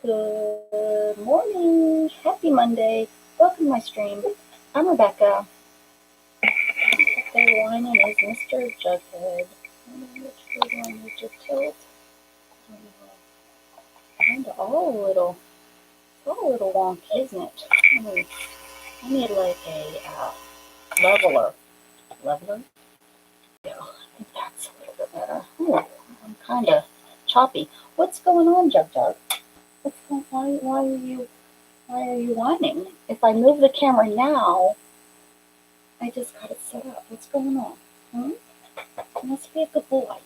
Good morning. Happy Monday. Welcome to my stream. I'm Rebecca. The whining is Mr. Jughead. I don't know which way do I need to tilt. Kind of all a little wonky, isn't it? I need like a leveler. Leveler? Yeah, I think that's a little bit better. Ooh, I'm kind of choppy. What's going on, Jug Jug? Why are you whining? If I move the camera now, I just got it set up. What's going on? You must be a good boy.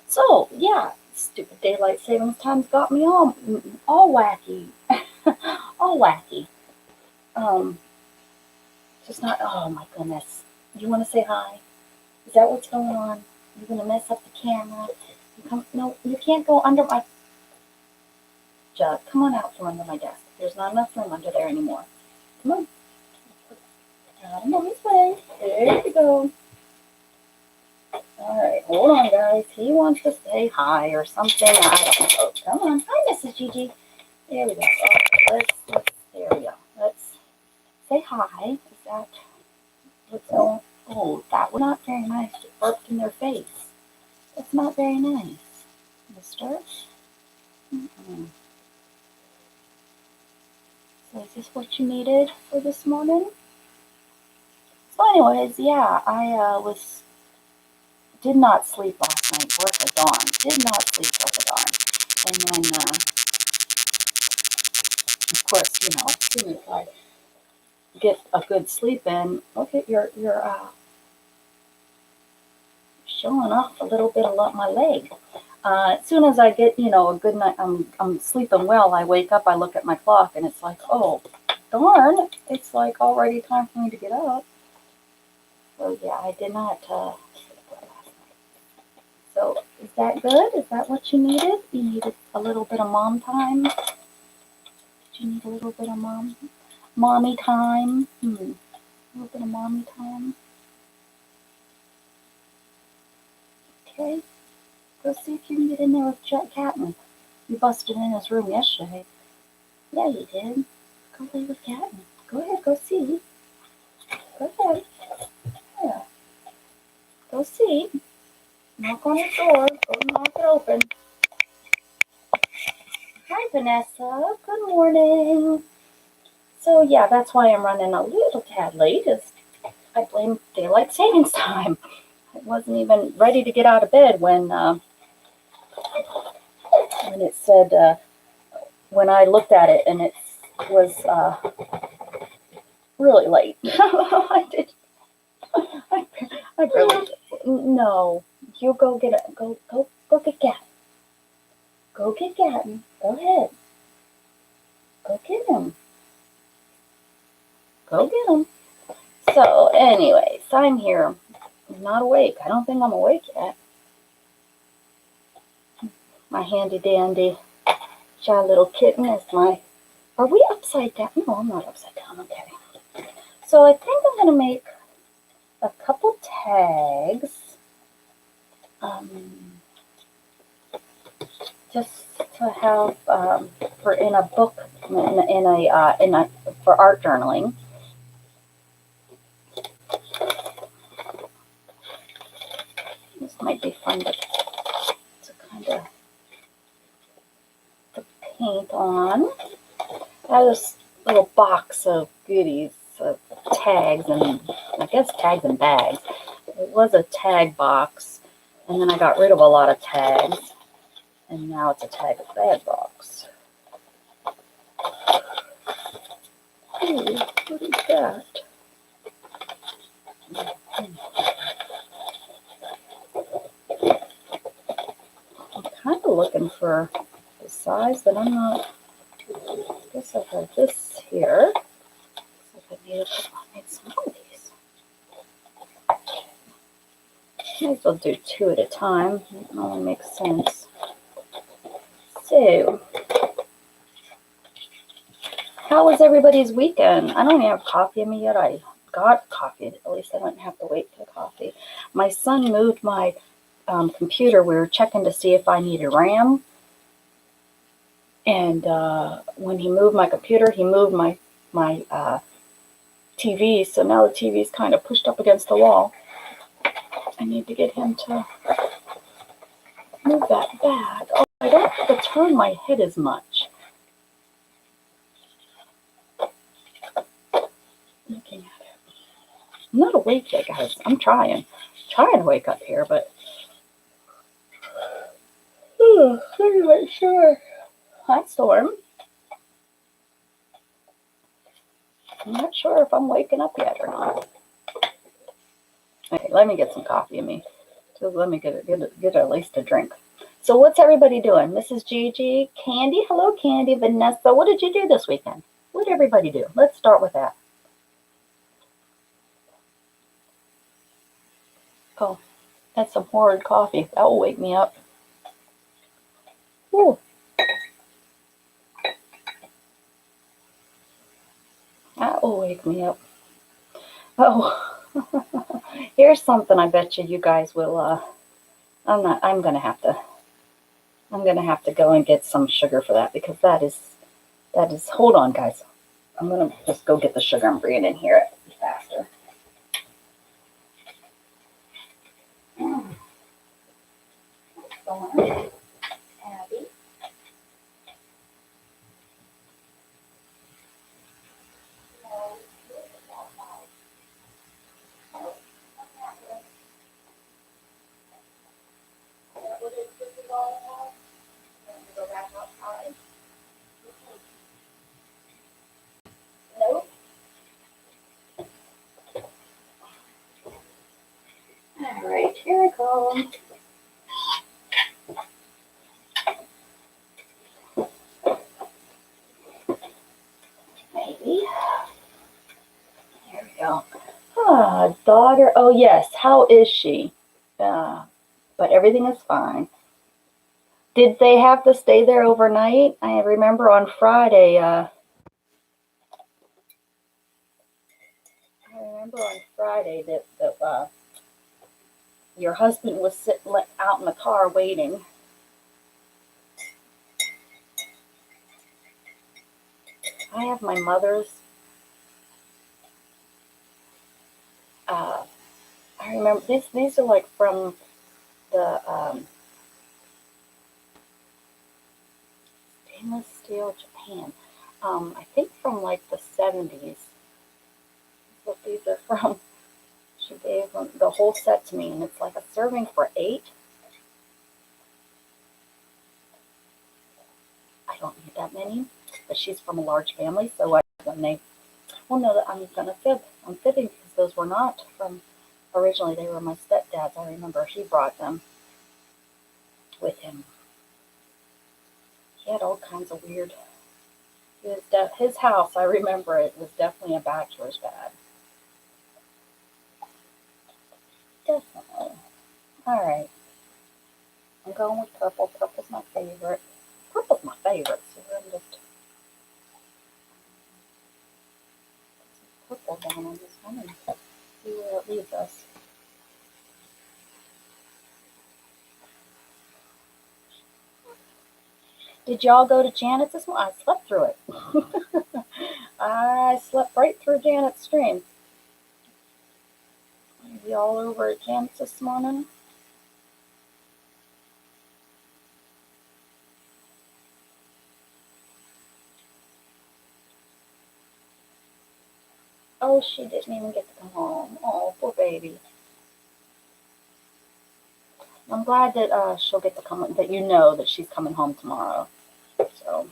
So, yeah, stupid daylight savings time's got me all wacky. All wacky. Just not, oh my goodness. You want to say hi? Is that what's going on? You're going to mess up the camera? No, you can't go under my jug. Come on out from under my desk. There's not enough room under there anymore. Come on. Out of Mommy's way. There you go. Alright, hold on, guys. He wants to say hi or something. I don't know. Come on. Hi, Mrs. Gigi. There we go. Let's, there we go. Let's say hi. Is that what's going on? Oh, that was not very nice. You burped in their face. That's not very nice, mister. So is this what you needed for this morning? So anyways, yeah, I did not sleep last night worth a darn. Did not sleep worth a darn. And then, of course, you know, as soon as I get a good sleep in, look at you're showing off a little bit of my leg. As soon as I get, you know, a good night, I'm sleeping well, I wake up, I look at my clock, and it's like, oh, darn, it's like already time for me to get up. So yeah, I did not sleep well last night. So is that good? Is that what you needed? You needed a little bit of mom time? Did you need a little bit of mommy time? A little bit of mommy time. Okay. Go see if you can get in there with Captain. You busted in his room yesterday. Yeah, you did. Go play with Captain. Go ahead, go see. Go ahead. Yeah. Go see. Knock on his door. Go knock it open. Hi, Vanessa. Good morning. So, yeah, that's why I'm running a little tad late. I blame daylight savings time. I wasn't even ready to get out of bed when it said, when I looked at it and it was really late. I really, no, you go get it. Go get Gatton. Go get Gatton. Go ahead. Go get him. Go get him. So, anyways, I'm here. I'm not awake. I don't think I'm awake yet. My handy dandy shy little kitten is my. Are we upside down? No, I'm not upside down. Okay. So I think I'm gonna make a couple tags. Just to have for in a book in a for art journaling. This might be fun to kind of to paint on. I have this little box of goodies, of tags, and I guess tags and bags. It was a tag box, and then I got rid of a lot of tags, and now it's a tag and bag box. Ooh, what is that? I'm kind of looking for the size, but I'm not. I guess I have this here. I need some of these. Might as well do two at a time. It only makes sense. So, how was everybody's weekend? I don't even have coffee in me yet. I got coffee. At least I don't have to wait for coffee. My son moved my computer. We were checking to see if I needed RAM. And when he moved my computer, he moved my TV. So now the TV is kind of pushed up against the wall. I need to get him to move that back. Oh, I don't have to turn my head as much. Looking at it. I'm not awake yet, guys. I'm trying to wake up here, but let me make sure. Hi, Storm. I'm not sure if I'm waking up yet or not. Okay, let me get some coffee in me. Just let me get at least a drink. So what's everybody doing? Mrs. Gigi, Candy, hello Candy, Vanessa. What did you do this weekend? What did everybody do? Let's start with that. Oh, that's some horrid coffee. That will wake me up. Ooh. That will wake me up. Oh, here's something I bet you guys will, I'm gonna have to go and get some sugar for that, because that is, hold on guys. I'm gonna just go get the sugar and bring it in here faster. Abby. Nope. All right, here I go. Maybe. There we go. Daughter. Oh yes. How is she? But everything is fine. Did they have to stay there overnight? I remember on Friday. That your husband was sitting out in the car waiting. I have my mother's. I remember these are like from the stainless steel Japan. I think from like the 70s. That's what these are from. She gave them the whole set to me, and it's like a serving for 8. I don't need that many, but she's from a large family, so when they will know that I'm gonna fib, I'm fibbing, because those were not from originally. They were my stepdad's. I remember he brought them with him. He had all kinds of weird. His house, I remember it was definitely a bachelor's pad. Definitely. All right. I'm going with purple. Purple's my favorite. Purple's my favorite, so I'm just put purple down on this one and see where it leads us. Did y'all go to Janet's this morning? I slept through it. I slept right through Janet's stream. Are y'all over at Janet's this morning? Oh, she didn't even get to come home. Oh, poor baby. I'm glad that she'll get to come. That you know that she's coming home tomorrow. So.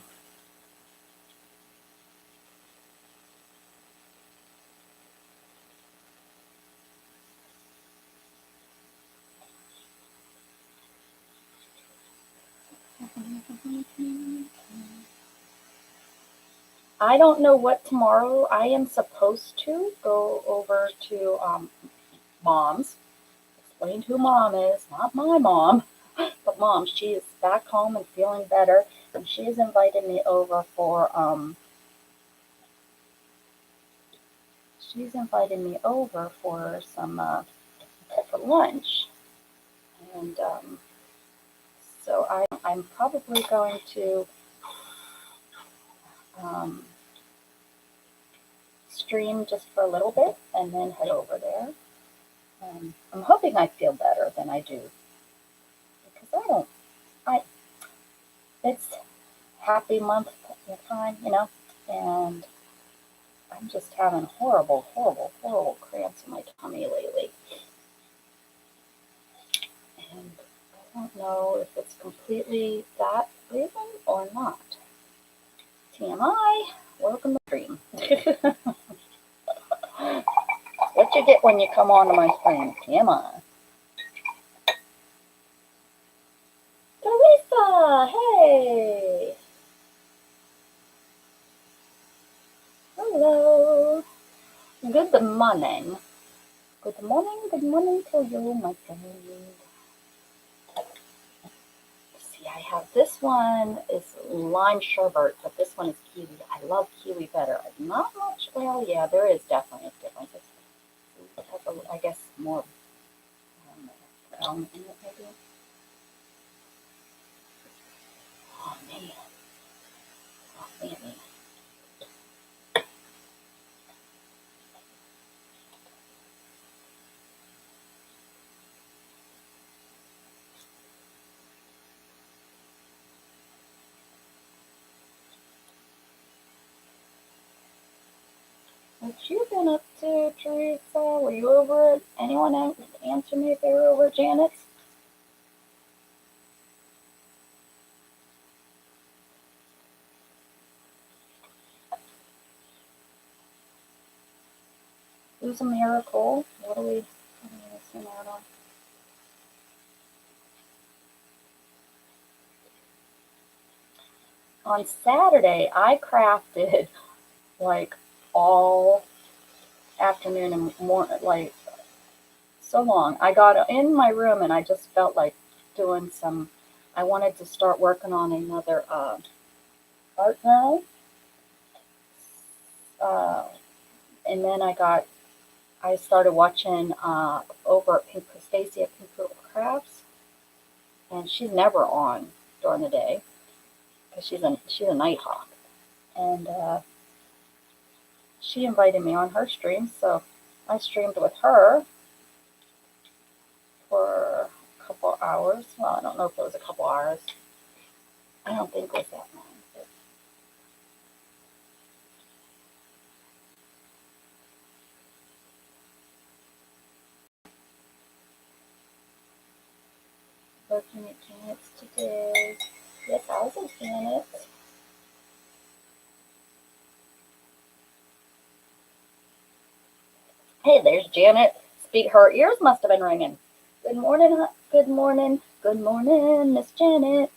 I don't know what tomorrow. I am supposed to go over to Mom's. Explain who Mom is, not my mom, but Mom. She is back home and feeling better, and she has invited me over for some for lunch, and so I'm probably going to um, stream just for a little bit and then head over there. I'm hoping I feel better than I do because it's happy month time, and I'm just having horrible, horrible, horrible cramps in my tummy lately. And I don't know if it's completely that reason or not. TMI, welcome to the stream. What you get when you come onto my stream? TMI. Teresa, hey. Hello. Good morning. Good morning to you, my friend. See, I have this one is lime sherbet, but this one is kiwi. I love kiwi better. Not much. Well, yeah, there is definitely a difference. It has, I guess, more brown in it, maybe. Oh man. Oh man. What you been up to, Teresa? Were you over at anyone answer me if they were over at Janet's? Who's a miracle? What are we missing out on? On Saturday, I crafted like all afternoon and morning, like so long. I got in my room and I just felt like doing some. I wanted to start working on another art journal, uh, and then I started watching over at Stacy at Pink Little Crafts, and she's never on during the day because she's a night hawk, and she invited me on her stream, so I streamed with her for a couple hours. Well, I don't know if it was a couple hours. I don't think it was that long. Looking at Janet's today. Yes, I was at Janet's. Hey, there's Janet. Her ears must have been ringing. Good morning, good morning, good morning, Miss Janet.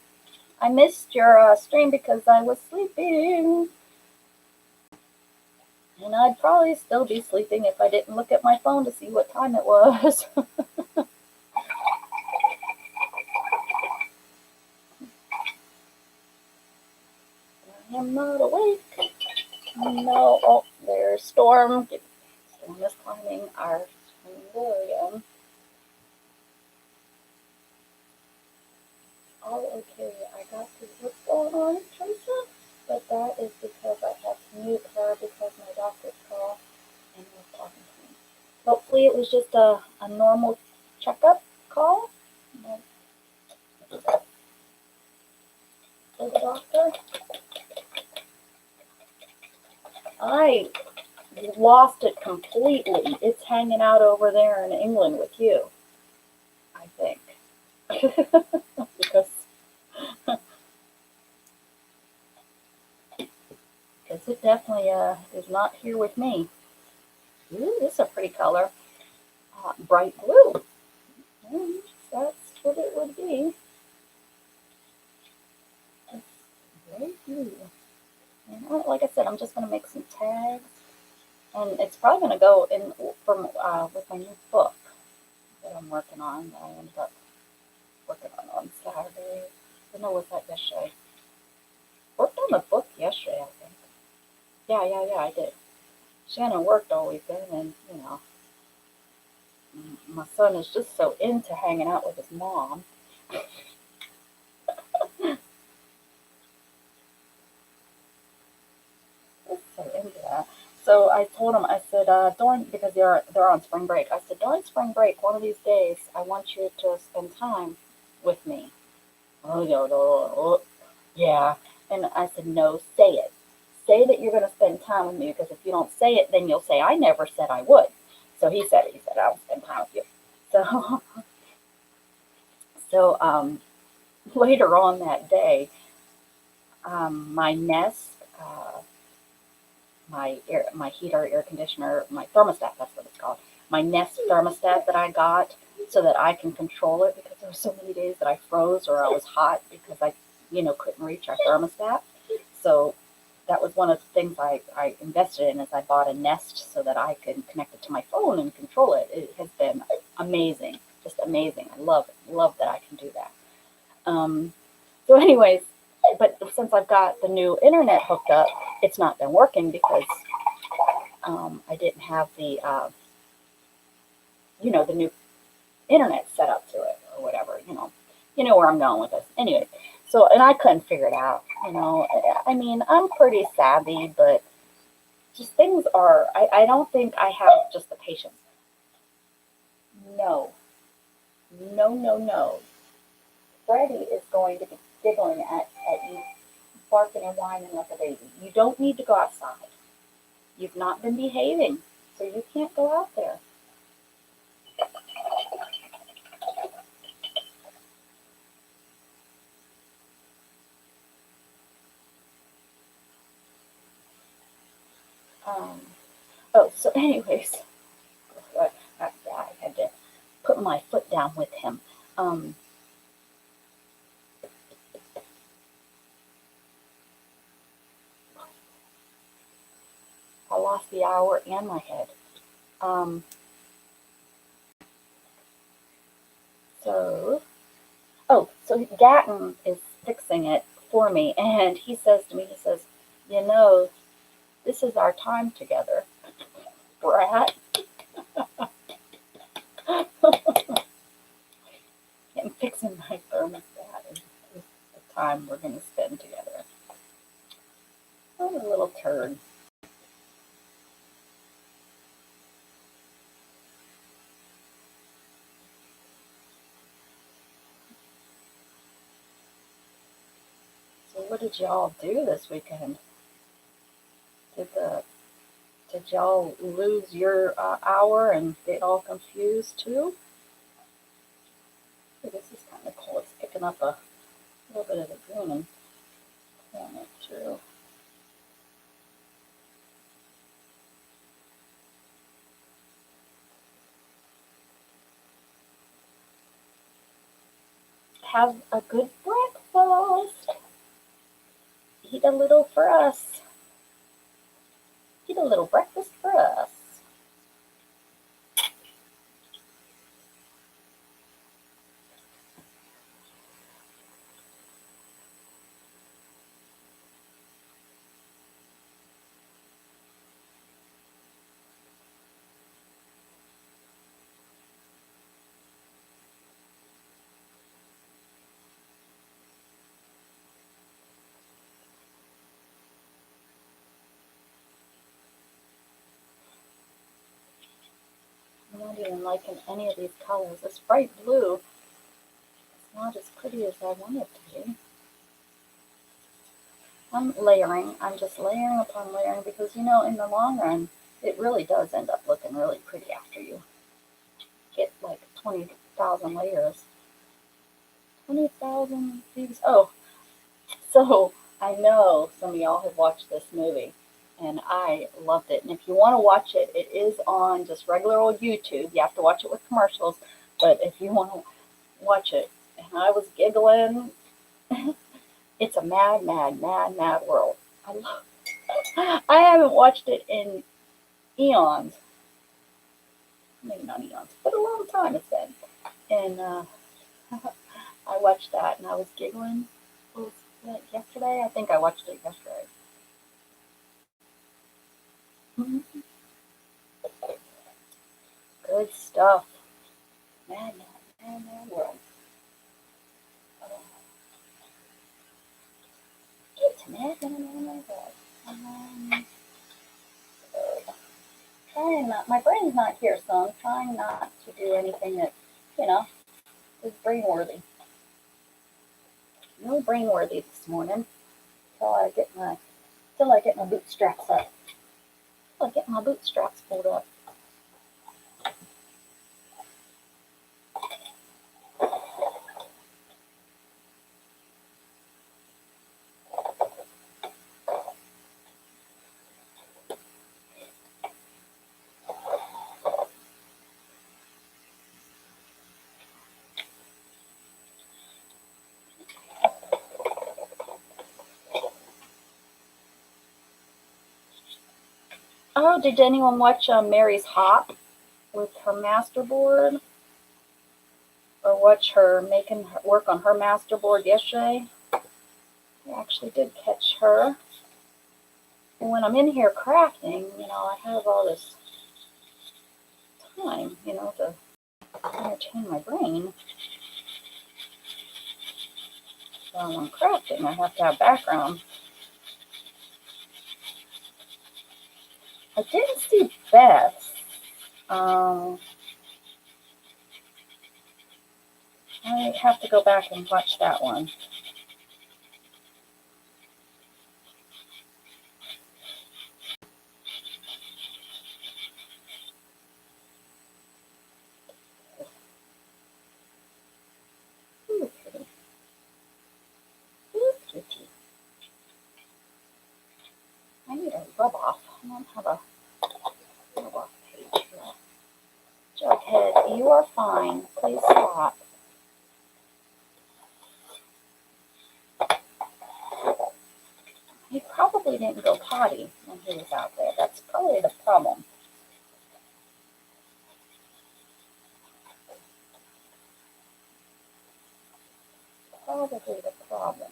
I missed your stream because I was sleeping. And I'd probably still be sleeping if I didn't look at my phone to see what time it was. I am not awake. No, oh, there's Storm. Storm is climbing our William. Oh, okay. I got to what's going on, Teresa? But that is because I have to mute her because my doctor's call and was talking to me. Hopefully, it was just a normal checkup call for the doctor. I lost it completely. It's hanging out over there in England with you, I think. because it definitely is not here with me. Ooh, this is a pretty color. Bright blue. That's what it would be. It's very blue. And like I said, I'm just going to make some tags. And it's probably going to go in with my new book that I'm working on, that I ended up working on Saturday. I don't know, was that yesterday? Worked on the book yesterday, I think. Yeah, I did. Shannon worked all weekend, and my son is just so into hanging out with his mom. So I told him, I said, during, because they're on spring break, I said, during spring break, one of these days, I want you to spend time with me. Oh, no, no, no. Yeah. And I said, no, say it. Say that you're going to spend time with me, because if you don't say it, then you'll say, I never said I would. So he said it. He said, I'll spend time with you. So, so later on that day, my Nest, my heater, air conditioner, my thermostat, that's what it's called. My Nest thermostat that I got so that I can control it, because there were so many days that I froze or I was hot because I, couldn't reach our thermostat. So that was one of the things I invested in, is I bought a Nest so that I could connect it to my phone and control it. It has been amazing, just amazing. I love it. Love that I can do that. So anyways, but since I've got the new internet hooked up, it's not been working because I didn't have the new internet set up to it or whatever. You know where I'm going with this. Anyway, so and I couldn't figure it out. I mean, I'm pretty savvy, but just things are. I don't think I have just the patience. No, no, no, no. Freddie is going to be giggling at you, barking and whining like a baby. You don't need to go outside. You've not been behaving, so you can't go out there. Um, oh, so anyways, I had to put my foot down with him. Um, I lost the hour and my head. Um, so, so Gatton is fixing it for me, and he says to me, he says, you know, this is our time together, Brat. And fixing my thermostat is the time we're going to spend together. What a little turd. So what did y'all do this weekend? Did the did y'all lose your hour and get all confused too? Hey, this is kind of cool. It's picking up a little bit of the green and pulling it through. Have a good breakfast. Eat a little for us. Eat a little breakfast for us. I'm not even liking any of these colors. This bright blue is not as pretty as I want it to be. I'm layering. I'm just layering upon layering because, in the long run, it really does end up looking really pretty after you get like 20,000 layers. 20,000 views. Oh, so I know some of y'all have watched this movie, and I loved it. And if you want to watch it, it is on just regular old YouTube. You have to watch it with commercials, but if you want to watch it, and I was giggling. It's a mad, mad, mad, mad world. I love. I haven't watched it in eons, maybe not eons, but a long time it's been. And I watched that and I was giggling. What was that, yesterday? I think I watched it yesterday. Mhm. Good stuff. Mad, mad, mad, mad world. Oh, it's mad, mad, mad, mad world. Um, my brain's not here, so I'm trying not to do anything that, is brain-worthy. No brain-worthy this morning till I get my bootstraps up. Till I get my bootstraps pulled up. Oh, did anyone watch Mary's Hop with her masterboard? Or watch her work on her masterboard yesterday? I actually did catch her. And when I'm in here crafting, I have all this time, to entertain my brain. So when I'm crafting, I have to have background. I didn't see Beth's. I have to go back and watch that one. Ooh, pretty. Ooh, pretty. I need a rub off. I don't have a rub off page here. Jughead, you are fine. Please stop. He probably didn't go potty when he was out there. That's probably the problem. Probably the problem.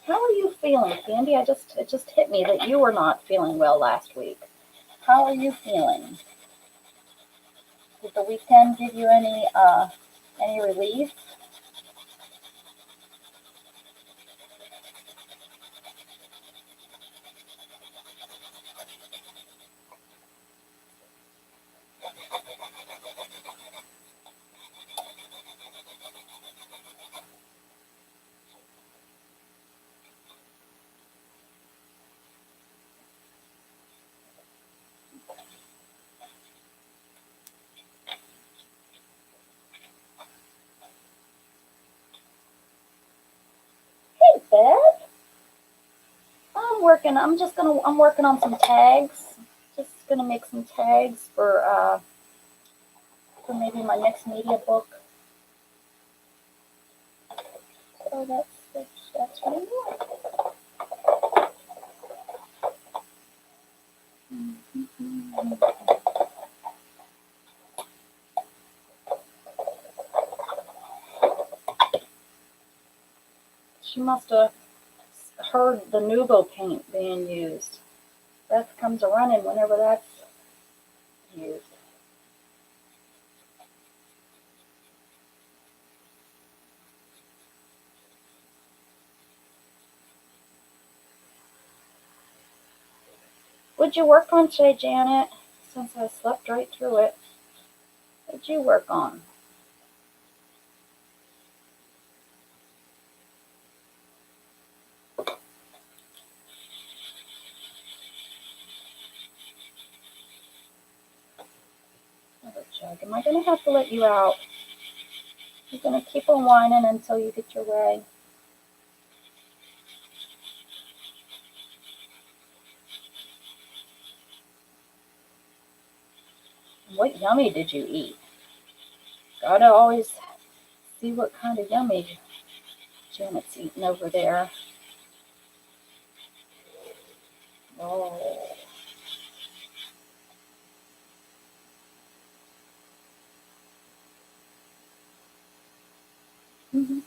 How are you feeling, Candy? It just hit me that you were not feeling well last week. How are you feeling? Did the weekend give you any relief? Hey, Beth. I'm working on some tags. Just gonna make some tags for maybe my next media book. So that's what I'm doing. She must have heard the Nuvo paint being used. Beth comes a running whenever that's used. What'd you work on today, Janet? Since I slept right through it. What'd you work on? Jug, am I going to have to let you out? You're going to keep on whining until you get your way. What yummy did you eat? Gotta always see what kind of yummy Janet's eating over there. Oh. Mm-hmm.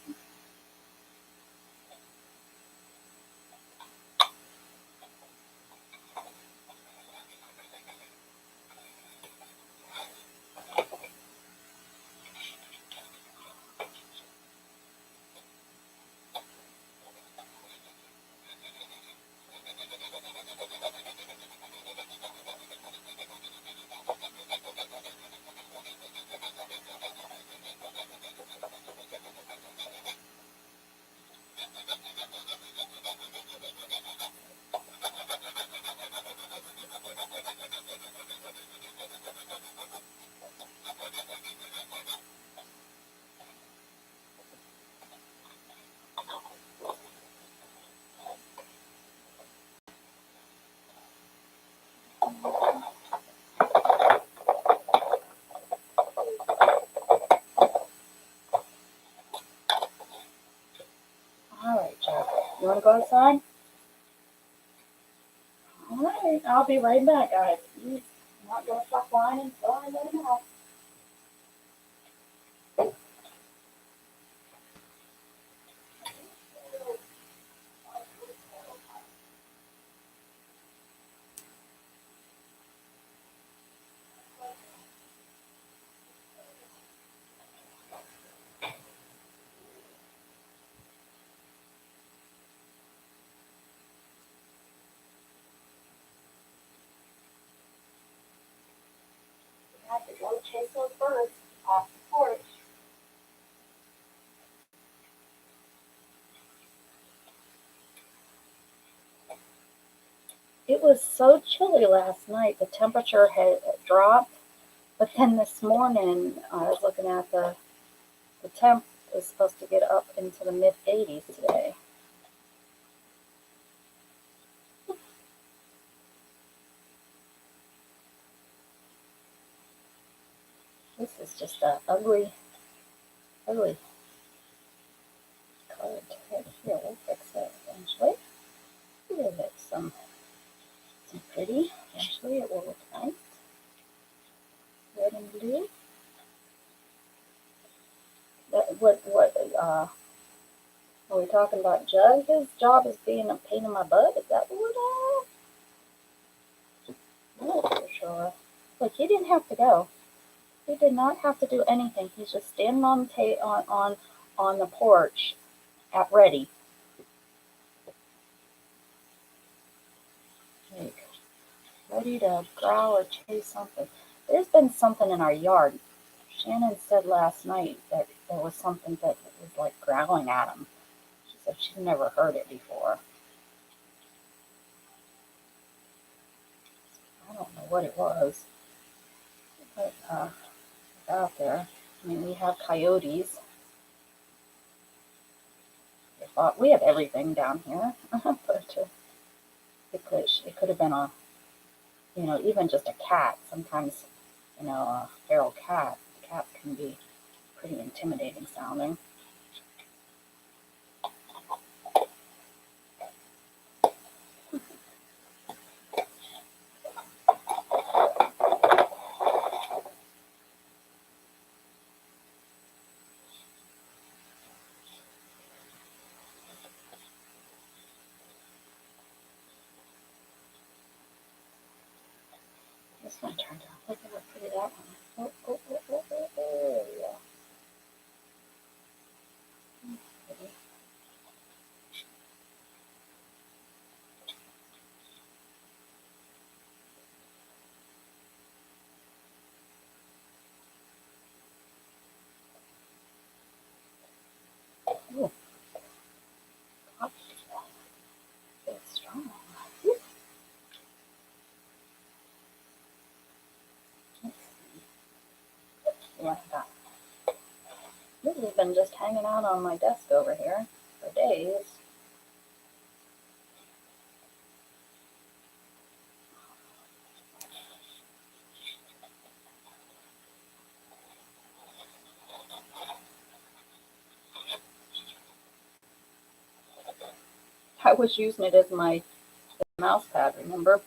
You want to go outside? All right, I'll be right back, guys. I'm not going to stop whining until I let him out. I have to go chase those birds off the porch. It was so chilly last night. The temperature had dropped, but then this morning I was looking at the temp is supposed to get up into the mid 80s today. This is just a ugly, ugly color right here. We'll fix it eventually. We'll give it some pretty. Eventually it will look nice. Red and blue. What are we talking about? Jug? His job is being a pain in my butt? Is that what we're doing? I'm not for sure. Look, he didn't have to go. He did not have to do anything. He's just standing on on the porch at ready. Like, ready to growl or chase something. There's been something in our yard. Shannon said last night that there was something that was like growling at him. She said she's never heard it before. I don't know what it was, but it's out there. I mean, we have coyotes. We have everything down here, but it could have been even just a cat. Sometimes, a feral cat. Cats can be pretty intimidating sounding. This one turned out. Look at how pretty that one. Oh, yeah. Pretty. Ooh, it's strong. Let's see. This has been just hanging out on my desk over here for days. I was using it as my mouse pad, remember?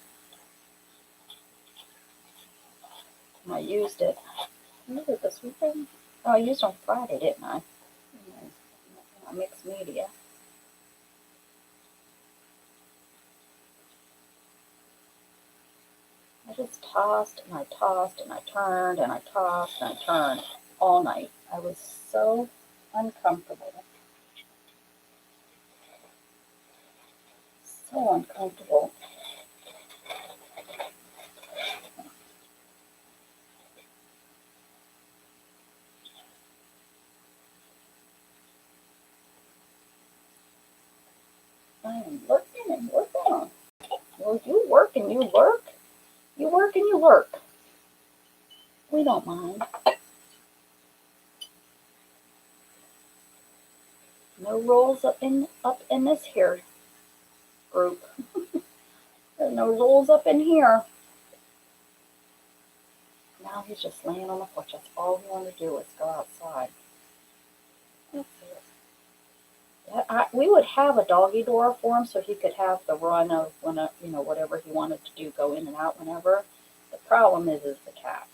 And I used it. When was it this weekend? Oh, I used it on Friday, didn't I? Mixed media. I just tossed and I tossed and I turned and I tossed and I turned all night. I was so uncomfortable. So uncomfortable. I am working and working. Well, you work and you work. You work and you work. We don't mind. No rules up in this here group. There's no rules up in here. Now he's just laying on the porch. That's all he wanted to do was go outside. That's it. We would have a doggy door for him so he could have the run of when whatever he wanted to do, go in and out whenever. The problem is the cats.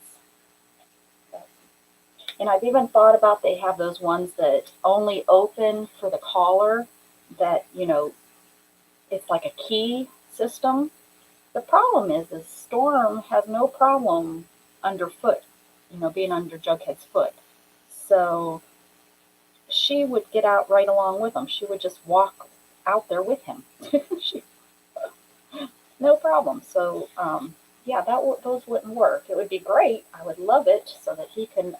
And I've even thought about they have those ones that only open for the collar that, it's like a key system. The problem is Storm has no problem underfoot, being under Jughead's foot. So she would get out right along with him. She would just walk out there with him. she, no problem. So, yeah, those wouldn't work. It would be great. I would love it so that he can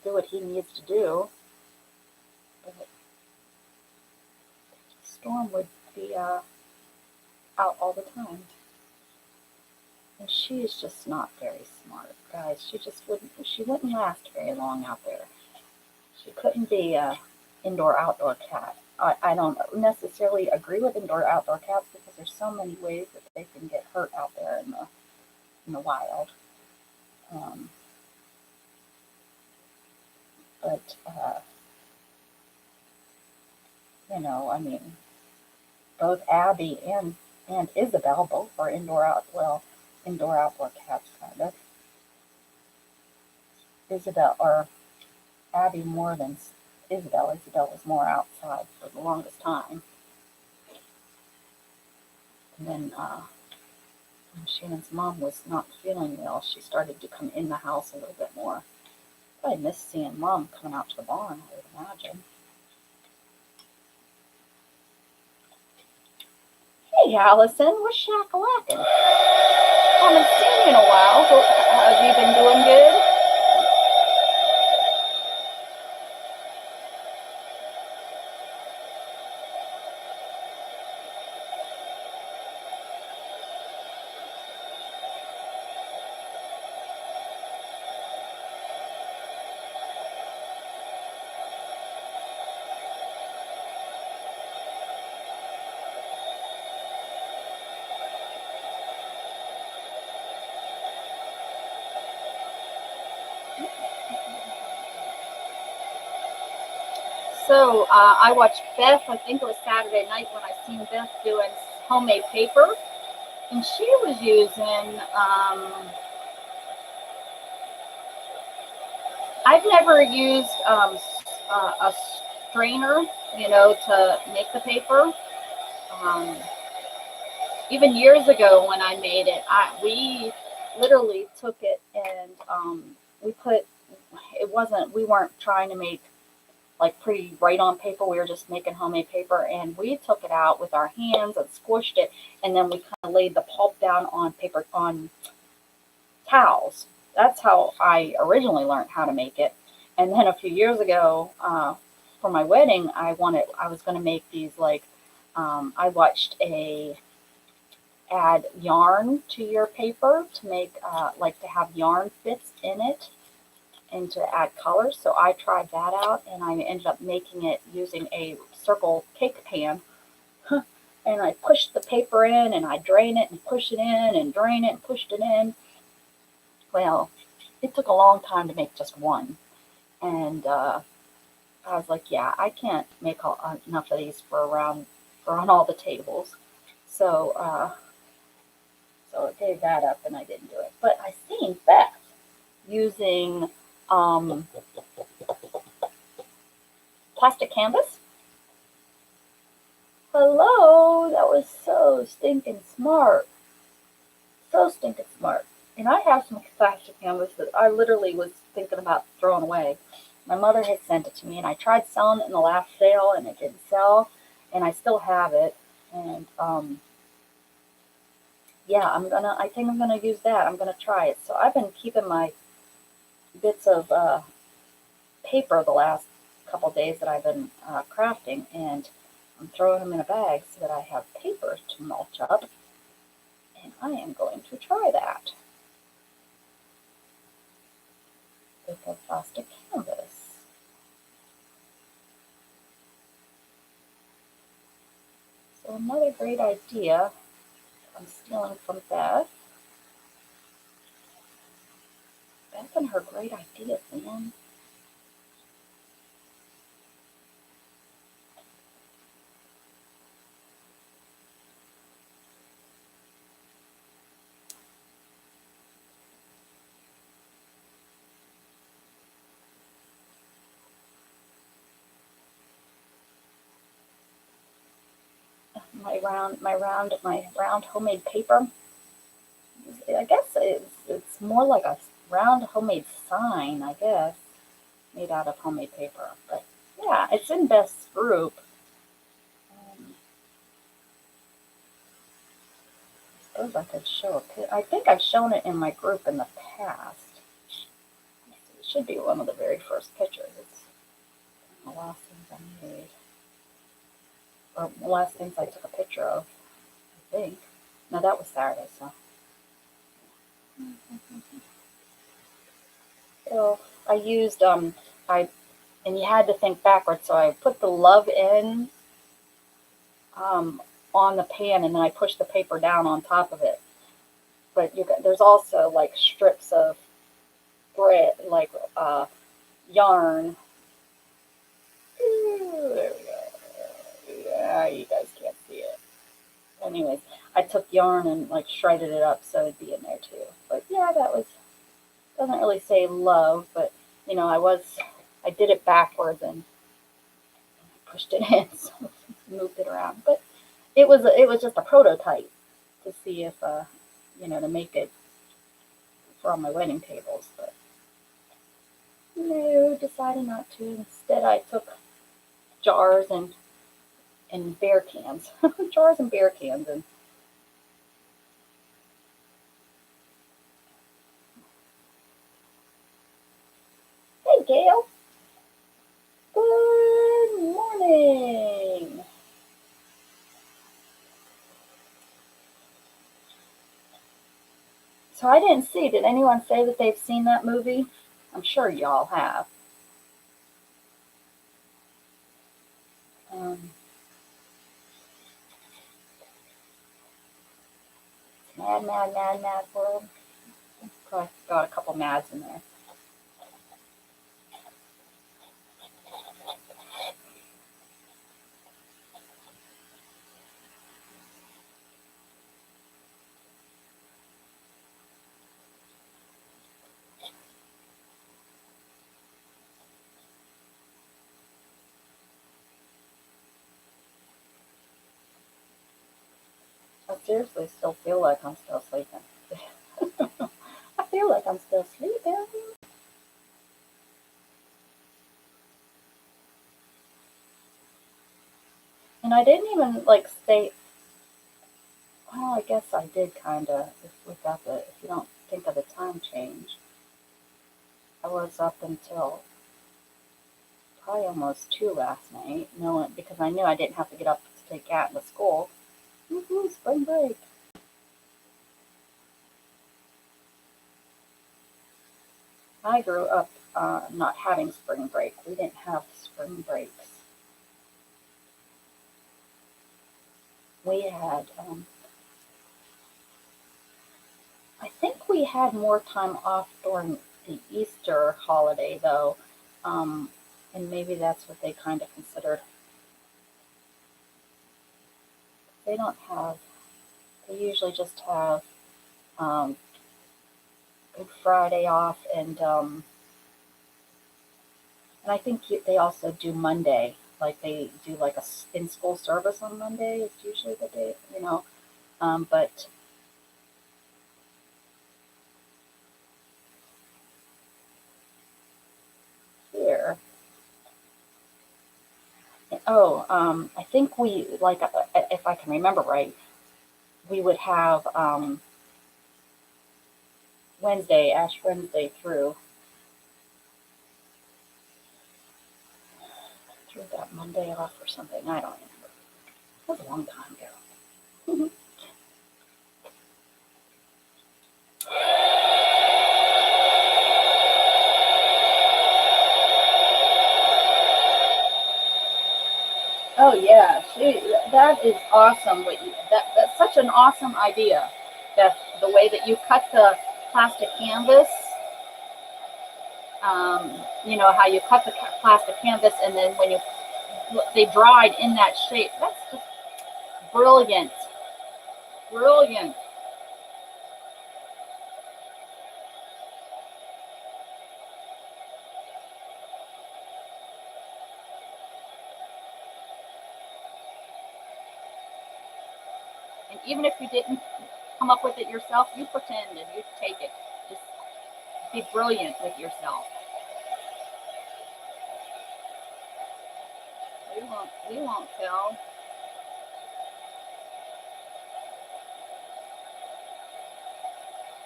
do what he needs to do. But Storm would be out all the time. And she is just not very smart, guys. She wouldn't last very long out there. She couldn't be a indoor-outdoor cat. I don't necessarily agree with indoor-outdoor cats because there's so many ways that they can get hurt out there in the wild. But I mean, both Abby and Isabel both are indoor-outdoor cats, kind of. Isabel or Abby more than Isabel. Isabel was more outside for the longest time. And then when Shannon's mom was not feeling well, she started to come in the house a little bit more. I miss seeing Mom coming out to the barn, I would imagine. Hey, Allison, what's shack-a-lacking? Haven't seen you in a while. Have you been doing good? So I watched Beth, I think it was Saturday night when I seen Beth doing homemade paper. And she was using, I've never used a strainer, to make the paper. Even years ago when I made it, we literally took it and we weren't trying to make like pretty right on paper. We were just making homemade paper, and we took it out with our hands and squished it, and then we kind of laid the pulp down on towels. That's how I originally learned how to make it. And then a few years ago, for my wedding, I was going to make these I watched add yarn to your paper to make to have yarn fits in it and to add colors. So I tried that out, and I ended up making it using a circle cake pan. And I pushed the paper in, and I drain it and push it in, and drain it and pushed it in. Well, it took a long time to make just one. And I was like, yeah, I can't make enough of these for on all the tables. So so I gave that up, and I didn't do it. But I seen Beth using plastic canvas. Hello, that was so stinking smart. So stinking smart. And I have some plastic canvas that I literally was thinking about throwing away. My mother had sent it to me, and I tried selling it in the last sale, and it didn't sell. And I still have it. And yeah, I think I'm gonna use that. I'm gonna try it. So I've been keeping my bits of paper the last couple days that I've been crafting, and I'm throwing them in a bag so that I have paper to mulch up, and I am going to try that with a plastic canvas. So another great idea I'm stealing from Beth. Beth and her great ideas, man. my round homemade paper. I guess it's more like a round homemade sign, I guess, made out of homemade paper. But yeah, it's in Beth's group. Um, I suppose I could show a pic. I think I've shown it in my group in the past. It should be one of the very first pictures. It's the last things I made, or the last things I took a picture of, I think. No, that was Saturday, so. So I used I and you had to think backwards, so I put the love in um, on the pan, and then I pushed the paper down on top of it. But there's also like strips of thread, like yarn. Ooh, there we go. Yeah, you guys can't see it. Anyways, I took yarn and like shredded it up so it'd be in there too. But yeah, that was doesn't really say love, but you know, I did it backwards and pushed it in, so moved it around. But it was just a prototype to see if to make it for all my wedding tables. But no, decided not to. Instead, I took jars and beer cans, jars and beer cans, and hey, Gail, good morning. So I didn't see. Did anyone say that they've seen that movie? I'm sure y'all have. Um, Mad, mad, mad, mad world. Probably got a couple mads in there. I seriously still feel like I'm still sleeping. I feel like I'm still sleeping. And I didn't even like stay. Well, I guess I did kind of. If you don't think of the time change, I was up until probably almost 2 last night, knowing because I knew I didn't have to get up to take Kat to school. Woohoo, spring break! I grew up not having spring break. We didn't have spring breaks. We had, I think we had more time off during the Easter holiday, though, um, and maybe that's what they kind of considered. They don't have. They usually just have um, Good Friday off, and I think they also do Monday. Like they do like a in school service on Monday. It's usually the day, But here, I think we like if I can remember right, we would have Wednesday, Ash Wednesday through that Monday off or something. I don't remember. That was a long time ago. Oh yeah, that is awesome. That's such an awesome idea. That the way that you cut the plastic canvas, how you cut the plastic canvas, and then when they dried in that shape. That's just brilliant, brilliant. And even if you didn't come up with it yourself, you pretend and you take it. Just be brilliant with yourself. We won't tell.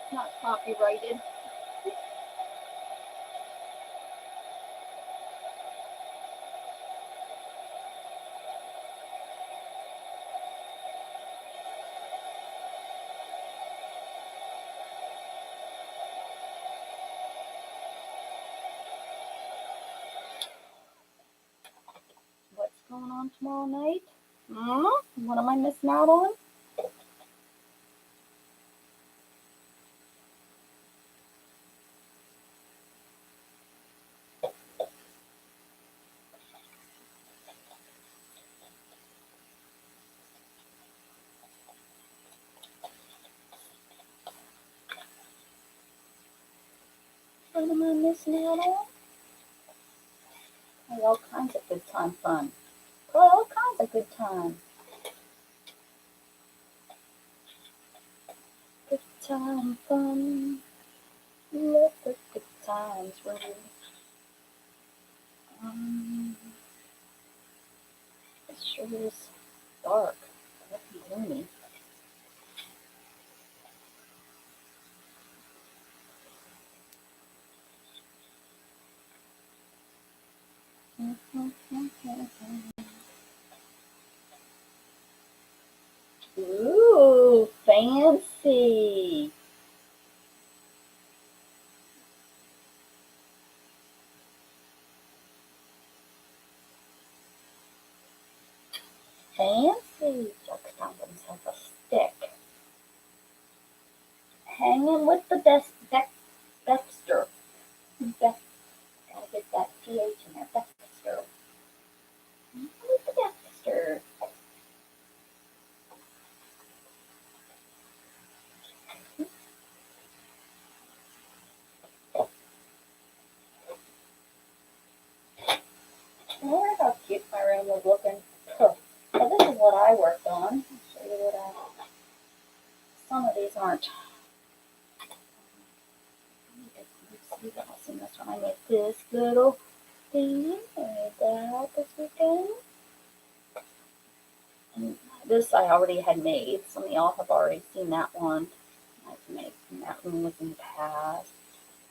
It's not copyrighted. What's going on tomorrow night? What am I missing out on? What am I missing out on? All kinds of good time fun. All kinds of good time. Good time fun. Let the good times roll. It sure is dark. It's gloomy. Ooh, fancy. Fancy. Chuck's found himself a stick. Hanging with the Dexter. Gotta get that PH in there. Dexter. With the Dexter. I wonder how cute my room was looking. So this is what I worked on. I'll show you what some of these aren't. What else in this one? I made this little thing. I made that this weekend. And this I already had made. Some of y'all have already seen that one. I've made, and that one was in the past.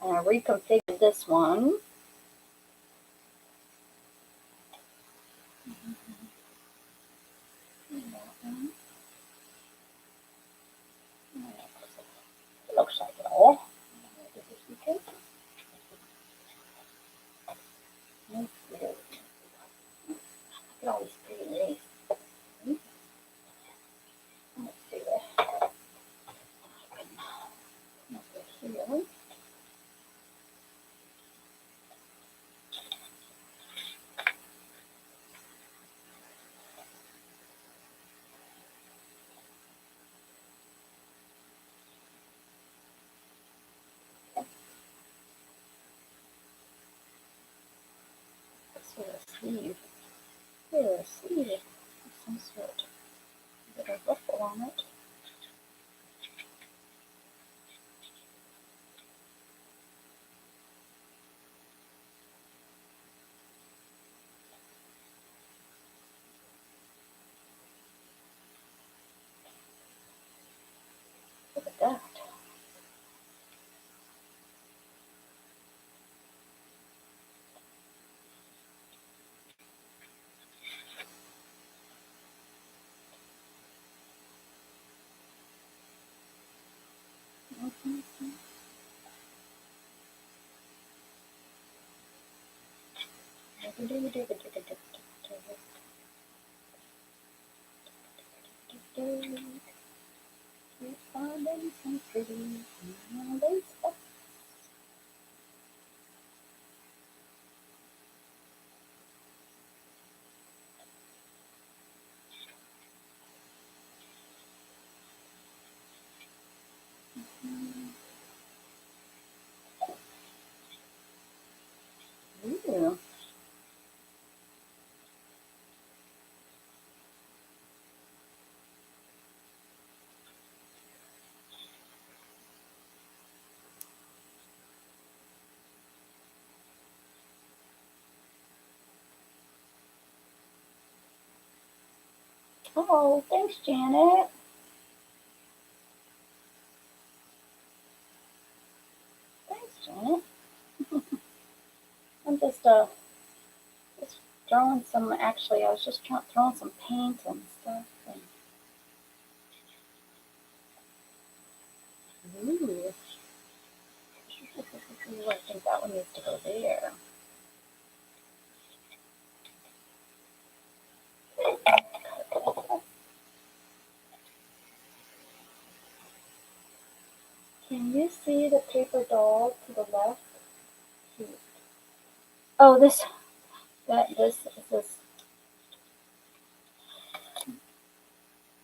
And I reconfigured this one. It looks like it all. Look at all these pretty leaves. Let's see that. Here. Here's a sleeve. Here's a sleeve of some sort. Get a ruffle on it. Look at that. Keep finding some pretty stuff. Ooh. Oh, thanks, Janet. Thanks, Janet. I'm just throwing some. Actually, I was just throwing some paint and stuff. And, ooh, I think that one needs to go there. Can you see the paper doll to the left? Oh, this is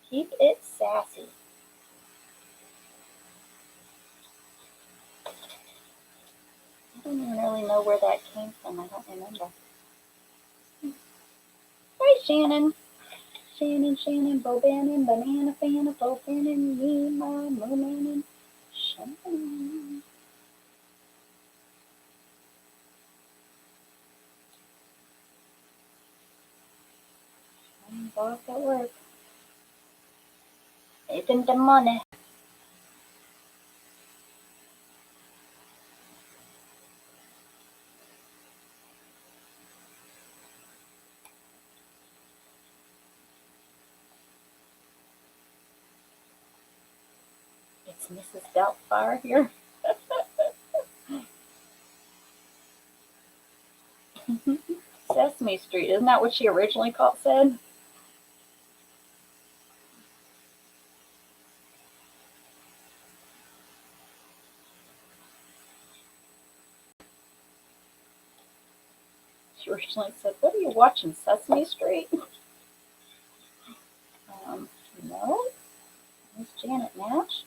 keep it sassy. I don't even really know where that came from. I don't remember. Hi, Shannon. Shannon, Bobannon, Banana Fan, Bobannon, me, my, Momanon, Shannon. I'm off at work. Making the money. It's Mrs. Doubtfire here. Sesame Street. Isn't that what she originally said? She originally said, "What are you watching, Sesame Street?" Um, no. Miss Janet Nash.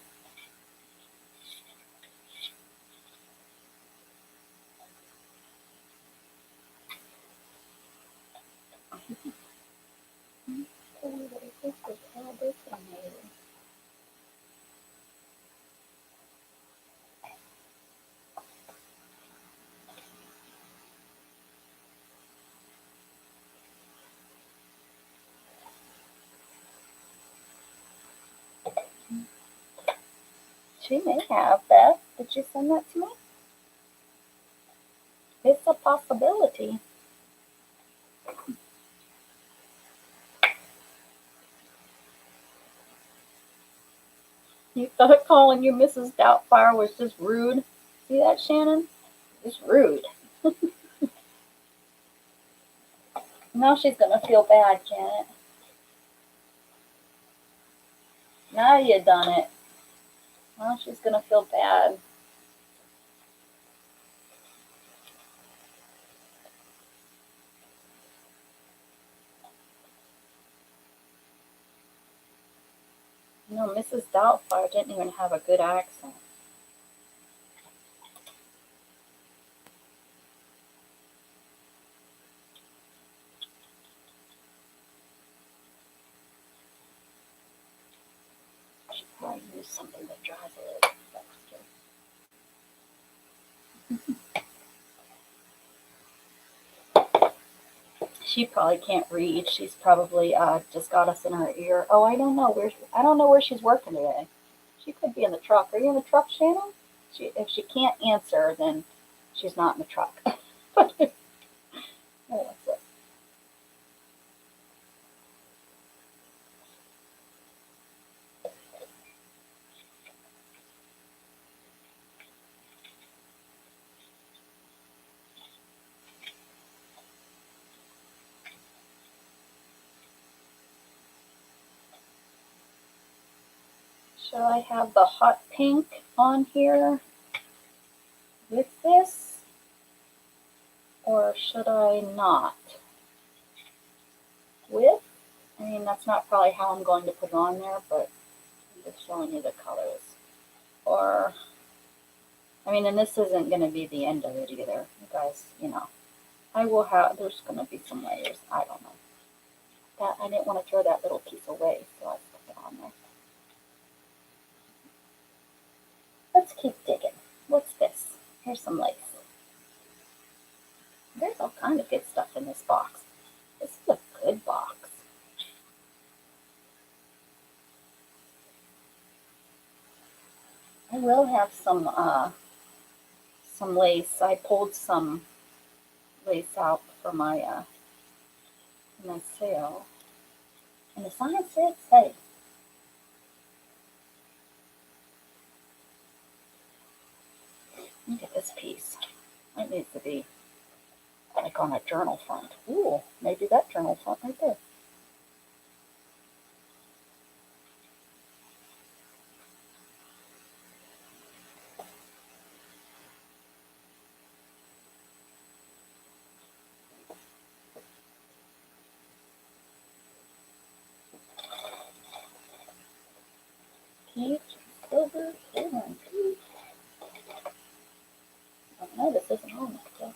She may have, Beth. Did you send that to me? It's a possibility. You thought calling you Mrs. Doubtfire was just rude? See that, Shannon? It's rude. Now she's gonna feel bad, Janet. Now you done it. Now she's gonna feel bad. No, Mrs. Doubtfire didn't even have a good accent. I should probably use something that dries a little faster. She probably can't read. She's probably just got us in her ear. Oh, I don't know where she's working today. She could be in the truck. Are you in the truck, Shannon? If she can't answer, then she's not in the truck. Oh, that's it. Shall I have the hot pink on here with this? Or should I not? With? I mean, that's not probably how I'm going to put it on there, but I'm just showing you the colors. Or, I mean, and this isn't going to be the end of it either. You guys, I will have, there's going to be some layers. I don't know. That I didn't want to throw that little piece away, so I put it on there. Let's keep digging. What's this? Here's some lace. There's all kind of good stuff in this box. This is a good box. will have some lace. I pulled some lace out for my sale. And the sign says, hey, look at this piece. That needs to be like on a journal front. Ooh, maybe that journal front right there. Peach, silver, silver, and peach. Oh, no, this isn't on it, so.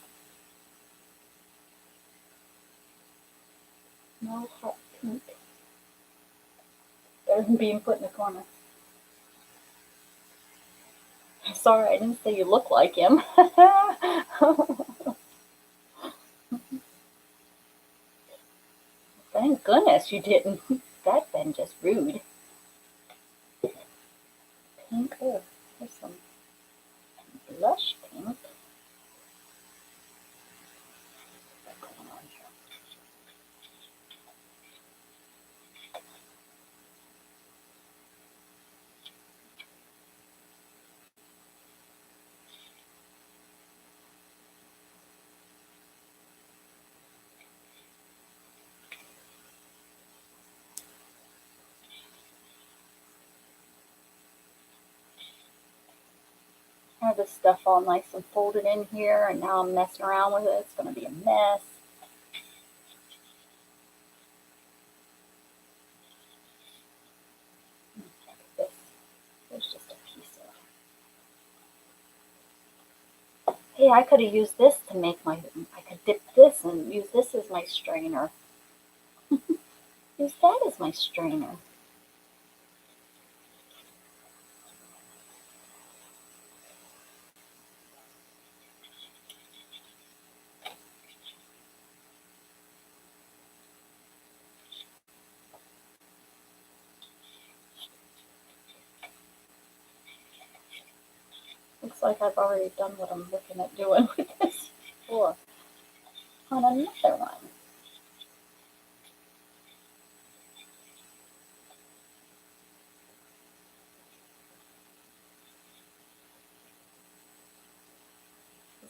No hot pink. Better than being put in the corner. Sorry, I didn't say you look like him. Thank goodness you didn't. That's been just rude. Pink. Oh, there's some blush pink. What's going on here? I have this stuff all nice and folded in here, and now I'm messing around with it. It's going to be a mess. Look at this. There's just a piece of. Hey, I could have used this to make my. I could dip this and use this as my strainer. Use that as my strainer. Looks like I've already done what I'm looking at doing with this before. On another one.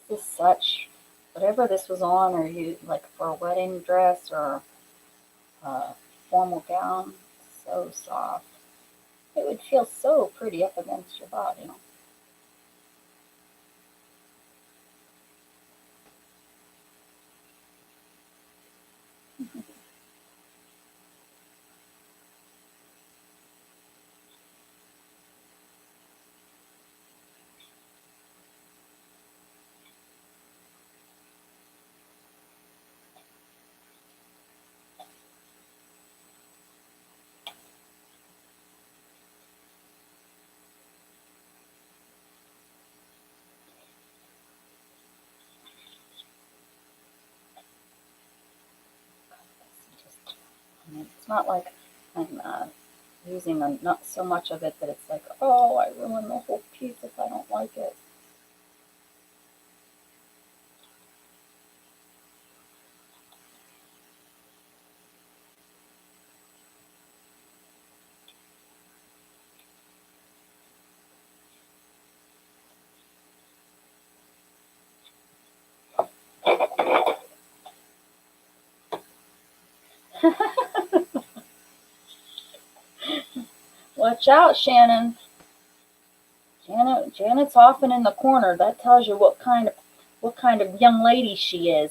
This is such, whatever this was on, or you like for a wedding dress or a formal gown, so soft. It would feel so pretty up against your body. It's not like I'm using not so much of it that it's like, oh, I ruined the whole piece if I don't like it. Watch out, Shannon. Janet's often in the corner. That tells you what kind of young lady she is.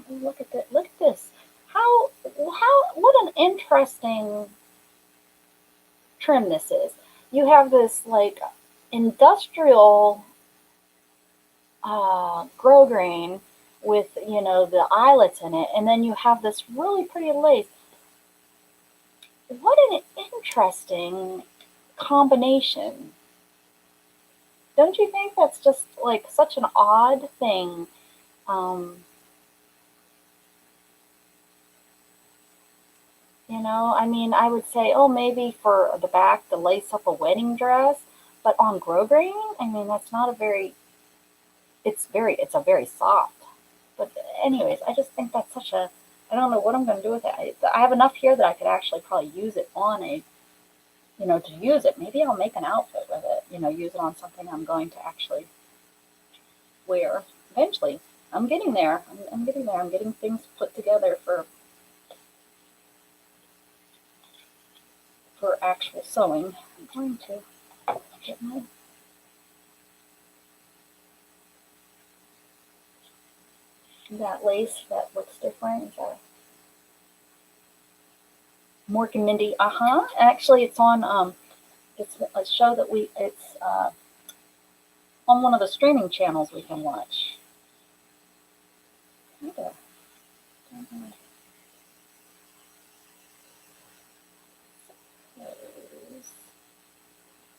Look at that. Look at this. What an interesting trim this is. You have this like industrial grosgrain with, the eyelets in it, and then you have this really pretty lace. What an interesting combination. Don't you think that's just like such an odd thing? Um, I mean, I would say, oh, maybe for the back to lace up a wedding dress, but on grosgrain, I mean, that's not a very, it's a very soft. But anyways, I just think that's such a, I don't know what I'm going to do with it. I have enough here that I could actually probably use it on a, to use it. Maybe I'll make an outfit with it, use it on something I'm going to actually wear eventually. I'm getting there. I'm getting there. I'm getting things put together for actual sewing. I'm going to get my that lace that looks different. Is that Mork and Mindy? Actually, it's on it's a show that it's on one of the streaming channels we can watch.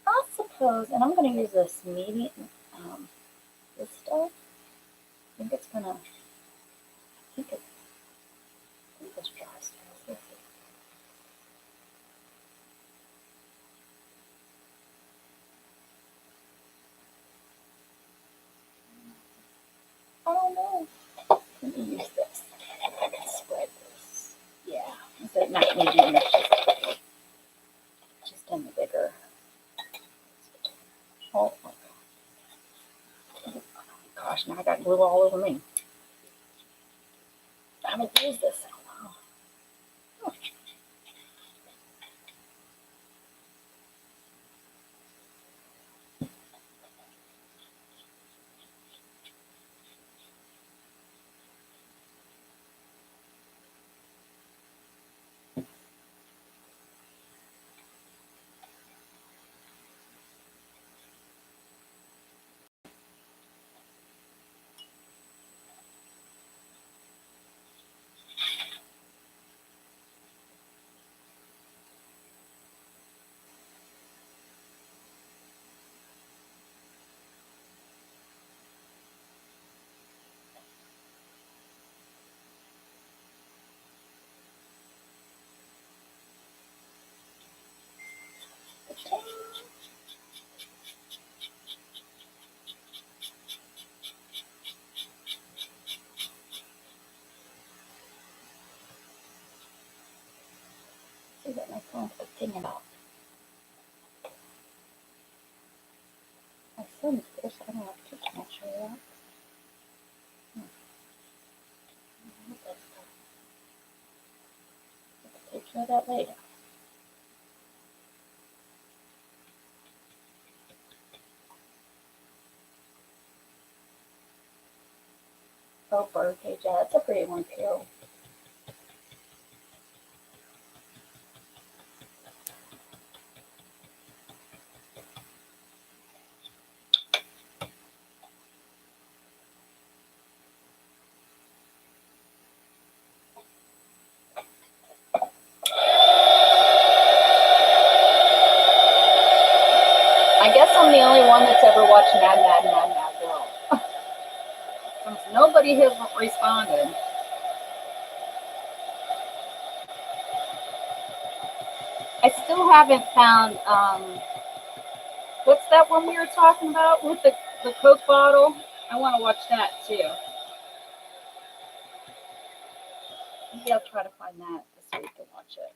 I suppose, and I'm going to use this medium, this stuff. I think it's gonna. I think this dries. I don't know. Let me use this. I can spread this. Yeah, instead of not medium, it's just in the bigger. Oh gosh, now I got glue all over me. I haven't used this in a while. Oh. See what my phone's thinking about. My son's this. I don't have to much of that. Take care of that later. Oh, birdcage. Yeah, that's a pretty one too. I guess I'm the only one that's ever watched Mad, Mad, Mad, Mad Girl. Since nobody has responded. I still haven't found, what's that one we were talking about with the Coke bottle? I want to watch that too. Maybe I'll try to find that this week and watch it.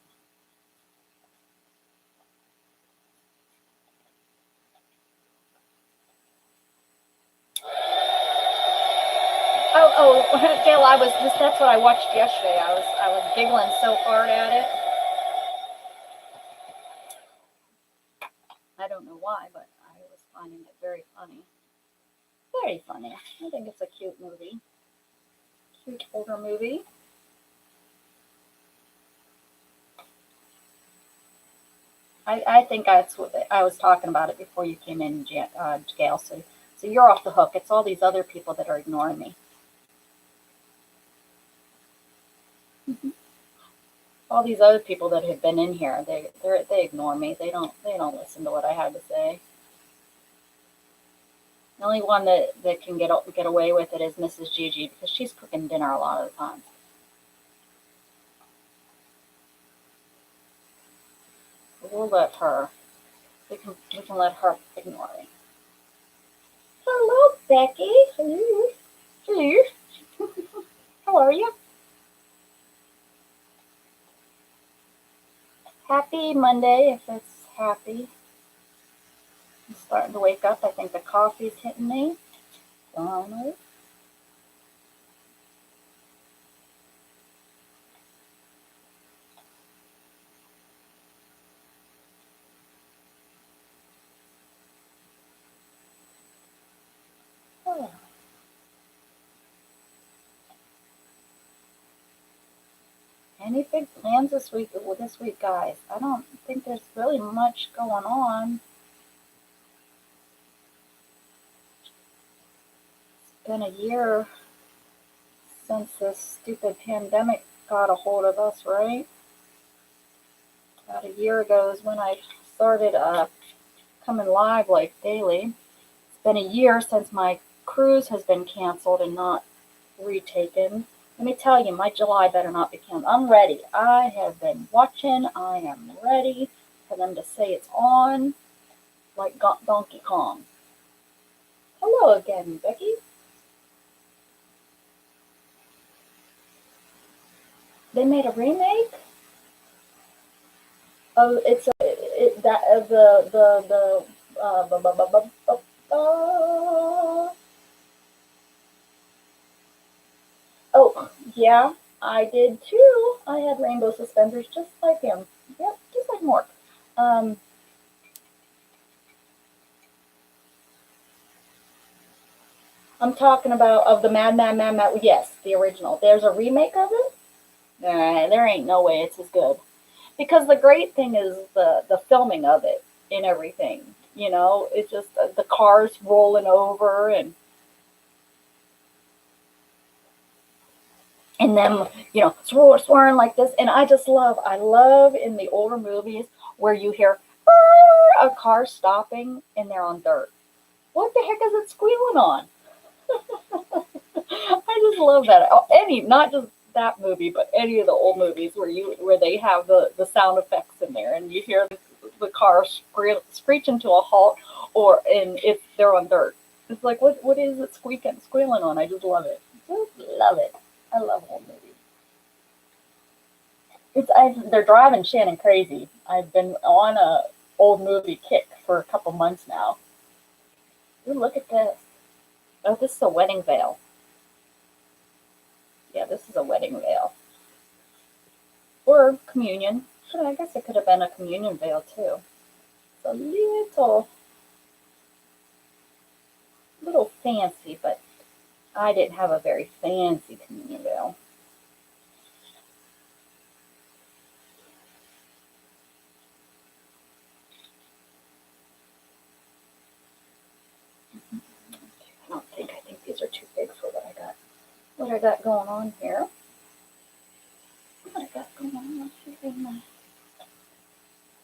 Gail, that's what I watched yesterday. I was giggling so hard at it. I don't know why, but I was finding it very funny. Very funny. I think it's a cute movie. Cute older movie. I think that's what I was talking about it before you came in, Gail. So you're off the hook. It's all these other people that are ignoring me. All these other people that have been in here, they ignore me. They don't listen to what I have to say. The only one that can get away with it is Mrs. Gigi because she's cooking dinner a lot of the time. We'll let her. We can let her ignore me. Hello, Becky. Hello. Hello. How are you? Happy Monday, if it's happy. I'm starting to wake up. I think the coffee's hitting me. Finally. Oh. Any big plans this week? This week, guys? I don't think there's really much going on. It's been a year since this stupid pandemic got a hold of us, right? About a year ago is when I started coming live like daily. It's been a year since my cruise has been canceled and not retaken. Let me tell you, my July better not be canceled. I'm ready. I have been watching. I am ready for them to say it's on like Donkey Kong. Hello again, Becky. They made a remake. Oh, it's that the oh yeah, I did too. I had rainbow suspenders just like him. Yep, just like Mork. Um, I'm talking about of the Mad. Yes, the original. There's a remake of it. There ain't no way it's as good. Because the great thing is the filming of it and everything. You know, it's just the cars rolling over and them, swearing like this. And I love in the older movies where you hear a car stopping and they're on dirt. What the heck is it squealing on? I just love that. Not just that movie, but any of the old movies where they have the sound effects in there, and you hear the car screeching to a halt, and if they're on dirt. It's like what is it squealing on? I just love it. Just love it. I love old movies. They're driving Shannon crazy. I've been on a old movie kick for a couple months now. Ooh, look at this. Oh, this is a wedding veil. Yeah, this is a wedding veil. Or communion. I guess it could have been a communion veil too. It's a little fancy, but I didn't have a very fancy communion veil. I think these are too big for what I got. What I got going on here? What I got going on here?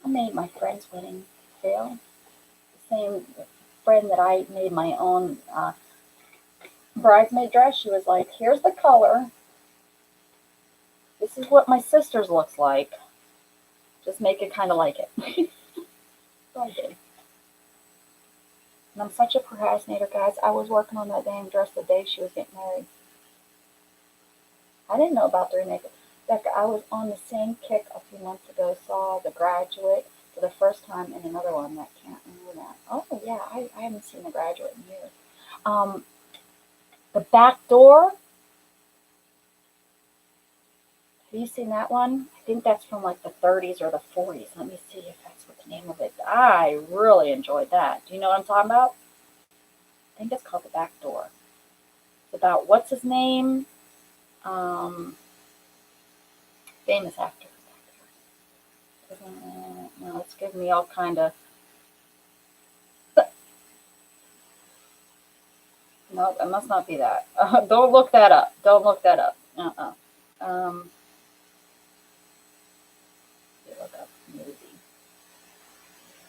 I made my friend's wedding veil. The same friend that I made my own bridesmaid dress. She was like, "Here's the color. This is what my sister's looks like. Just make it kind of like it." So I did. And I'm such a procrastinator, guys. I was working on that dang dress the day she was getting married. I didn't know about the remake. Becca, I was on the same kick a few months ago. Saw The Graduate for the first time and another one that can't remember that. Oh yeah, I haven't seen The Graduate in years. Um, The Back Door. Have you seen that one? I think that's from like the 30s or the 40s. Let me see if that's what the name of it. I really enjoyed that. Do you know what I'm talking about? I think it's called The Back Door. It's about what's his name? Um, famous actor. No, it's giving me all kind of. No, it must not be that. Don't look that up. Don't look that up. Um,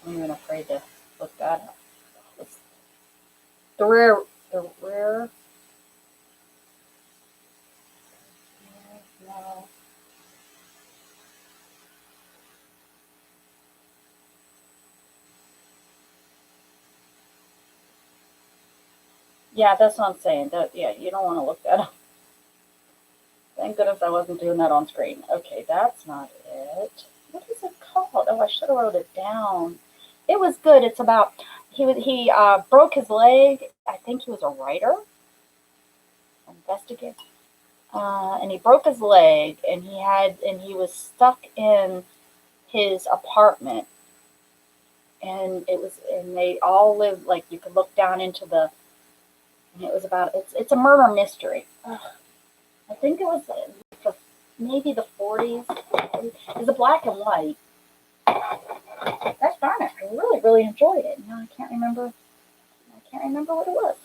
I'm even afraid to look that up. It's the rare, no. Yeah, that's what I'm saying. Yeah, you don't want to look that up. Thank goodness I wasn't doing that on screen. Okay, that's not it. What is it called? Oh, I should have wrote it down. It was good. It's about he broke his leg. I think he was a writer, investigator, and he broke his leg, and he was stuck in his apartment, and they all lived like you could look down into the. And it was about it's a murder mystery. Ugh, I think it was maybe the 40s. It's a black and white. That's darn it. I really enjoyed it. Now I can't remember. I can't remember what it was.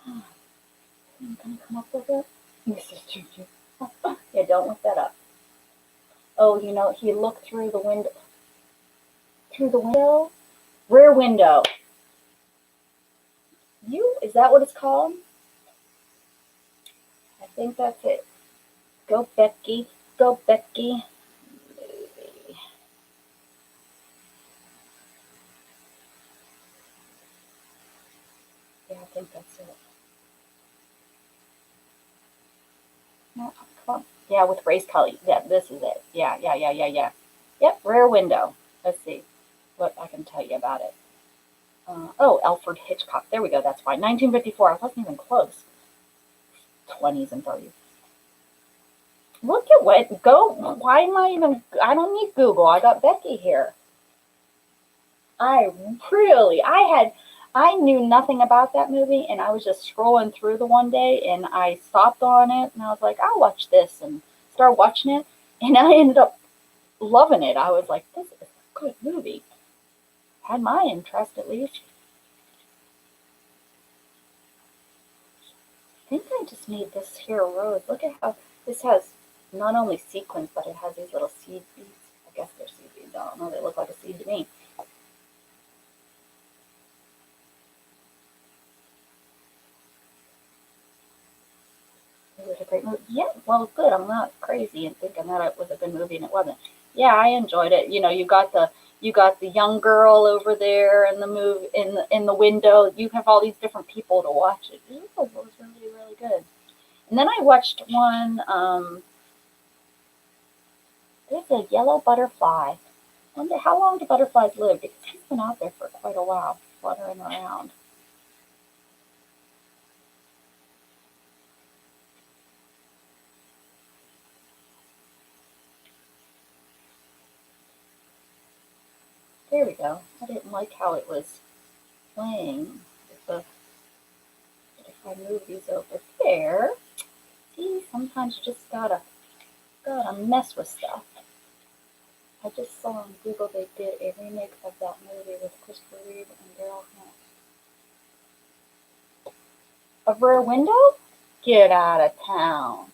I'm gonna come up with it. Mrs. Juju. Yeah, don't look that up. Oh, he looked through the window. Through the window. Rear Window. Is that what it's called? I think that's it. Go Becky. Go Becky. Yeah, I think that's it. No, come on. Yeah, with Race Cully. Yeah, this is it. Yeah. Yep, Rear Window. Let's see what I can tell you about it. Alfred Hitchcock. There we go. That's why. 1954. I wasn't even close. 20s and 30s. Look at what. Go. Why am I even. I don't need Google. I got Becky here. I really. I knew nothing about that movie, and I was just scrolling through the one day, and I stopped on it, and I was like, I'll watch this, and started watching it, and I ended up loving it. I was like, this is a good movie. Had my interest at least. I think I just made this here rose. Look at how this has not only sequins, but it has these little seed beads. I guess they're seed beads. I don't know. They look like a seed to me. It was a great movie. Yeah, well, good. I'm not crazy and thinking that it was a good movie and it wasn't. Yeah, I enjoyed it. You got the young girl over there in the in the window. You have all these different people to watch it. It was really good. And then I watched one. There's a yellow butterfly. I wonder how long do butterflies live? Because he's been out there for quite a while, fluttering around. There we go. I didn't like how it was playing. If I move these over there, see, sometimes you just gotta mess with stuff. I just saw on Google they did a remake of that movie with Christopher Reeve and Daryl Hannah. A Rear Window? Get out of town.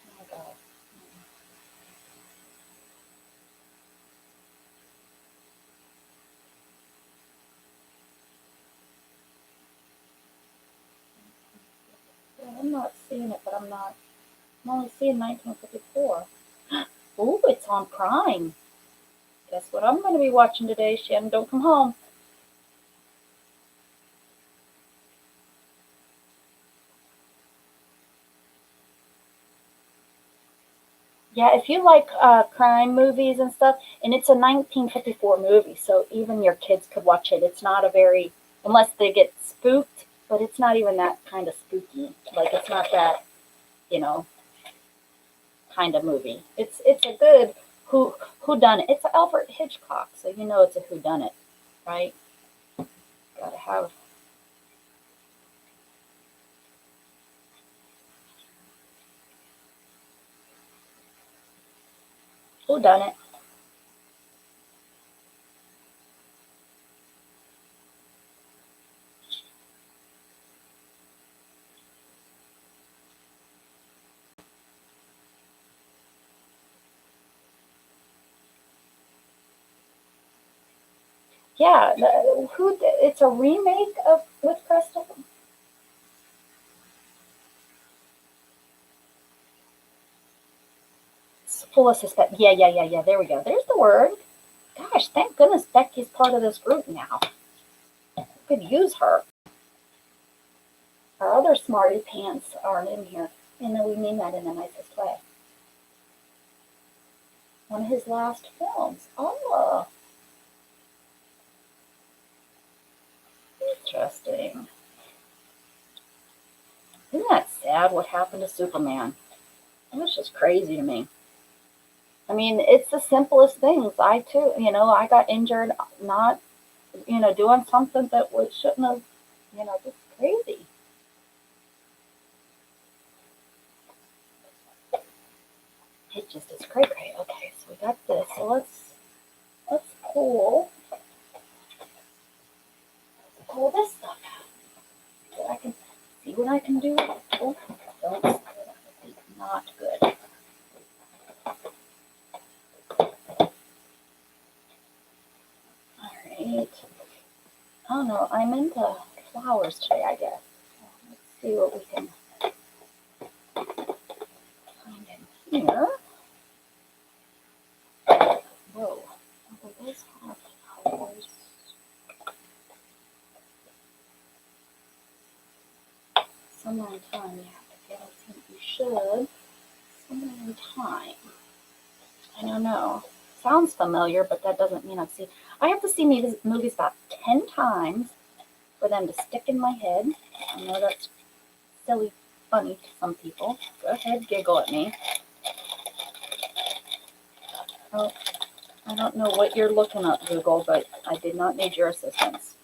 Oh my God. Yeah, I'm not seeing it, but I'm not. I'm only seeing 1954. Ooh, it's on Prime. Guess what I'm going to be watching today, Shannon? Don't come home. Yeah, if you like crime movies and stuff, and it's a 1954 movie, so even your kids could watch it. It's not a very, unless they get spooked, but it's not even that kind of spooky. Like it's not that, you know, kind of movie. It's a good who done it. It's Alfred Hitchcock, so you know it's a who done it, right? Gotta have who done it. Yeah, it's a remake of with Crystal. It's full of suspense. Yeah. There we go. There's the word. Gosh, thank goodness Becky's part of this group now. We could use her. Our other smarty pants aren't in here, and then we mean that in the nicest way. One of his last films. Oh, interesting. Isn't that sad what happened to Superman? It was just crazy to me. I mean, it's the simplest things. I too, I got injured not, doing something that shouldn't have, just crazy. It just is cray cray. Okay, so we got this. So let's pull this stuff out. So I can see what I can do. Oh, don't. Not good. Alright. I don't know. I'm into flowers today, I guess. Let's see what we can find in here. Whoa. Oh, those have flowers. Somewhere in time you have to get. I think you should. Somewhere in time. I don't know. Sounds familiar, but that doesn't mean I've seen. I have to see movies about 10 times for them to stick in my head. I know that's silly, funny to some people. Go ahead, giggle at me. Oh, I don't know what you're looking at, Google, but I did not need your assistance.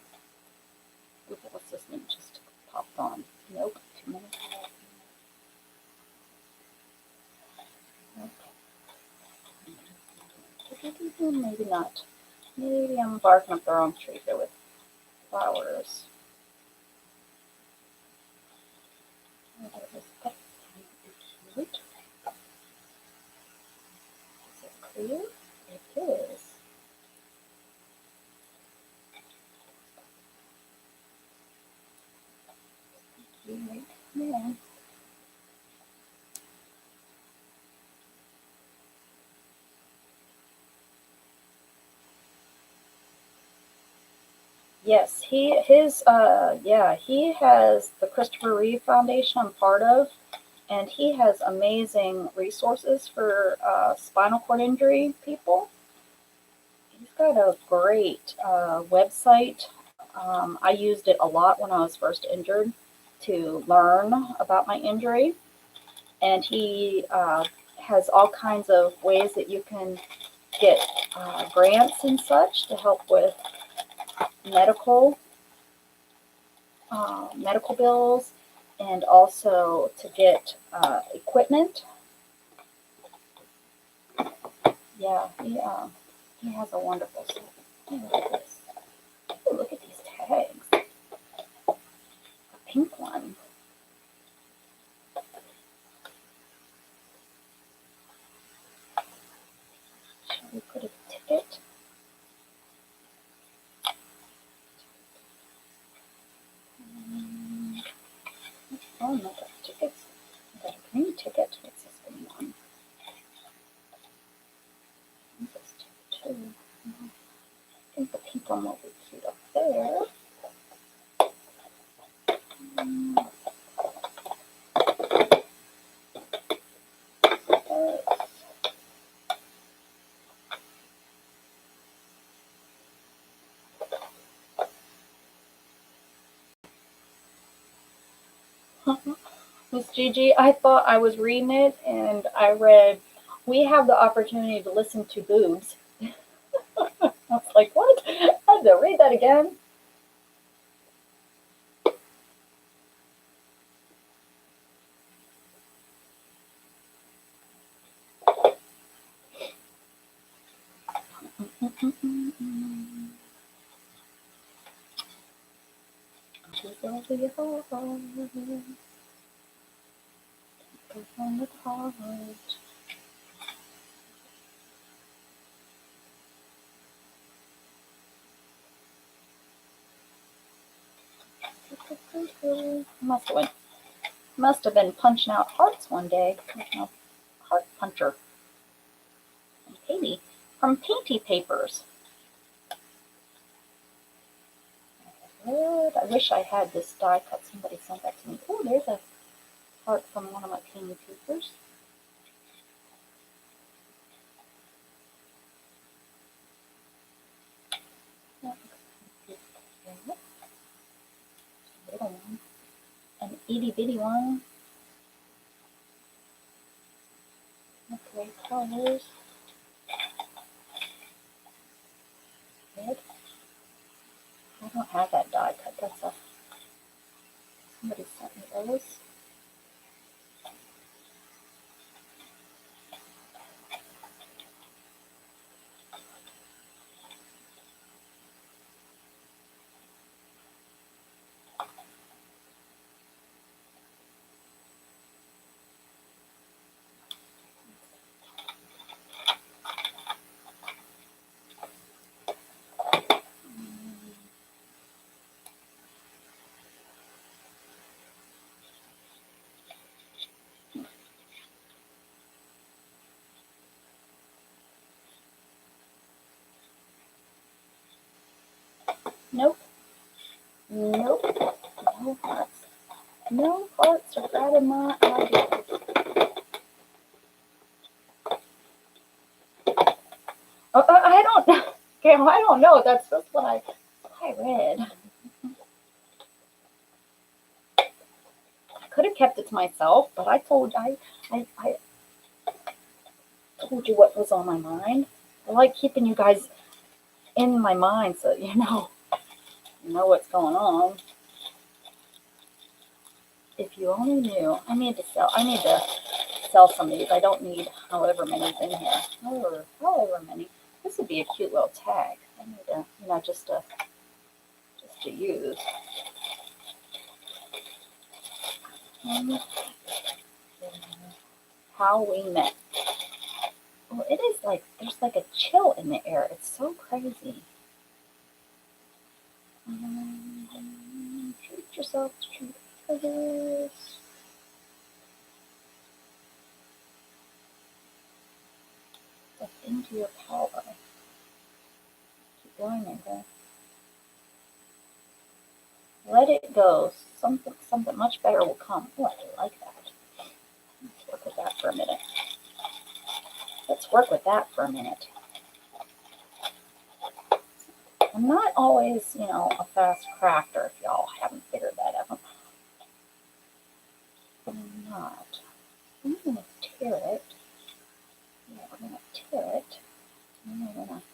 Google Assistant just popped on. Nope, 2 minutes. Okay. Maybe not. Maybe I'm barking up the wrong tree here with flowers. Cute. Is it clear? It is. Right there. Yes, he has the Christopher Reeve Foundation I'm part of, and he has amazing resources for spinal cord injury people. He's got a great website. I used it a lot when I was first injured to learn about my injury, and he has all kinds of ways that you can get grants and such to help with medical bills, and also to get equipment. Yeah, he has a wonderful stuff. Look at this. Ooh, look at these tags. A pink one. Shall we put a ticket? Oh, no, got tickets. I got a green ticket. What's this green one? I think the pink one will be cute up there. Miss Gigi, I thought I was reading it, and I read, "We have the opportunity to listen to boobs." I was like, what? I had to read that again. Must have been punching out hearts one day. Heart puncher. From Painty Papers. Good. I wish I had this die cut. Somebody sent that to me. Oh, there's a heart from one of my Painty Papers. Little one. An itty bitty one. Great colors. Good. I don't have that die cut. Somebody sent me those. Nope. No hearts. No hearts are out of my idea. I don't know. Okay, well, I don't know. That's what I read. I could have kept it to myself, but I told you what was on my mind. I like keeping you guys in my mind so you know what's going on. If you only knew. I need to sell some of these. I don't need however many's in here. However many. This would be a cute little tag. I need to, just to use. How we met. Well, it is like there's like a chill in the air. It's so crazy. Treat yourself, treat others. Step into your power. Keep going, Becca. Let it go. Something much better will come. Oh, I like that. Let's work with that for a minute. I'm not always, a fast crafter, if y'all haven't figured that out. I'm not. I'm going to tear it. Yeah, we're going to tear it. And then we're going to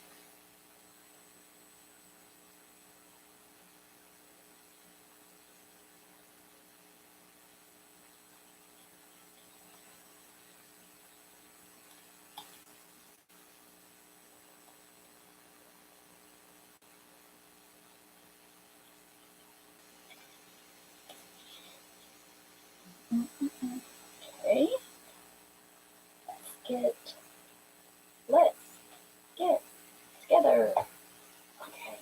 okay. Let's get together. Okay.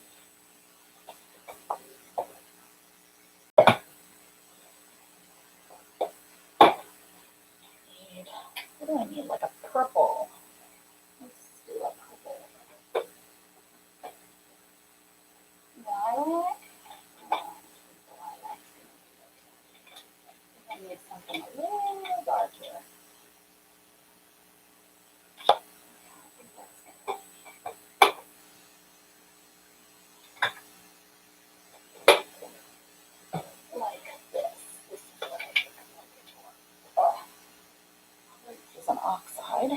What do I need? Like a purple. Let's do a purple. Lilac. I need something a little darker. Like this. This is what I think I'm looking for. This is an oxide.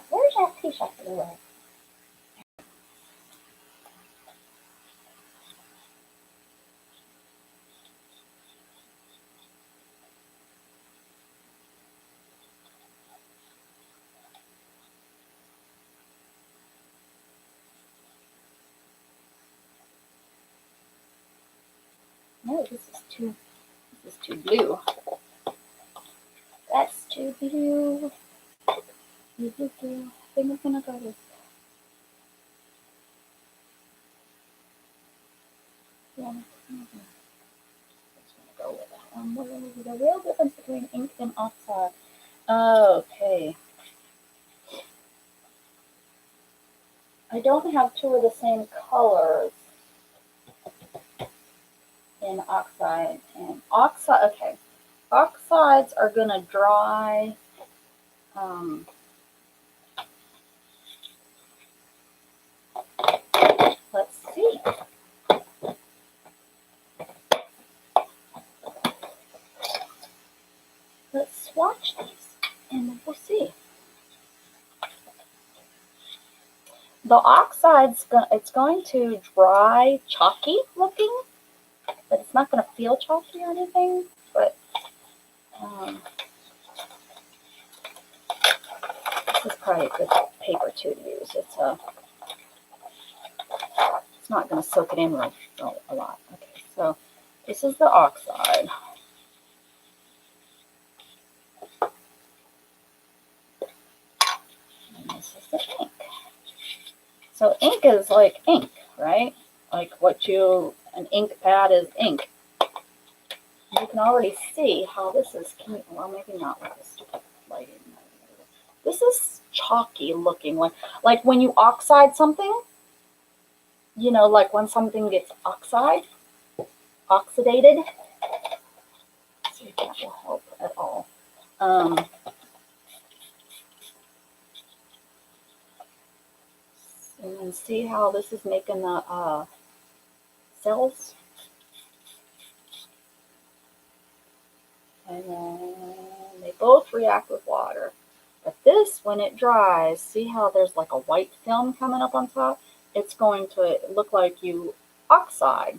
Where's that piece I threw away? No, Oh, this is too blue. That's too blue. Blue, blue, blue. I think I'm gonna go with. Yeah, I'm just gonna go with that one. What is the real difference between ink and oxide? Okay. I don't have two of the same colors in oxide and oxide. Okay, oxides are gonna dry. Let's see. Let's swatch these and we'll see. The oxide's it's going to dry chalky looking, but it's not going to feel chalky or anything. But this is probably a good paper too to use. It's not going to soak it in a lot. Okay, so this is the oxide. And this is the ink. So ink is like ink, right? Like an ink pad is ink. You can already see how this is, well, maybe not with this lighting. This is chalky looking, like when you oxide something, like when something gets oxidated. See if that will help at all. And then see how this is making the cells. And then they both react with water. But this, when it dries, see how there's like a white film coming up on top? It's going to look like you oxide.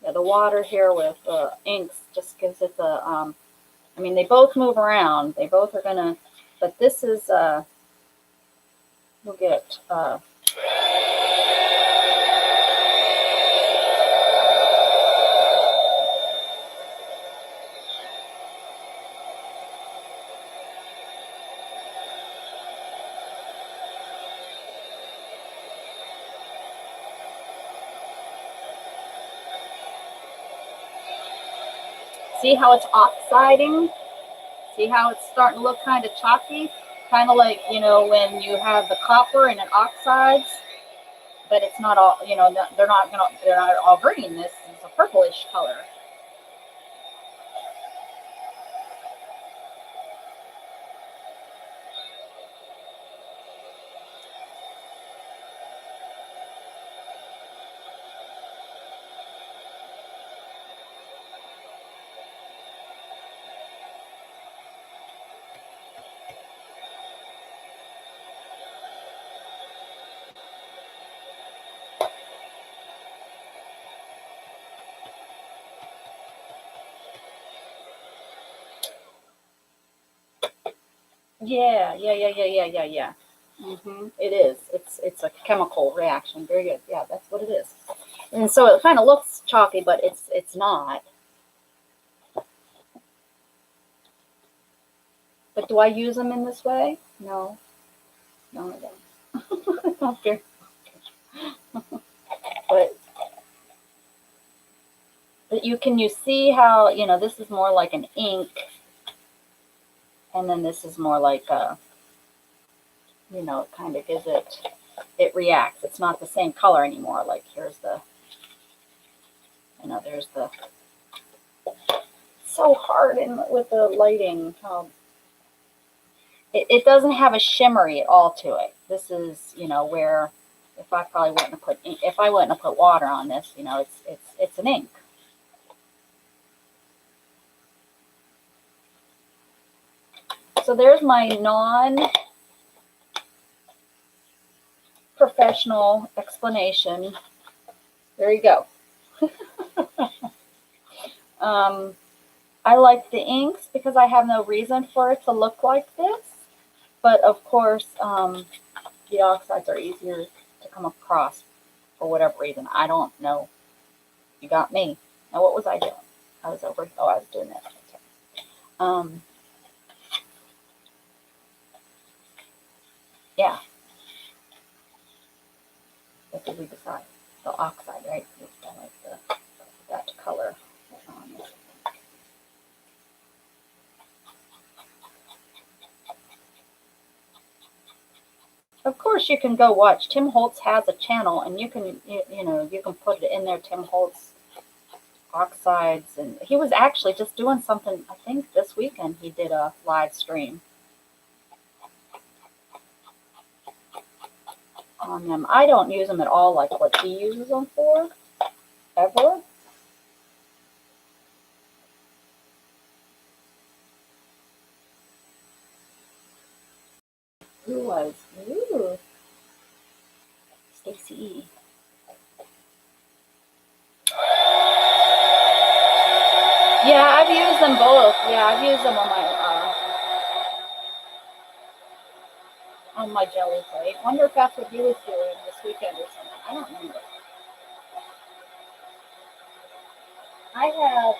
Yeah, the water here with the inks just gives it the, they both move around. They both are going to, but this is, we'll get, see how it's oxiding? See how it's starting to look kind of chalky? Kind of like, when you have the copper and it oxides, but it's not all, they're not all green. This is a purplish color. Yeah. It is. It's a chemical reaction. Very good. Yeah, that's what it is. And so it kind of looks chalky, but it's not. But do I use them in this way? No. No, I don't. Okay. But you see how, this is more like an ink, and then this is more like a, it kind of gives it reacts. It's not the same color anymore. Like here's the, there's the, so hard with the lighting. It doesn't have a shimmery at all to it. This is, where if I probably wouldn't have put ink, if I wouldn't have put water on this, it's an ink. So there's my non-professional explanation. There you go. I like the inks because I have no reason for it to look like this. But of course, the oxides are easier to come across. for whatever reason. I don't know. You got me. Now, what was I doing? I was over. Oh, I was doing that. Yeah. What did we decide? The oxide, right? I like that color. Of course, you can go watch. Tim Holtz has a channel, and you can, you can put it in there. Tim Holtz oxides, and he was actually just doing something. I think this weekend he did a live stream on them. I don't use them at all, like what he uses them for, ever. Who was? Ooh, Stacy E. Yeah, I've used them both. Yeah, I've used them on my jelly plate. Wonder if that's what he was doing this weekend or something. I don't remember. I have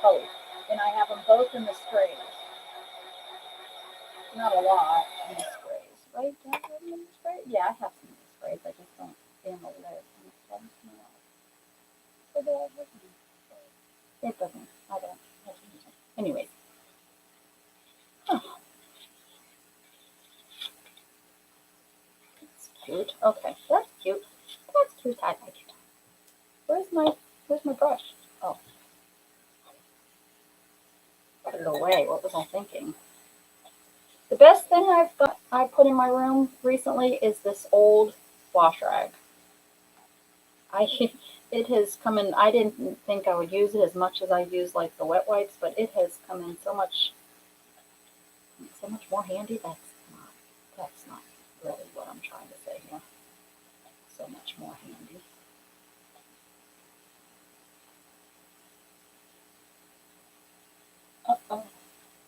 both, and I have them both in the sprays. Not a lot in the sprays, right? Do I have them in the sprays? Yeah, I have some in the sprays. I just don't handle it. Or do I have them? It doesn't. I don't. Anyways. Huh. That's cute. Okay, that's cute. That's cute. I like it. Where's my brush? Oh, put it away. What was I thinking? The best thing I put in my room recently is this old wash rag. I it has come in. I didn't think I would use it as much as I use like the wet wipes, but it has come in so much more handy. That's not really what I'm trying to say here. So much more handy. Uh-oh,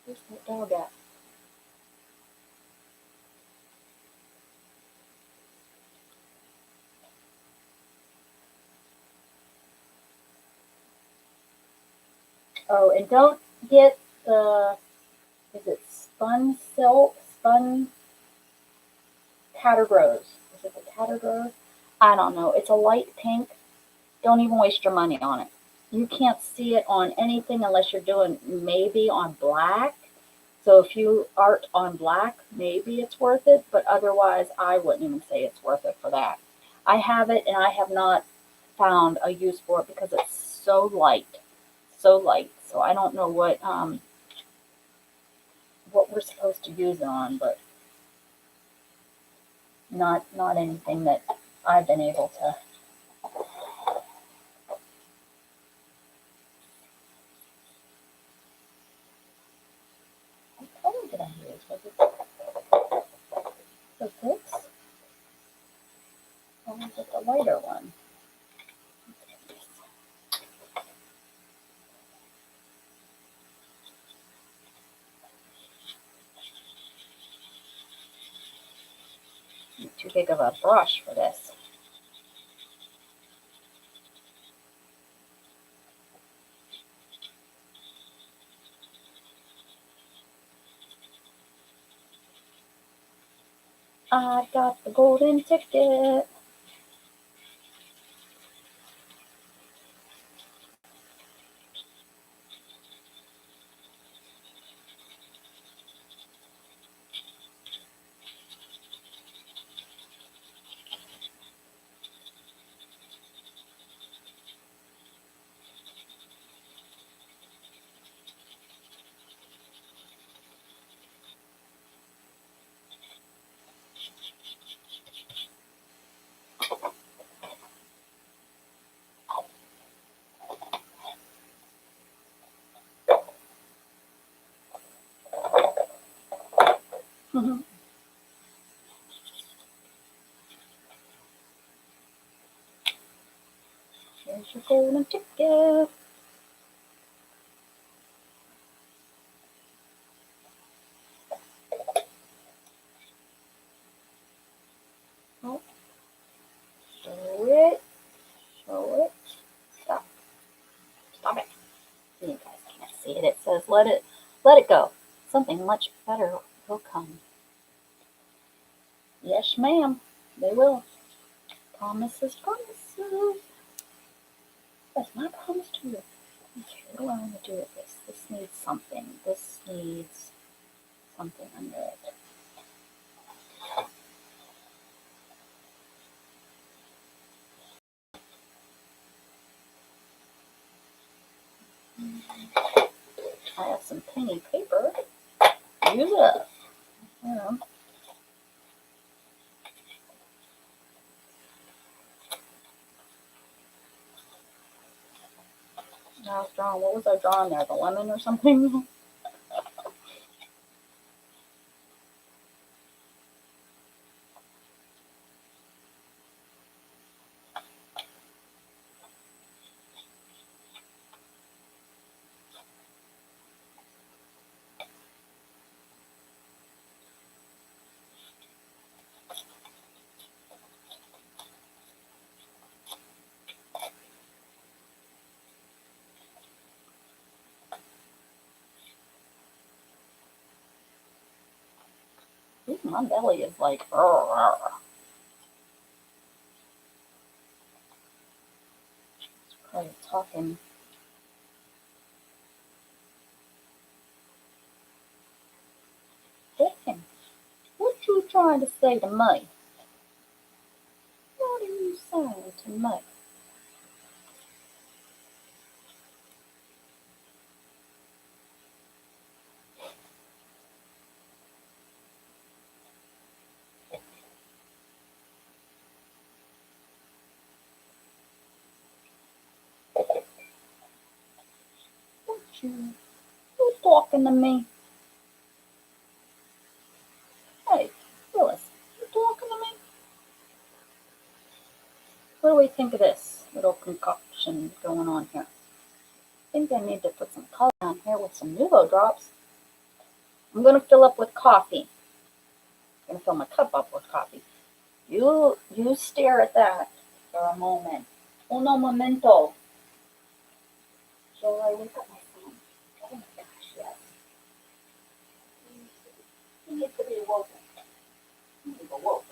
where's that dog at? Oh, and don't get is it spun silk, spun Tattergrove? Is it the Tattergrove? I don't know. It's a light pink. Don't even waste your money on it. You can't see it on anything unless you're doing maybe on black. So if you art on black, maybe it's worth it, but otherwise I wouldn't even say it's worth it for that. I have it and I have not found a use for it because it's so light. So light. So I don't know what we're supposed to use it on, but not anything that I've been able to. What color did I use? Was it this? Or was it the lighter one? Too big of a brush for this. I got the golden ticket. Here's your golden ticket. Oh, show it. says, let it go. Something much better will come. Yes, ma'am, they will. Promises, promises. That's my promise to you. Okay, what do I want to do with this? This needs something. This needs something under it. I have some tiny paper. Use it up. Yeah. I was drawing, what was I drawing there? The lemon or something? Ooh, my belly is like, it's probably talking. Damn, what you trying to say to me? What are you saying to me? What you talking to me? Hey, Phyllis, you talking to me? What do we think of this little concoction going on here? I think I need to put some color on here with some Nuvo drops. I'm going to fill up with coffee. I'm going to fill my cup up with coffee. You stare at that for a moment. Uno momento. Shall I wake up my son? Oh my gosh, yes. He needs to be awoken. He needs awoken.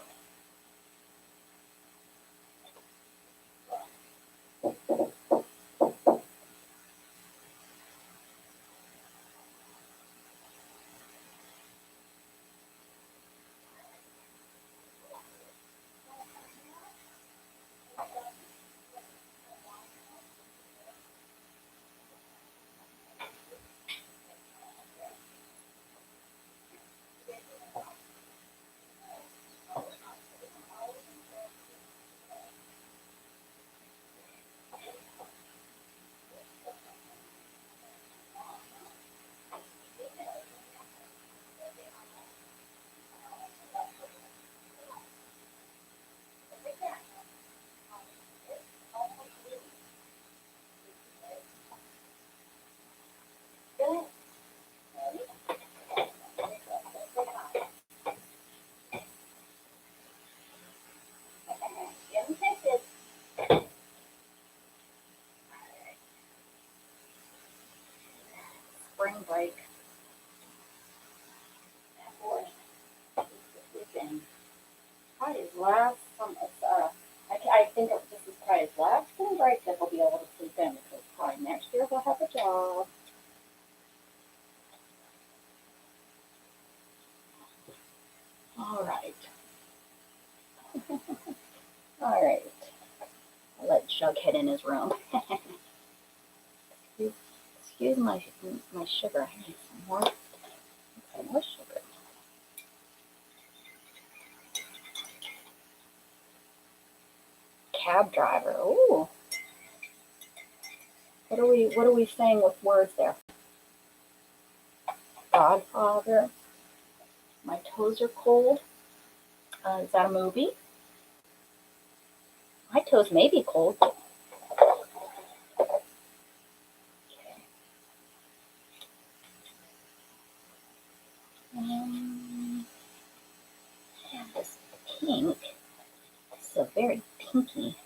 Spring break. Boy, we've been probably his last I think this is probably his last spring break that we'll be able to sleep in because probably next year we'll have a job. All right. All right. I'll let Jughead in his room. Excuse my sugar. I need some more sugar. Cab driver. Ooh. What are we saying with words there? Godfather. My toes are cold. Is that a movie? My toes may be cold. Yeah, this pink. This is a very pinky.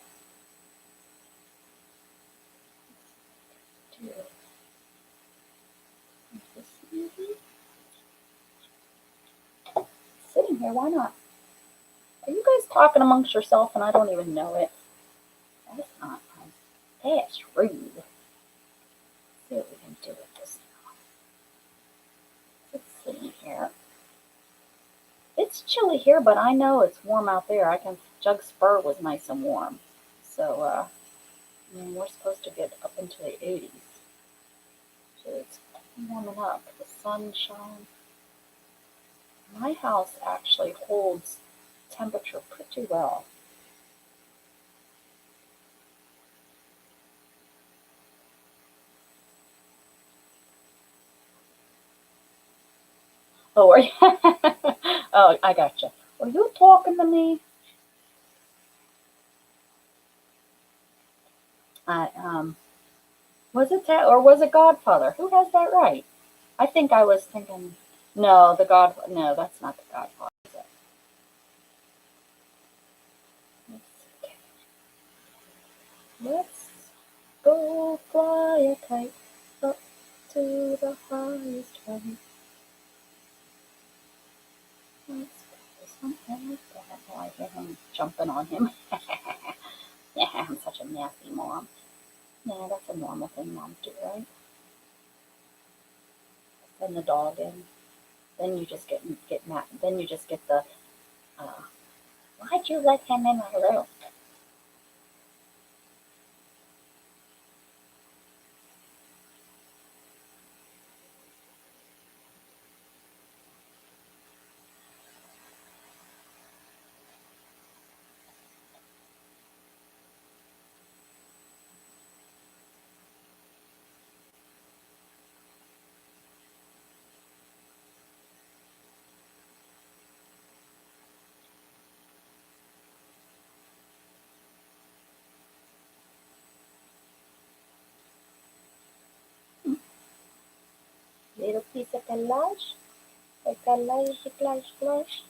in here. Why not? Are you guys talking amongst yourself and I don't even know it? That's not nice. That's rude. Let's see what we can do with this now. Let's see here. It's chilly here, but I know it's warm out there. Jug's fur was nice and warm. So, I mean, we're supposed to get up into the 80s. So it's warming up. The sunshine. My house actually holds temperature pretty well. Oh, are you? Oh, I gotcha. Were you talking to me? I was it that or was it Godfather? Who has that right? I think I was thinking. No, the God. No, that's not the Godfather. Is it? Let's go fly a kite up to the highest height. Let's put this one like that. Oh, I hear him jumping on him. Yeah, I'm such a nasty mom. Yeah, that's a normal thing moms do, right? Send the dog in. Then you just get mad. Then you just get the, uh, why'd you let him in my room? Little piece of collage. A collage, collage, collage.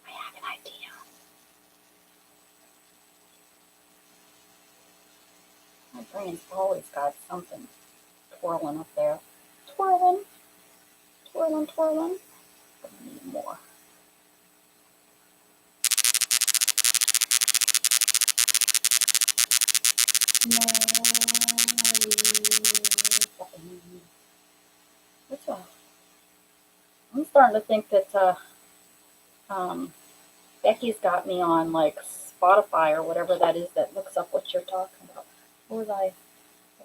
I have an idea. My brain's always got something twirling up there. Twirling, twirling, twirling. Gonna need more. No. What's wrong? I'm starting to think that um, Becky's got me on like Spotify or whatever that is that looks up what you're talking about. What was I?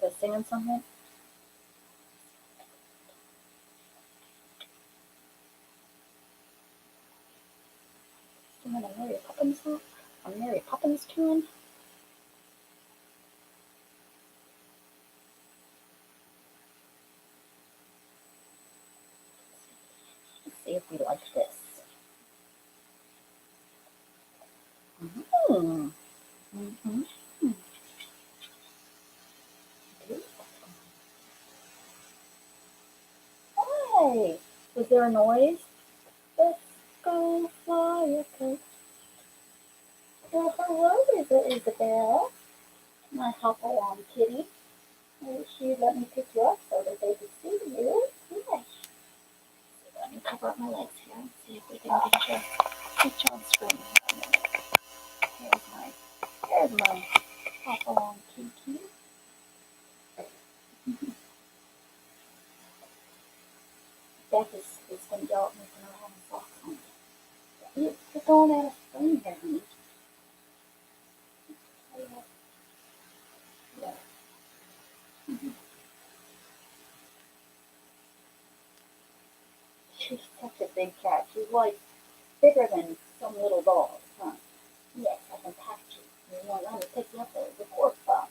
Was I singing something? Singing a Mary Poppins song? A Mary Poppins tune? Let's see if we like this. Mm-hmm. Mm-hmm. Hi! Was there a noise? Let's go fly a kite. Well, hello, Isabel. My hop along kitty. Maybe she'd let me pick you up so that they could see you. Yes. Let me cover up my legs here and see if we can get you on screen. Here's my hop along kitty. Beth is going to yell at me for not having socks on. You're going out of screen here, honey. Yeah. She's such a big cat. She's like bigger than some little dogs, huh? Yes, I can pat you. You want to pick you up the pork bum.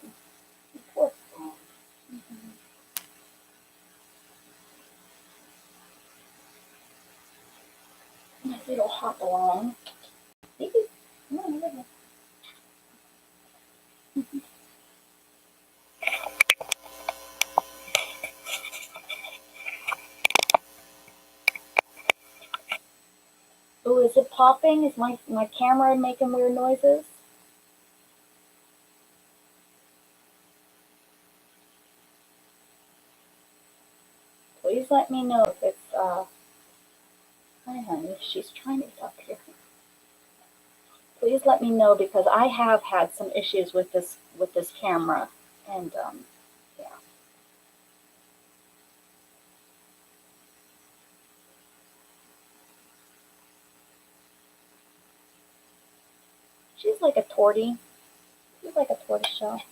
The pork bum. Mm-hmm. Nice little hop along. See? Come on, look at Oh, is it popping? Is my camera making weird noises? Please let me know if it's, hi honey, she's trying to get up here. Please let me know because I have had some issues with this camera, and yeah, she's like a tortie. She's like a tortoiseshell.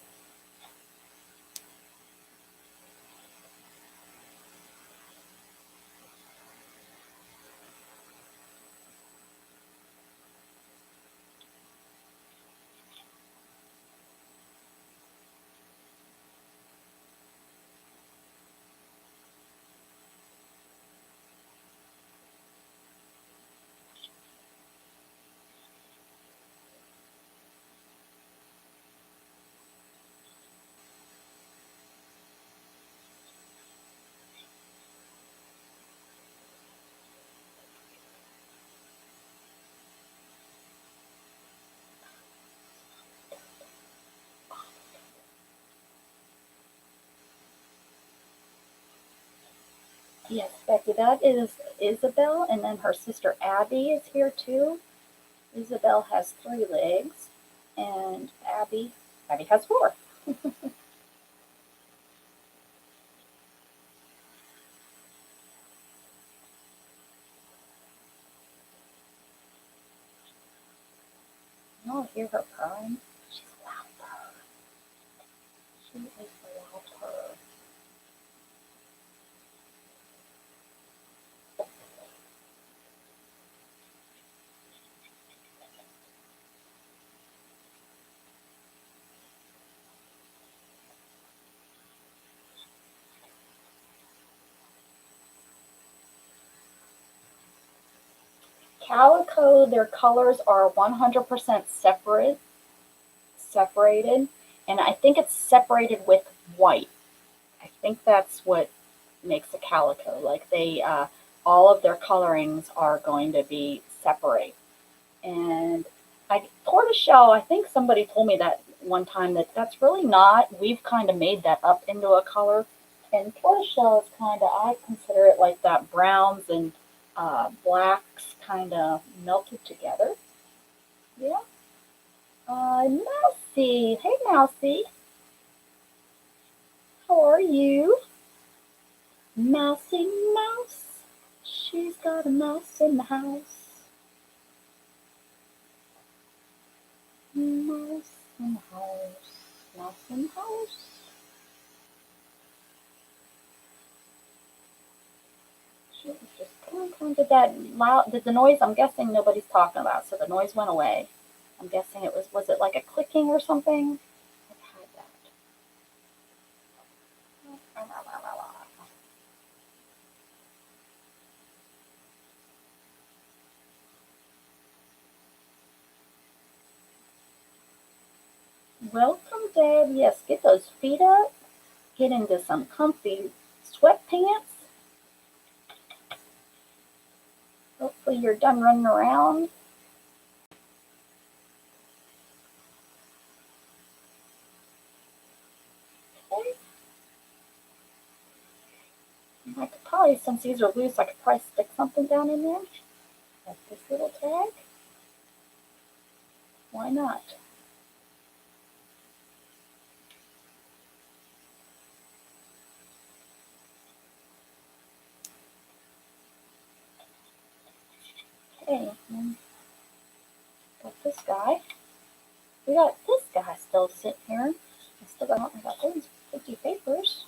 Yes, Becky, that is Isabel, and then her sister Abby is here too. Isabel has 3 legs, and Abby has 4. Y'all hear her purring? She's a loud purr. She is a loud purr. Calico, their colors are 100% separated, and I think it's separated with white. I think that's what makes a calico. Like all of their colorings are going to be separate. And tortoiseshell, I think somebody told me that one time that that's really not. We've kind of made that up into a color. And tortoiseshell is kind of, I consider it like that browns and blacks kind of melted together. Yeah. Mousy. Hey, Mousy. How are you? Mousy Mouse. She's got a mouse in the house. Mouse in the house. Mouse in the house. She was just come to that loud. Did the noise? I'm guessing nobody's talking about, so the noise went away. I'm guessing was it like a clicking or something? I've had that. Welcome, Dad. Yes, get those feet up. Get into some comfy sweatpants. Hopefully you're done running around. Okay. I could probably, since these are loose, I could probably stick something down in there. Like this little tag. Why not? Okay, got this guy. We got this guy still sitting here. I got those 50 papers.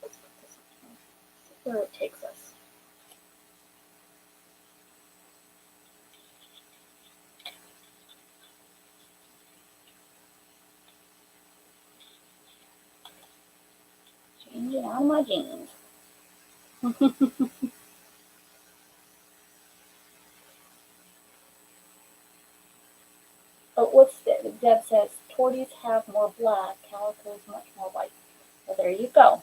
Let's put this on. See where it takes us. Changing out of my jeans. But what's the, Deb says, torties have more black, calico is much more white. So there you go.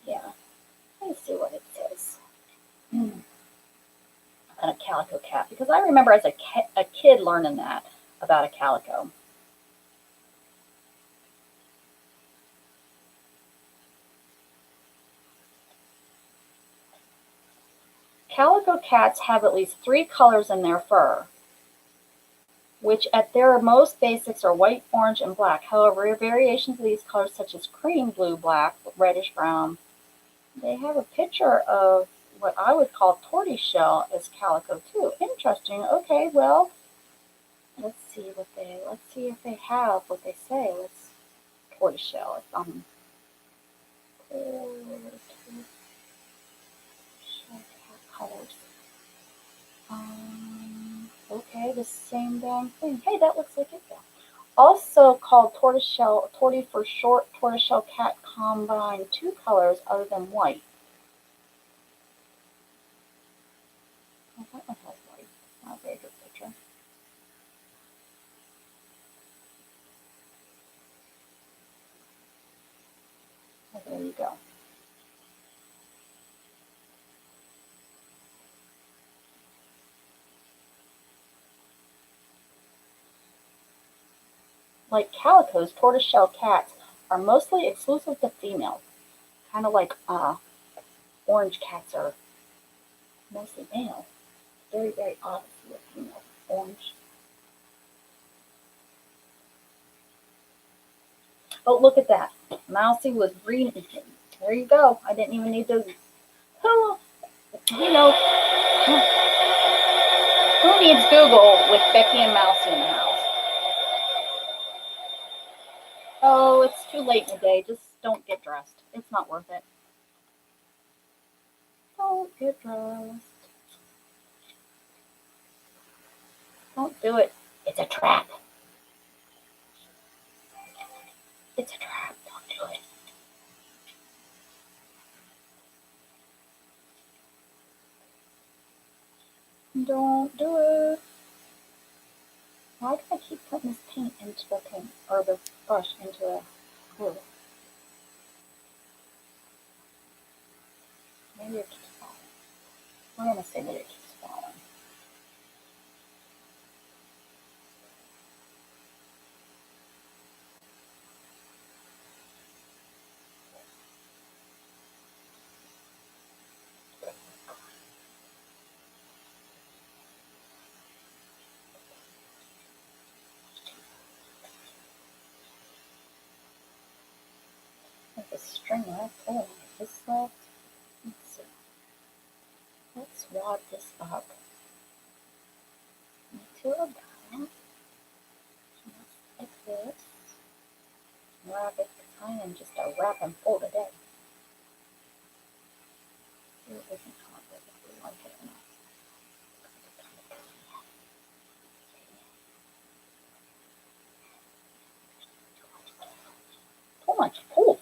Yeah, let me see what it says. Mm. On a calico cat, because I remember as a kid learning that about a calico. Calico cats have at least 3 colors in their fur, which at their most basics are white, orange, and black. However, variations of these colors, such as cream, blue, black, reddish brown, they have a picture of what I would call tortoiseshell as calico too. Interesting. Okay, well, let's see if they have what they say. Let's tortoiseshell. It's tortoiseshell colors. Okay, the same damn thing. Hey, that looks like it though. Also called tortoiseshell, tortie for short, tortoiseshell cat combine 2 colors other than white. Oh, that one has white. Not a very good picture. Oh, there you go. Like calicos, tortoiseshell cats are mostly exclusive to females, kind of like orange cats are mostly male. Very, very odd to see a female orange. Oh, look at that. Mousy was reading. There you go. I didn't even need to. Who, you know, who needs Google with Becky and Mousy in the house? Oh, it's too late in the day. Just don't get dressed. It's not worth it. Don't get dressed. Don't do it. It's a trap. It's a trap. Don't do it. Don't do it. Why do I keep putting this paint into the paint or the brush into the glue? Maybe it keeps falling. We're gonna say that it keeps falling. Like the string left. Oh, this left. Let's see. Let's wad this up into a ball. Like this. Wrap it. I am just a wrap and fold today. See what we can come up with if we like it or not. Too much poof.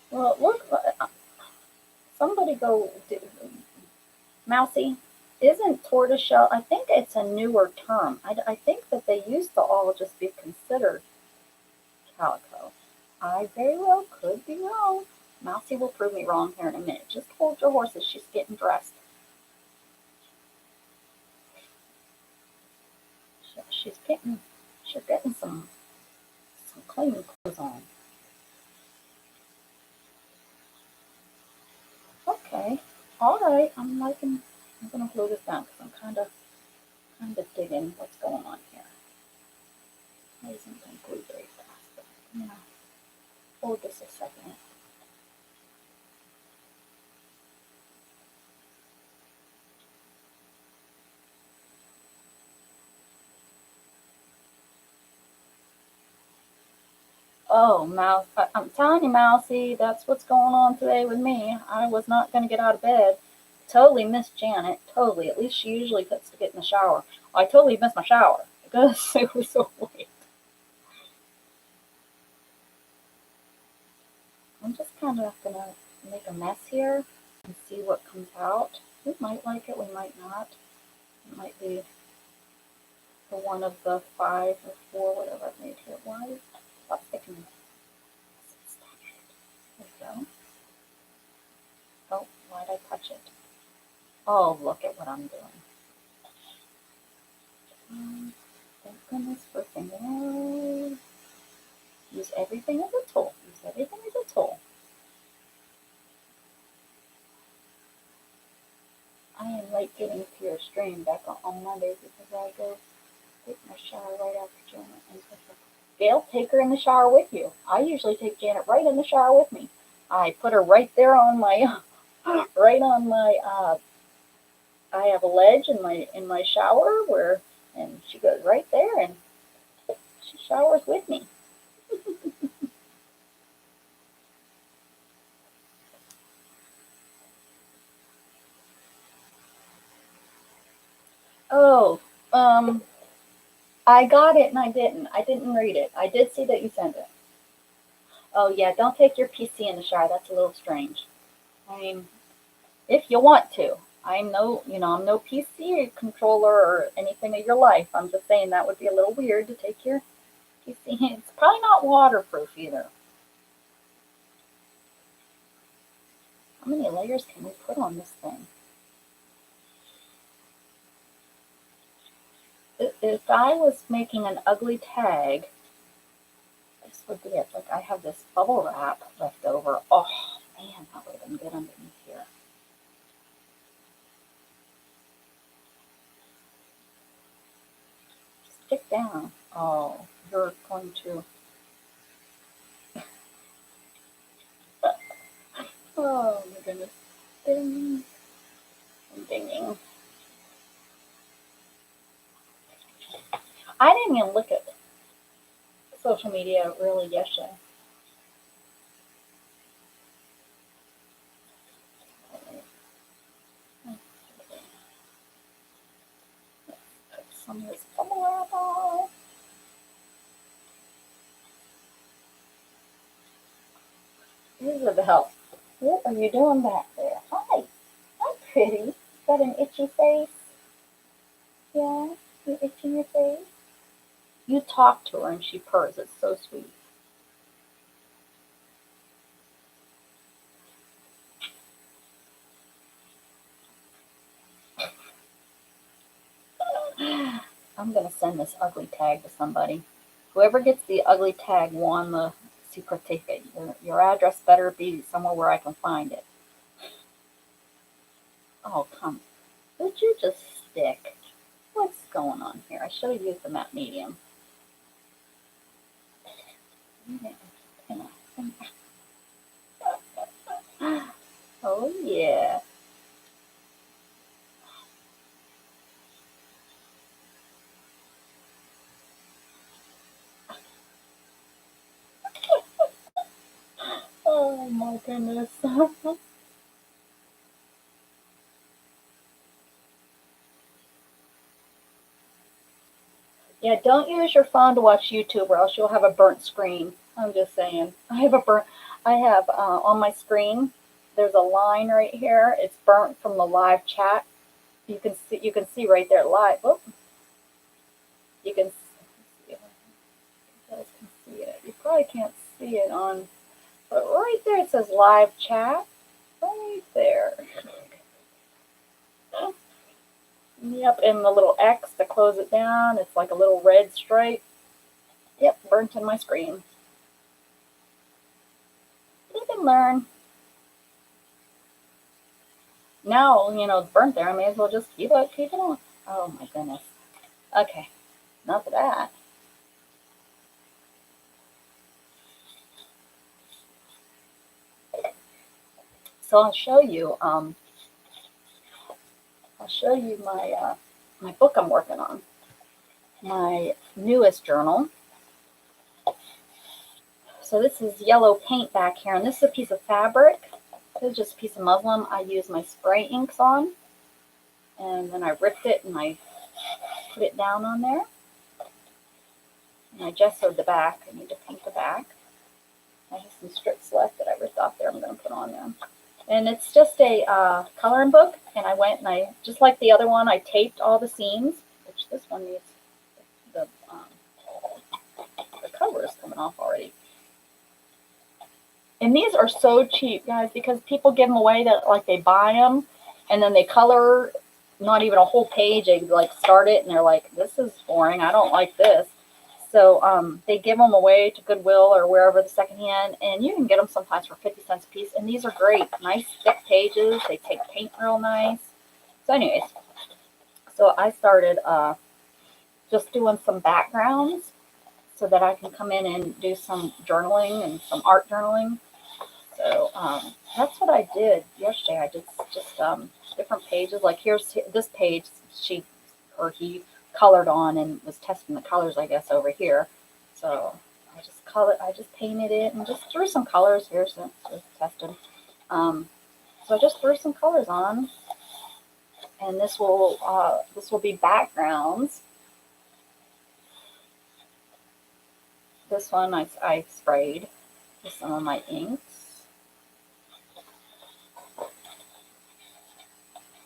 Well, look, somebody go do Mousy. Isn't tortoiseshell? I think it's a newer term. I think that they used to all just be considered calico. I very well could be wrong. Mousy will prove me wrong here in a minute. Just hold your horses. She's getting dressed. She's getting some clean clothes on. Okay. All right. I'm gonna glue this down because I'm kind of digging what's going on here. I isn't gonna glue very fast, but I'm gonna hold this a second. Oh, Mouse, I'm telling you, Mousy, that's what's going on today with me. I was not going to get out of bed. Totally missed Janet. Totally. At least she usually gets to get in the shower. I totally missed my shower because it was so late. I'm just kind of going to make a mess here and see what comes out. We might like it, we might not. It might be the one of the 5 or 4, whatever I've made here. Why? Stop sticking. There we go. Oh, why'd I touch it? Oh, look at what I'm doing. Thank goodness for fingernails. Use everything as a tool. Use everything as a tool. I am late getting to your stream, Becca, on Mondays because I go take my shower right after Janet. And Gail, take her in the shower with you. I usually take Janet right in the shower with me. I put her right there on my, right on my. I have a ledge in my shower where, and she goes right there and she showers with me. Oh, I got it and I didn't. I didn't read it. I did see that you sent it. Oh yeah, don't take your PC in the shower. That's a little strange. I mean, if you want to. I'm no, I'm no PC controller or anything of your life. I'm just saying that would be a little weird to take your PC. It's probably not waterproof either. How many layers can we put on this thing? If I was making an ugly tag, this would be it. Like I have this bubble wrap left over. Oh man, that would have been good underneath here. Stick down. Oh, you're going to. Oh my goodness. Ding. Dinging. I didn't even look at social media really yesterday. Put some of this bubble wrap on. Isabel, what are you doing back there? Hi. Hi, pretty. Got an itchy face? Yeah? You itching your face? You talk to her and she purrs. It's so sweet. I'm going to send this ugly tag to somebody. Whoever gets the ugly tag won the secret ticket. Your address better be somewhere where I can find it. Oh, come. Would you just stick? What's going on here? I should have used the matte medium. Oh, yeah. Oh, my goodness. Yeah, don't use your phone to watch YouTube or else you'll have a burnt screen. I'm just saying. I have on my screen, there's a line right here. It's burnt from the live chat. You can see right there live. Oh, you can see it. You guys can see it. You probably can't see it on, but right there it says live chat. Right there. Yep, and the little X to close it down. It's like a little red stripe. Yep, burnt in my screen. You can learn. Now, it's burnt there. I may as well just keep it on. Oh my goodness. Okay, enough of that. So I'll show you my book I'm working on. My newest journal. So this is yellow paint back here, and this is a piece of fabric. This is just a piece of muslin I use my spray inks on. And then I ripped it and I put it down on there. And I gessoed the back. I need to paint the back. I have some strips left that I ripped off there I'm going to put on there. And it's just a coloring book. And I went and I, just like the other one, I taped all the seams, which this one needs the cover is coming off already. And these are so cheap, guys, because people give them away that like they buy them and then they color not even a whole page. They like start it and they're like, this is boring. I don't like this. So they give them away to Goodwill or wherever the secondhand, and you can get them sometimes for 50 cents a piece. And these are great, nice thick pages. They take paint real nice. So anyways, so I started just doing some backgrounds so that I can come in and do some journaling and some art journaling. So that's what I did yesterday. I did just different pages. Like here's this page he colored on and was testing the colors, I guess, over here. So I just painted it and just threw some colors here since it was tested. So I just threw some colors on, and this will be backgrounds. This one I sprayed with some of my inks.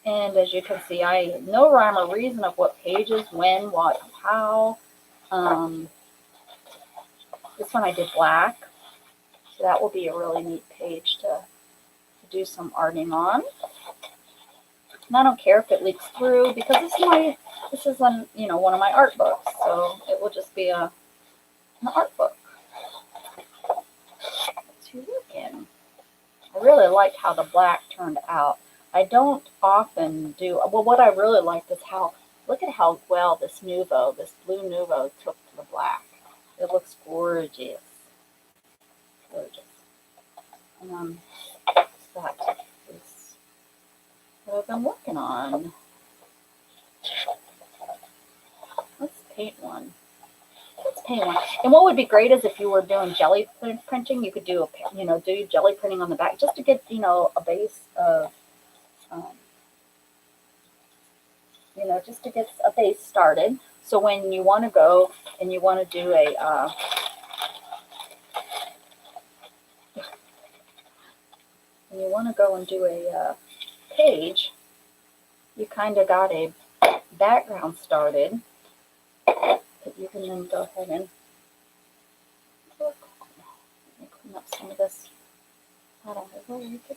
And as you can see, I no rhyme or reason of what pages, when, what, how. This one I did black. So that will be a really neat page to do some arting on. And I don't care if it leaks through because this is one of my art books. So it will just be an art book to look in. I really liked how the black turned out. I don't often do, well, what I really liked is look at how well this blue Nuvo took to the black. It looks gorgeous. Gorgeous. And that is what I've been working on. Let's paint one. And what would be great is if you were doing jelly printing, you could do do jelly printing on the back just to get, a base of, just to get a base started. So when you want to go and you want to do a page, you kind of got a background started that you can then go ahead and let me clean up some of this. I don't know where you could.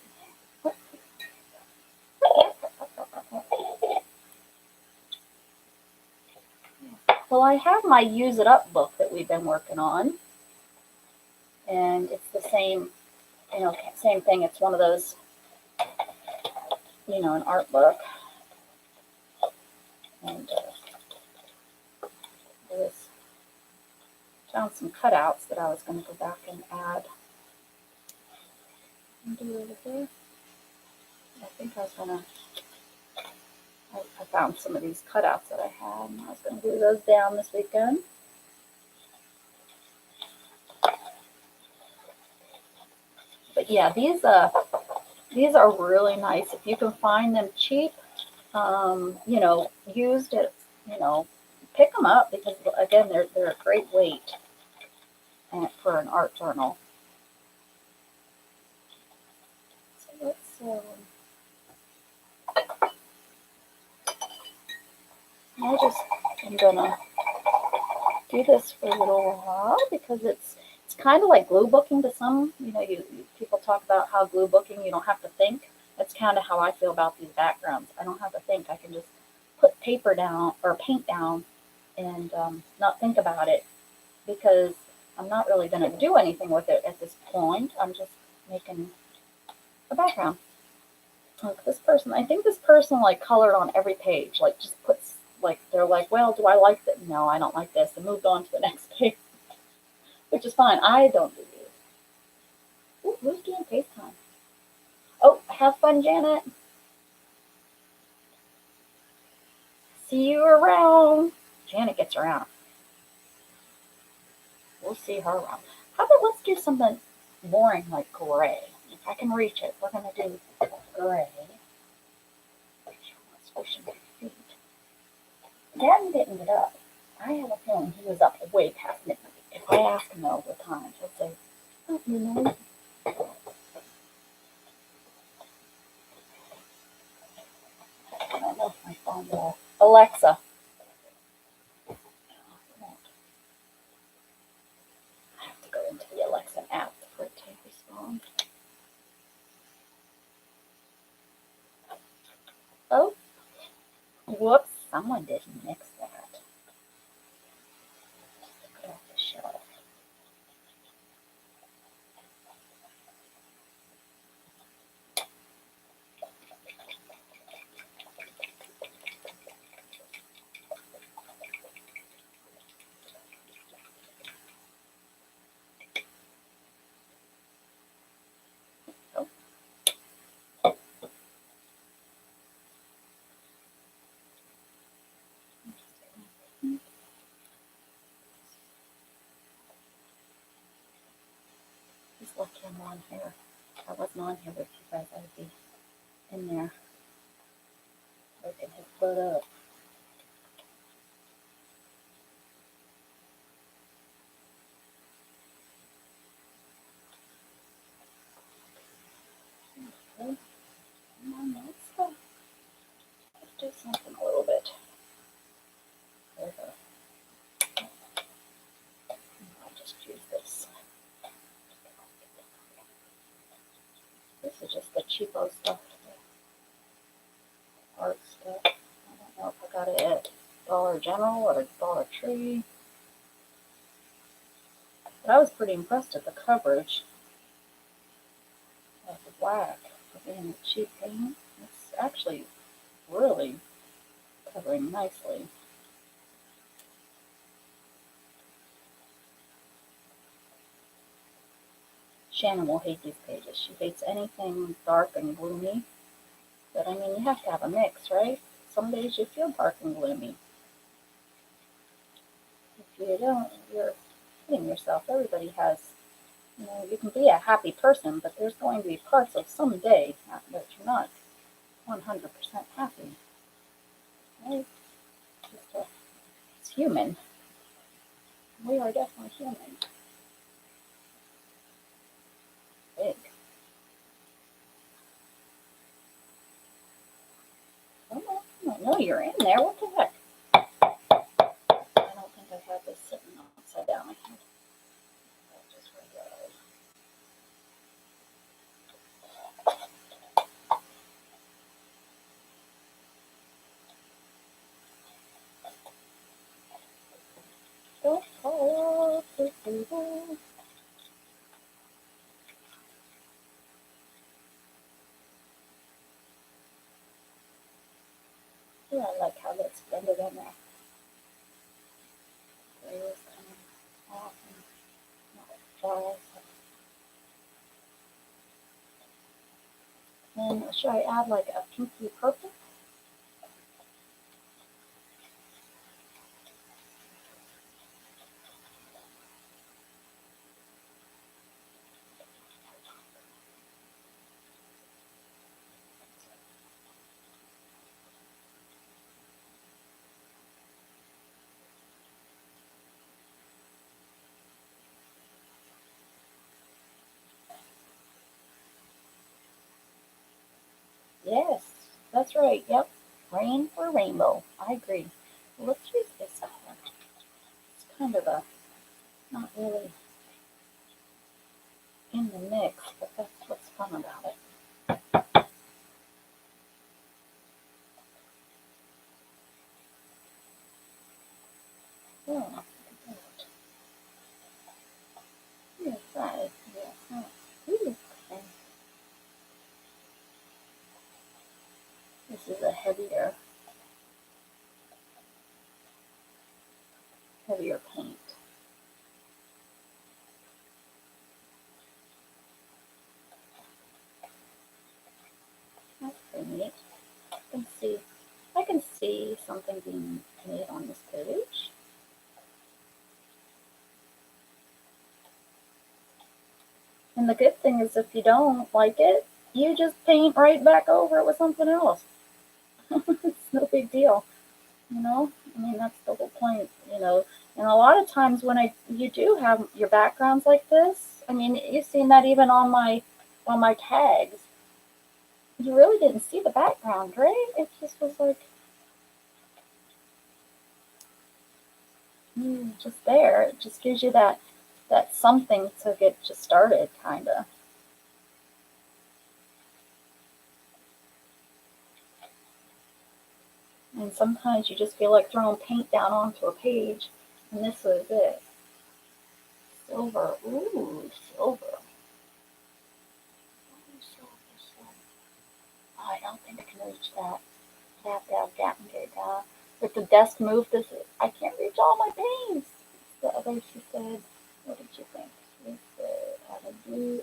Well, I have my Use It Up book that we've been working on, and it's the same, same thing. It's one of those, an art book, and found some cutouts that I was going to go back and add. Do over there. I think I was going to. I found some of these cutouts that I had, and I was going to glue those down this weekend. But yeah, these are really nice. If you can find them cheap, used at, pick them up because again, they're a great weight for an art journal. So let's. I'm gonna do this for a little while because it's kind of like glue booking to some. People talk about how glue booking you don't have to think. That's kind of how I feel about these backgrounds. I don't have to think. I can just put paper down or paint down and not think about it because I'm not really going to do anything with it at this point. I'm just making a background. Look, this person. I think this person like colored on every page. Like just puts. Like they're like, well, do I like that? No, I don't like this, and moved on to the next page, which is fine. I don't do these. Ooh, who's doing FaceTime? Oh, have fun, Janet. See you around. Janet gets around. We'll see her around. How about let's do something boring like gray? If I can reach it, we're gonna do gray. Squishing my feet. Daddy didn't get up. I have a feeling he was up way past midnight. If I ask him all the time, he'll say, "Oh, you know." I don't know if my phone will. Alexa. I have to go into the Alexa app for it to respond. Oh, whoops. Someone didn't mix that. Get off the shelf. Oh. He's lucky I'm on here. If I wasn't on here with you guys, I would be in there waking his butt up. Okay. Come on, let's do something a little bit. I'll just use this. This is just the cheapo stuff, the art stuff. I don't know if I got it at Dollar General or Dollar Tree. But I was pretty impressed at the coverage of the black for being a cheap paint. It's actually really covering nicely. Shannon will hate these pages. She hates anything dark and gloomy. But I mean, you have to have a mix, right? Some days you feel dark and gloomy. If you don't, you're kidding yourself. Everybody has, you can be a happy person, but there's going to be parts of some day that you're not 100% happy. Right? It's human. We are definitely human. Big. Oh, no, you're in there. What the heck? I don't think I had this sitting upside down. I think I'll just regular. Don't fall off the table. Yeah, I like how that's blended in there. Gray is coming off and not dry. And should I add like a pinky purple? Yes, that's right. Yep. Rain for rainbow. I agree. Let's use this color. It's kind of a not really in the mix, but that's what's fun about it. Oh, look at that. Here's that. Yes. Ooh, okay. This is a heavier paint. That's pretty neat. I can see something being made on this page. And the good thing is if you don't like it, you just paint right back over it with something else. It's no big deal, you know? I mean, that's the whole point, you know. And a lot of times when you do have your backgrounds like this, I mean, you've seen that even on my tags. You really didn't see the background, right? It just was like just there. It just gives you that something to get you started, kind of. And sometimes you just feel like throwing paint down onto a page, and this was it. Silver, ooh, silver. Ooh, silver, silver. Oh, I don't think I can reach that. With the desk move, I can't reach all my paints. The other, she said, what did you think? She said, blue,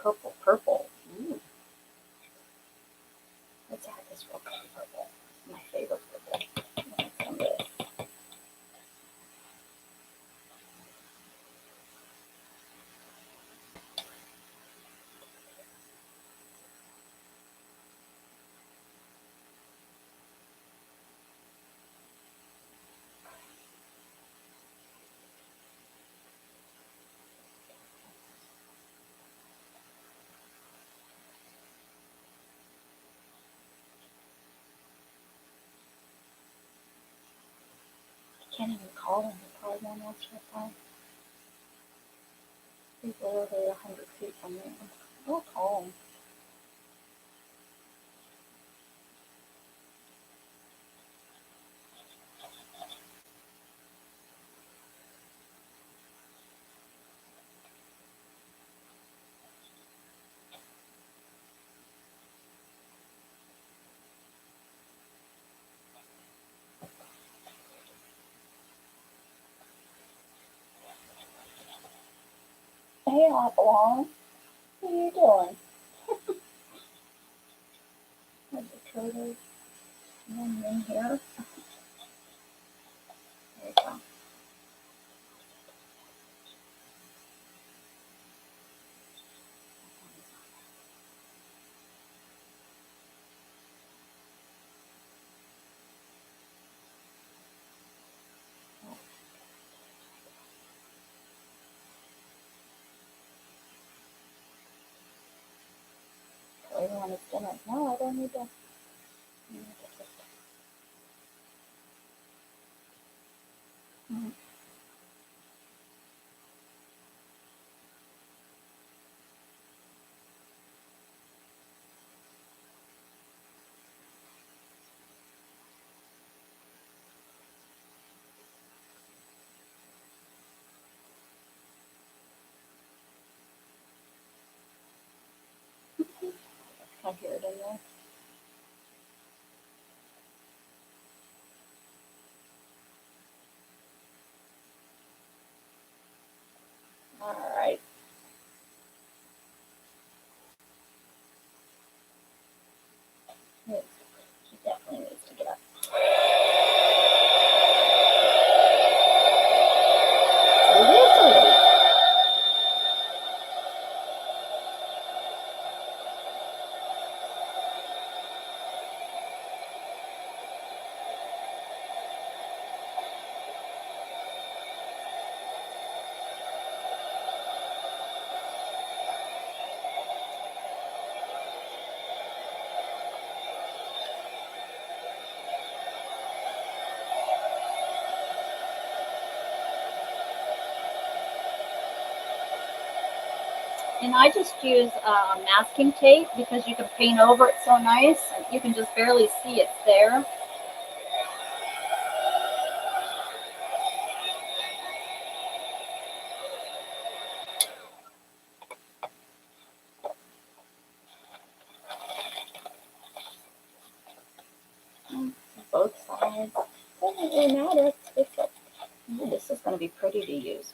purple, purple. Ooh, let's add this real pretty purple. My favorite purple. Let's some this. I can't even call him. He probably won't answer the phone. He's literally 100 feet from me. I'll call him. Hey, Hopalong. What are you doing? There's a turtle. And in here. There you go. So everyone is dinner. No, I don't need to. Mm-hmm. I hear it in there. All right. Yes, he definitely needs to get up. Seriously. And I just use masking tape because you can paint over it so nice. And you can just barely see it's there. Both sides. Doesn't really matter. This is going to be pretty to use.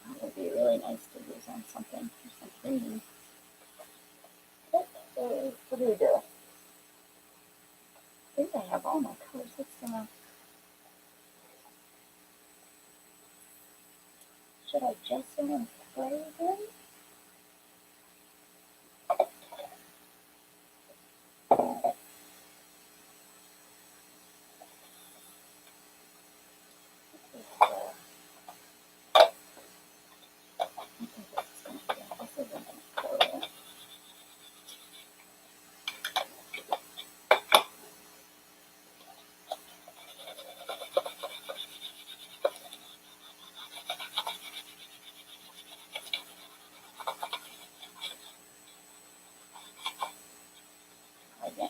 That would be really nice to use on something. Something. So what do we do? I think I have all my colors. Let's Should I just in spray again? Again.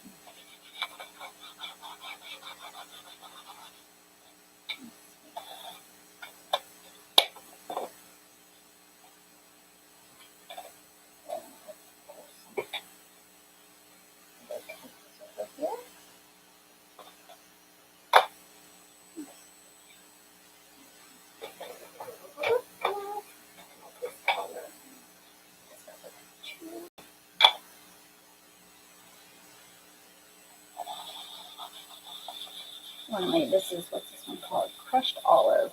Anyway, this is, what's this one called? Crushed olive.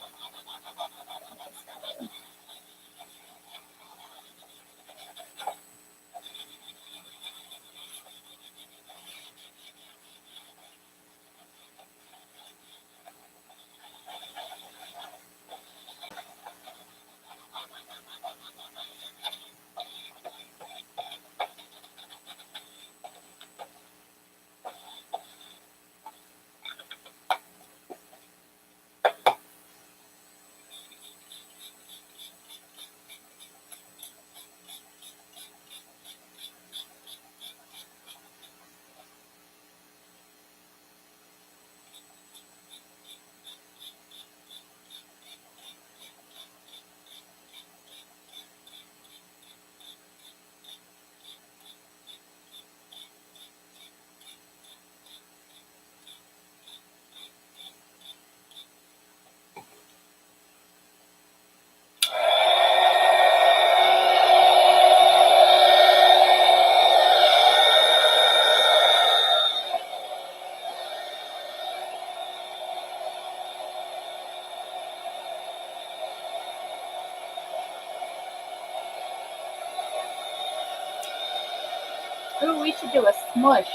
Ooh, we should do a smush.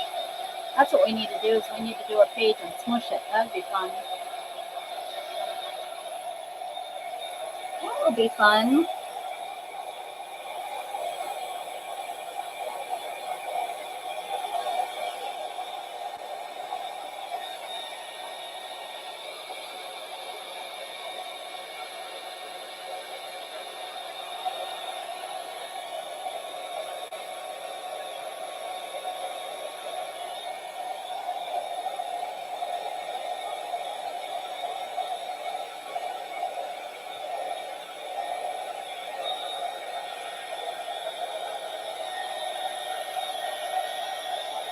That's what we need to do, is we need to do a page and smush it. That'd be fun. That would be fun.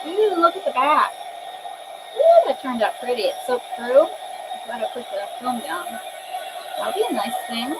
Ooh, look at the back. Ooh, that turned out pretty. It's so true. I'm glad I put the film down. That'll be a nice thing.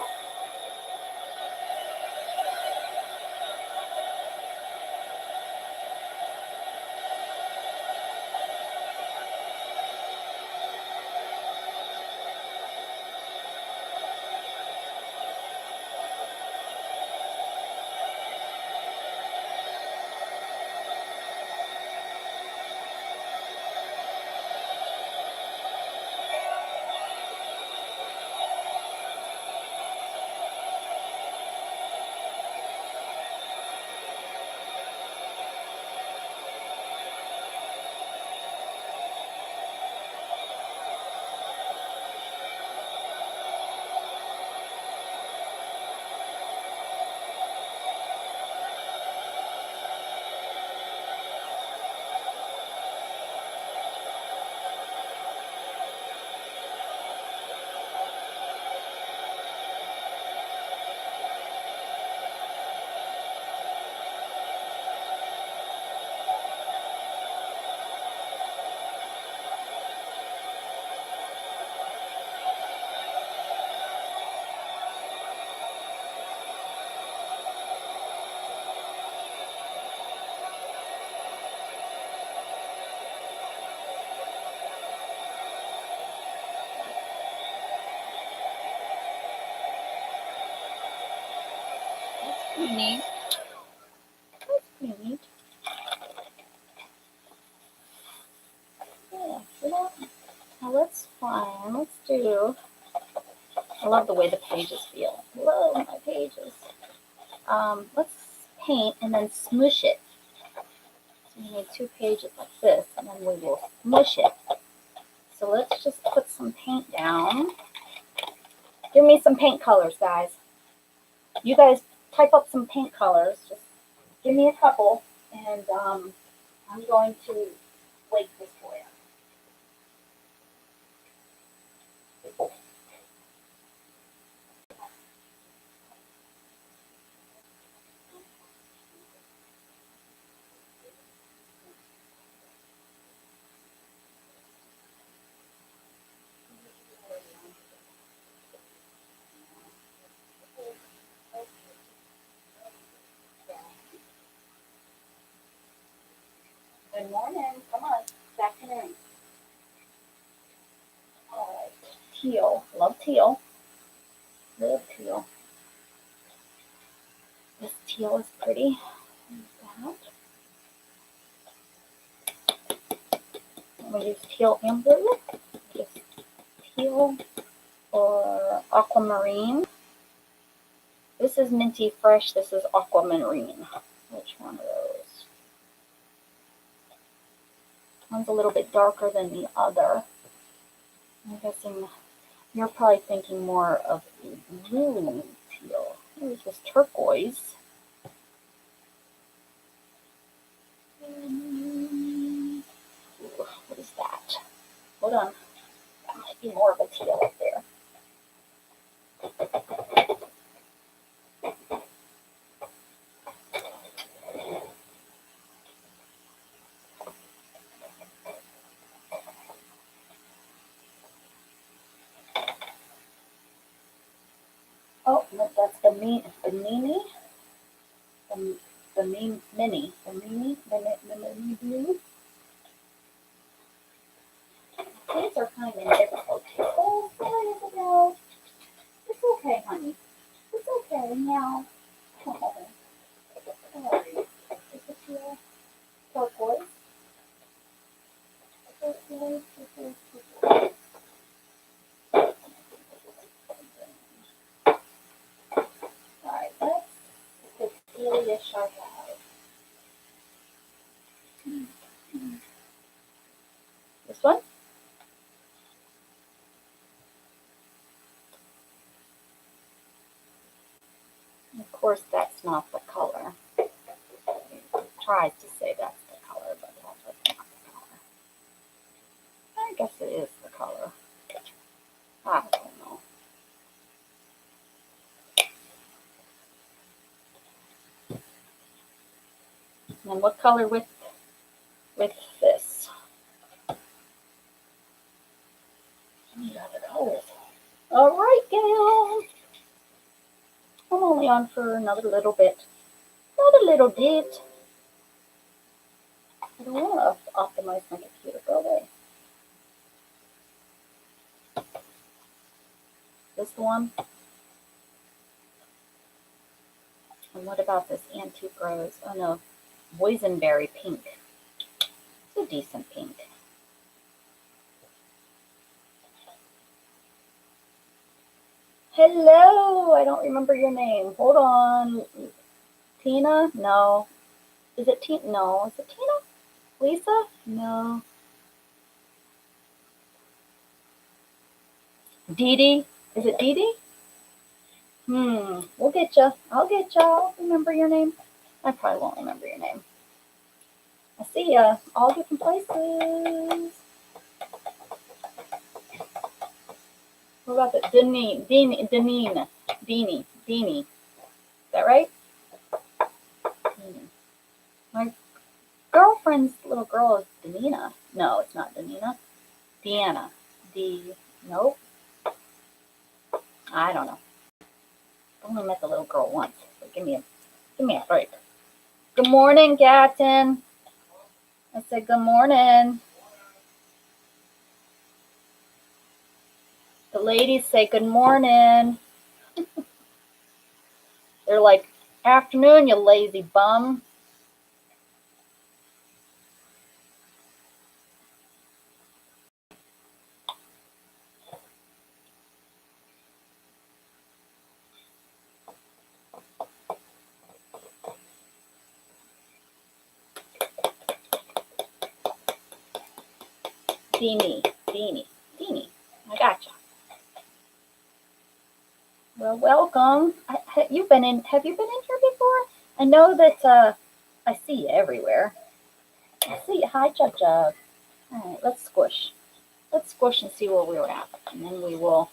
pretty neat. That's pretty neat. Yeah, see that? Now let's find, let's do, I love the way the pages feel. Love my pages. Let's paint and then smoosh it. So you need 2 pages like this, and then we will smush it. So let's just put some paint down. Give me some paint colors, guys. You guys type up some paint colors. Just give me a couple, and I'm going to wait this for you. Good morning. Come on. Good afternoon. All right. Teal. Love teal. Love teal. This teal is pretty. That. I'm going to use teal and blue. Just teal or aquamarine. This is minty fresh. This is aquamarine. Which one of those? One's a little bit darker than the other. I'm guessing you're probably thinking more of a blue teal. Here's this turquoise. Ooh, what is that? Hold on. That might be more of a teal up there. Oh, no, that's the mini, the mini, the mini blue. These are kind of difficult too. Oh, sorry, Isabel. It's okay, honey. It's okay now. Oh, sorry. Is it teal? Turquoise? Turquoise. Alright, let's the tealish I have. This one? Of course, that's not the color. It tries to say that's the color, but that's not the color. I guess it is the color. I don't know. And what color with this? Any other colors? All right, gal. I'm only on for another little bit. Another little bit. I don't want to optimize my computer. Go away. This one. And what about this antique rose? Oh no, boysenberry pink. It's a decent pink. Hello, I don't remember your name. Hold on. Tina? No. Is it Tina? No. Is it Tina? Lisa? No. Dee Dee? Is it Dee Dee? We'll get you. I'll get you. I'll remember your name. I probably won't remember your name. I see ya. All different places. What about the Deanie? Is that right? Deanie. My girlfriend's little girl is Danina. No, it's not Danina. Deanna. Nope. I don't know. I only met the little girl once. So give me a break. Good morning, Gatton. I said good morning. The ladies say good morning. They're like, Afternoon, you lazy bum. Beanie. I gotcha. Well, welcome. Have you been in here before? I know that I see you everywhere. I see you. Hi, Jug Jug. All right, let's squish. Let's squish and see where we're at, and then we will.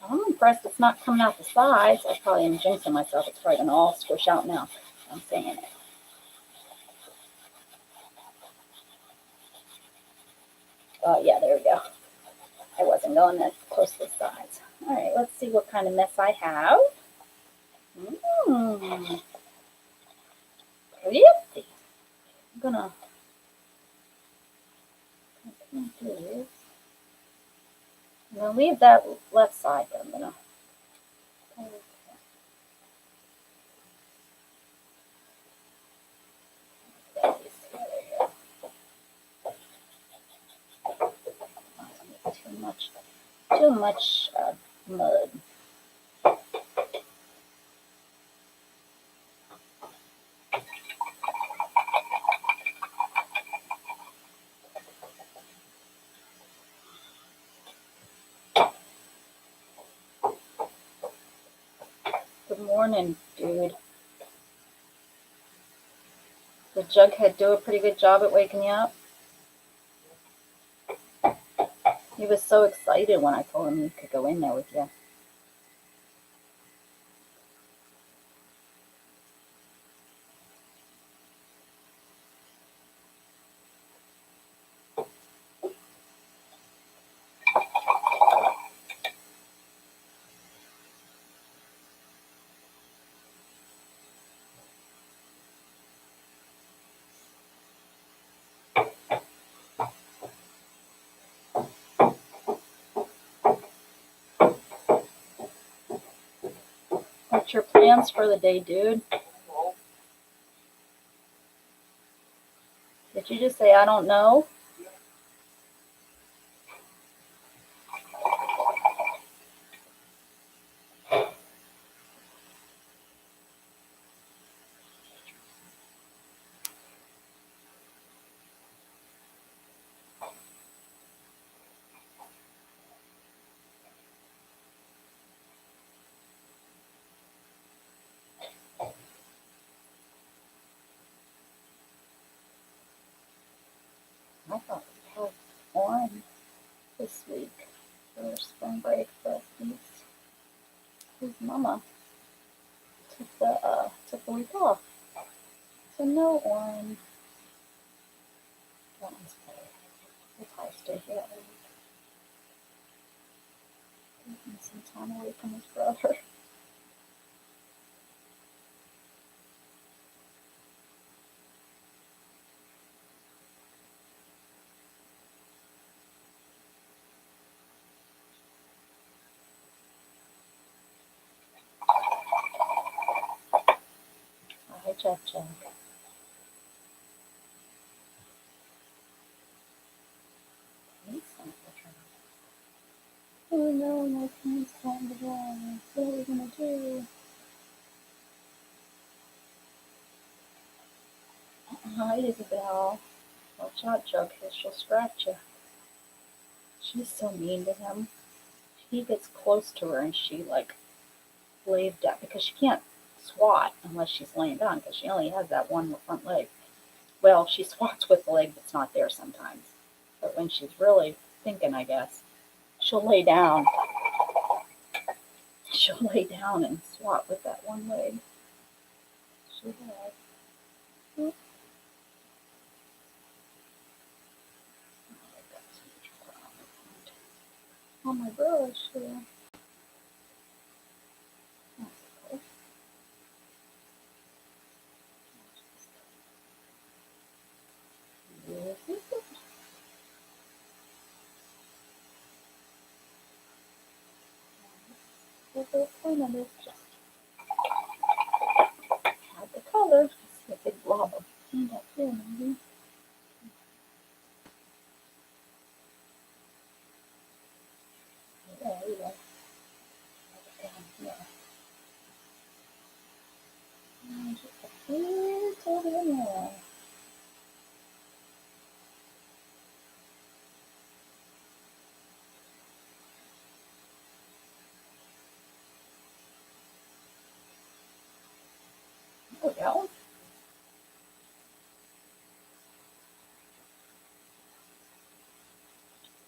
I'm impressed it's not coming out the sides. I probably am jinxing myself. It's probably gonna all squish out now. I'm saying it. Yeah, there we go. I wasn't going that close to the sides. All right, let's see what kind of mess I have. Pretty. I'm gonna do this. I'm gonna leave that left side, but I'm gonna. Too much mud. Good morning, dude. Did Jughead do a pretty good job at waking you up? He was so excited when I told him he could go in there with you. What's your plans for the day, dude? Did you just say I don't know? I thought we had one this week for spring break, but his mama took the week off. So no orange. That one's better. We'll probably stay here that week. Give him some time away from his brother. Hi, Jack. Oh no, my pants on the wall. What are we gonna do? Hi, Isabel. Watch out, Jughead. She'll scratch you. She's so mean to him. He gets close to her and she lays down because she can't swat unless she's laying down because she only has that one front leg. Well, she swats with the leg that's not there sometimes. But when she's really thinking, I guess, she'll lay down. She'll lay down and swat with that one leg. She has. On my brush here. the point of this. Just add the color. See a big blob of paint up here, maybe. There we go. Down here. And just a little bit more. There we go.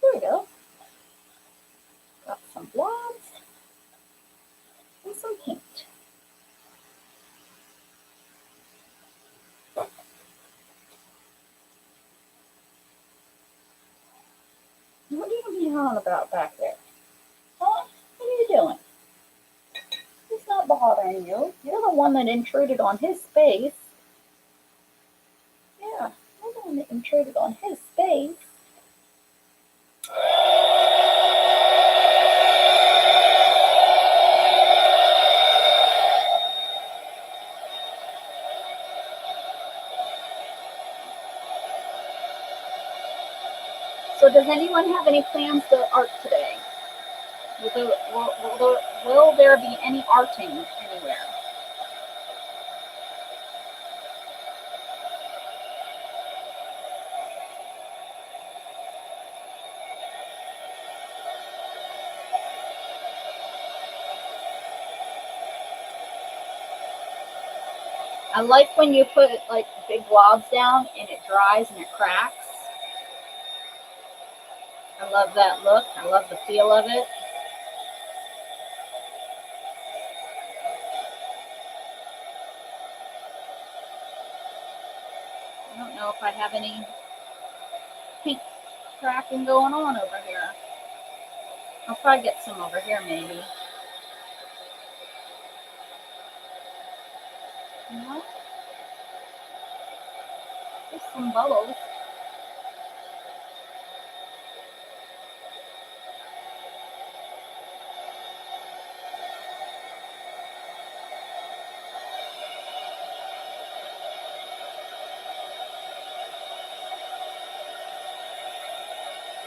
There we go. Got some blobs and some paint. What are you yelling about back there? Huh? What are you doing? He's not bothering you. You're the one that intruded on his space. Yeah, you're the one that intruded on his space. So does anyone have any plans to art today? Will there be any arting anywhere? I like when you put like big blobs down and it dries and it cracks. I love that look. I love the feel of it. I don't know if I have any paint cracking going on over here. I'll probably get some over here maybe. No? Just some bubbles.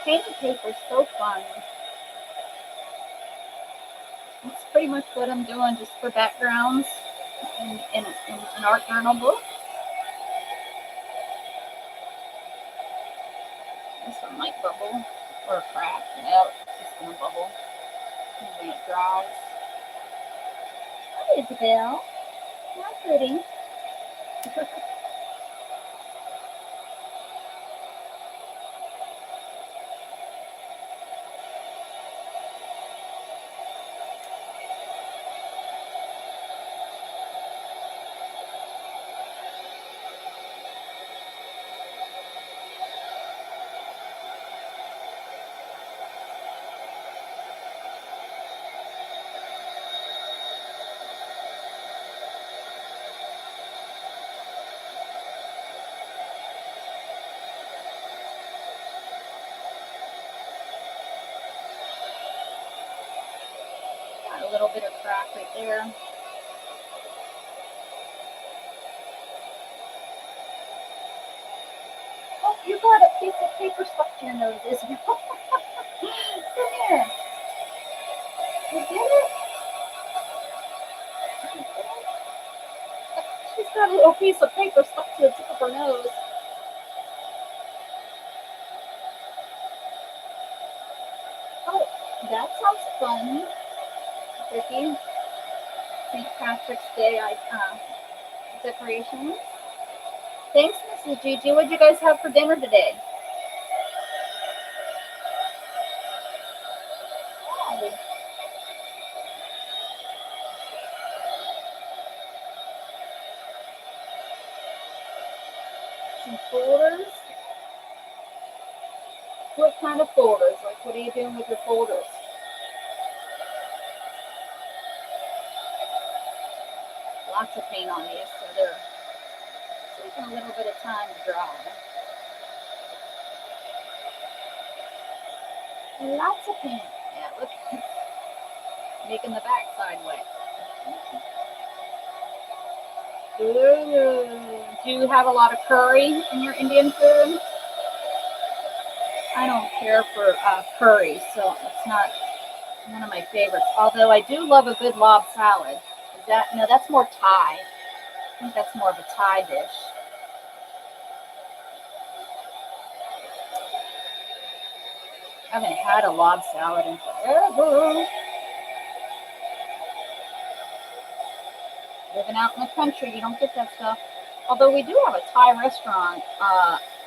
Painting paper is so fun. It's pretty much what I'm doing just for backgrounds in an art journal book. This one might bubble or crack. Nope, it's just gonna bubble when it dries. Hi, Isabel. Not pretty. Got a little bit of crack right there. Oh, you got a piece of paper stuck to your nose, Isabel. Come here. You get it? She's got a little piece of paper stuck to the tip of her nose. Oh, that sounds fun, Vicky. St. Patrick's Day decorations. Thanks, Mrs. Gigi. What did you guys have for dinner today? Oh. Some folders. What kind of folders? Like, what are you doing with your folders? Lots of paint on these, so they're taking a little bit of time to dry. Lots of paint. Yeah, look. Making the backside wet. Ooh. Do you have a lot of curry in your Indian food? I don't care for curry, so it's not one of my favorites. Although I do love a good lob salad. Is that no? That's more Thai. I think that's more of a Thai dish. I haven't had a lob salad in forever. Living out in the country, you don't get that stuff. Although we do have a Thai restaurant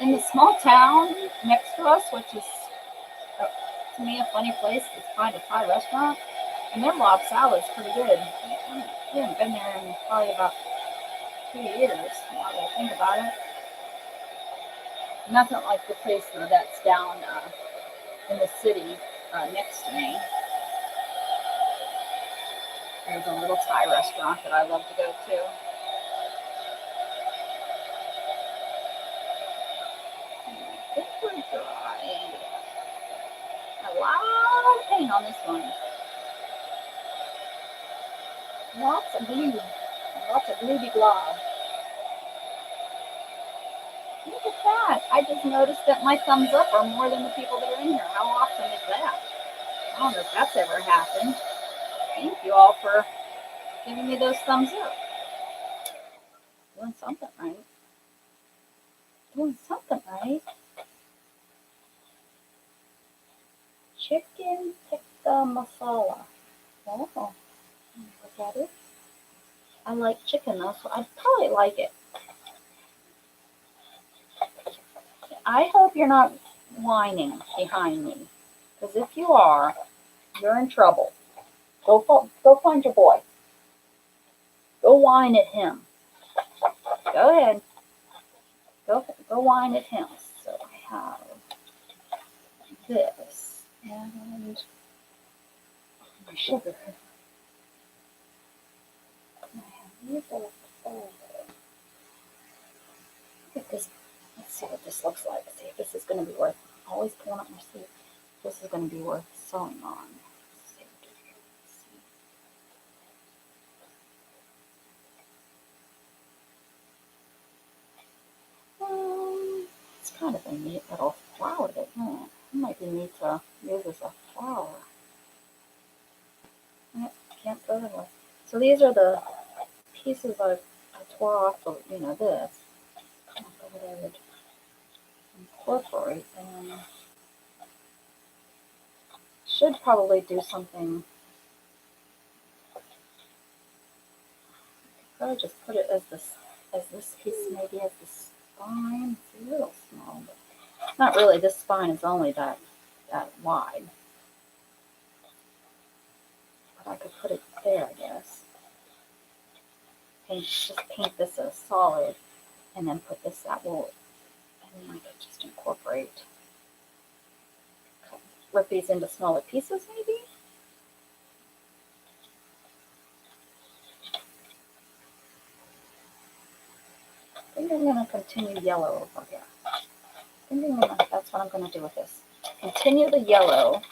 in the small town next to us, which is to me a funny place to find a Thai restaurant, and their lob salad is pretty good. We haven't been there in probably about 2 years. Now that I think about it, nothing like the place that's down in the city next to me. There's a little Thai restaurant that I love to go to. I think we're dry. A lot of paint on this one. Lots of glue. Lots of gluey glob. Look at that. I just noticed that my thumbs up are more than the people that are in here. How awesome is that? I don't know if that's ever happened. Thank you all for giving me those thumbs up. Doing something right. Doing something right. Chicken tikka masala. Oh, what that is? I like chicken though, so I'd probably like it. I hope you're not whining behind me, because if you are, you're in trouble. Go find your boy. Go whine at him. Go ahead. Go whine at him. So I have this and my sugar. I have these little Look at this. Let's see what this looks like. See if this is going to be worth. Always pulling up my sleeve. This is going to be worth sewing on. Let's see. It's kind of a neat little flower, isn't it? It might be neat to use as a flower. Can't throw them away. So these are the pieces I tore off of, this. I thought I would incorporate them. Should probably do something. Probably just put it as this piece, maybe as the spine. It's a little small, but not really. This spine is only that wide. But I could put it there, I guess. Just paint this as solid, and then put this that will, and then I could just incorporate. Rip these into smaller pieces, maybe. I think I'm going to continue yellow over here. That's what I'm going to do with this. Continue the yellow,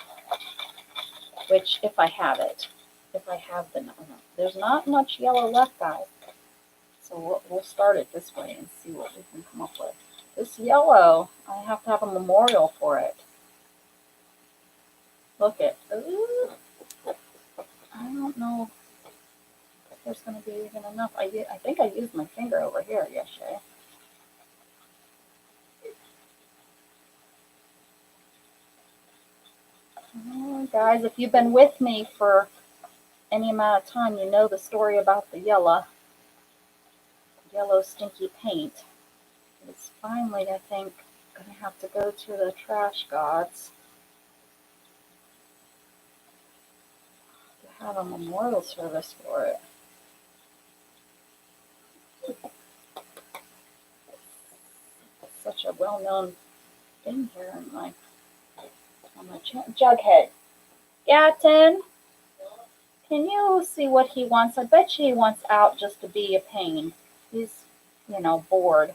which if I have it, there's not much yellow left, guys. So we'll start it this way and see what we can come up with. This yellow, I have to have a memorial for it. Look at, ooh, I don't know if there's going to be even enough. I think I used my finger over here yesterday. Guys, if you've been with me for any amount of time, you know the story about the yellow stinky paint. It's finally, I think, going to have to go to the trash gods to have a memorial service for it. It's such a well-known thing here on my Jughead. Gatton, can you see what he wants? I bet you he wants out just to be a pain. He's, bored.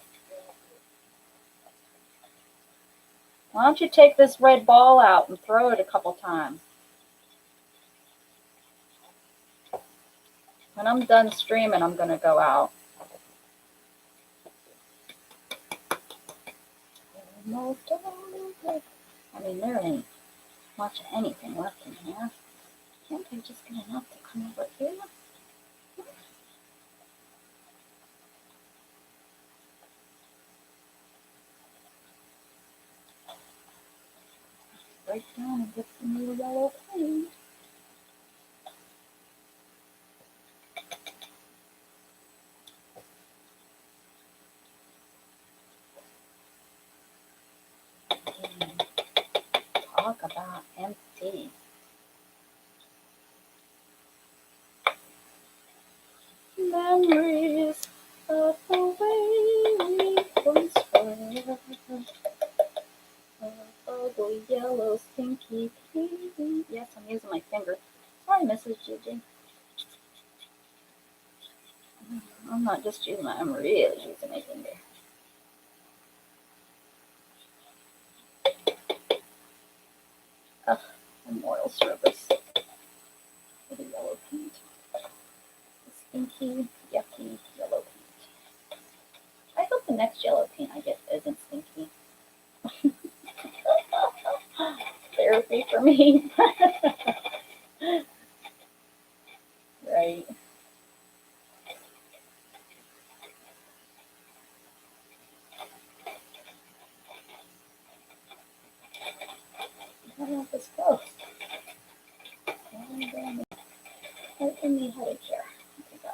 Why don't you take this red ball out and throw it a couple times? When I'm done streaming, I'm going to go out. I mean, there ain't much of anything left in here. Can't I just get enough to come over here? Break down and get some new yellow paint. Talk about empty. Memories of the way we once were. Oh, yellow stinky paint. Yes, I'm using my finger. Sorry, Mrs. Gigi. I'm not just using my, I'm really using my finger. Ugh, memorial service for the yellow paint. Stinky, yucky yellow paint. I hope the next yellow paint I get isn't stinky. Therapy for me. Right. I don't know if this goes. Let me have a chair. There we go.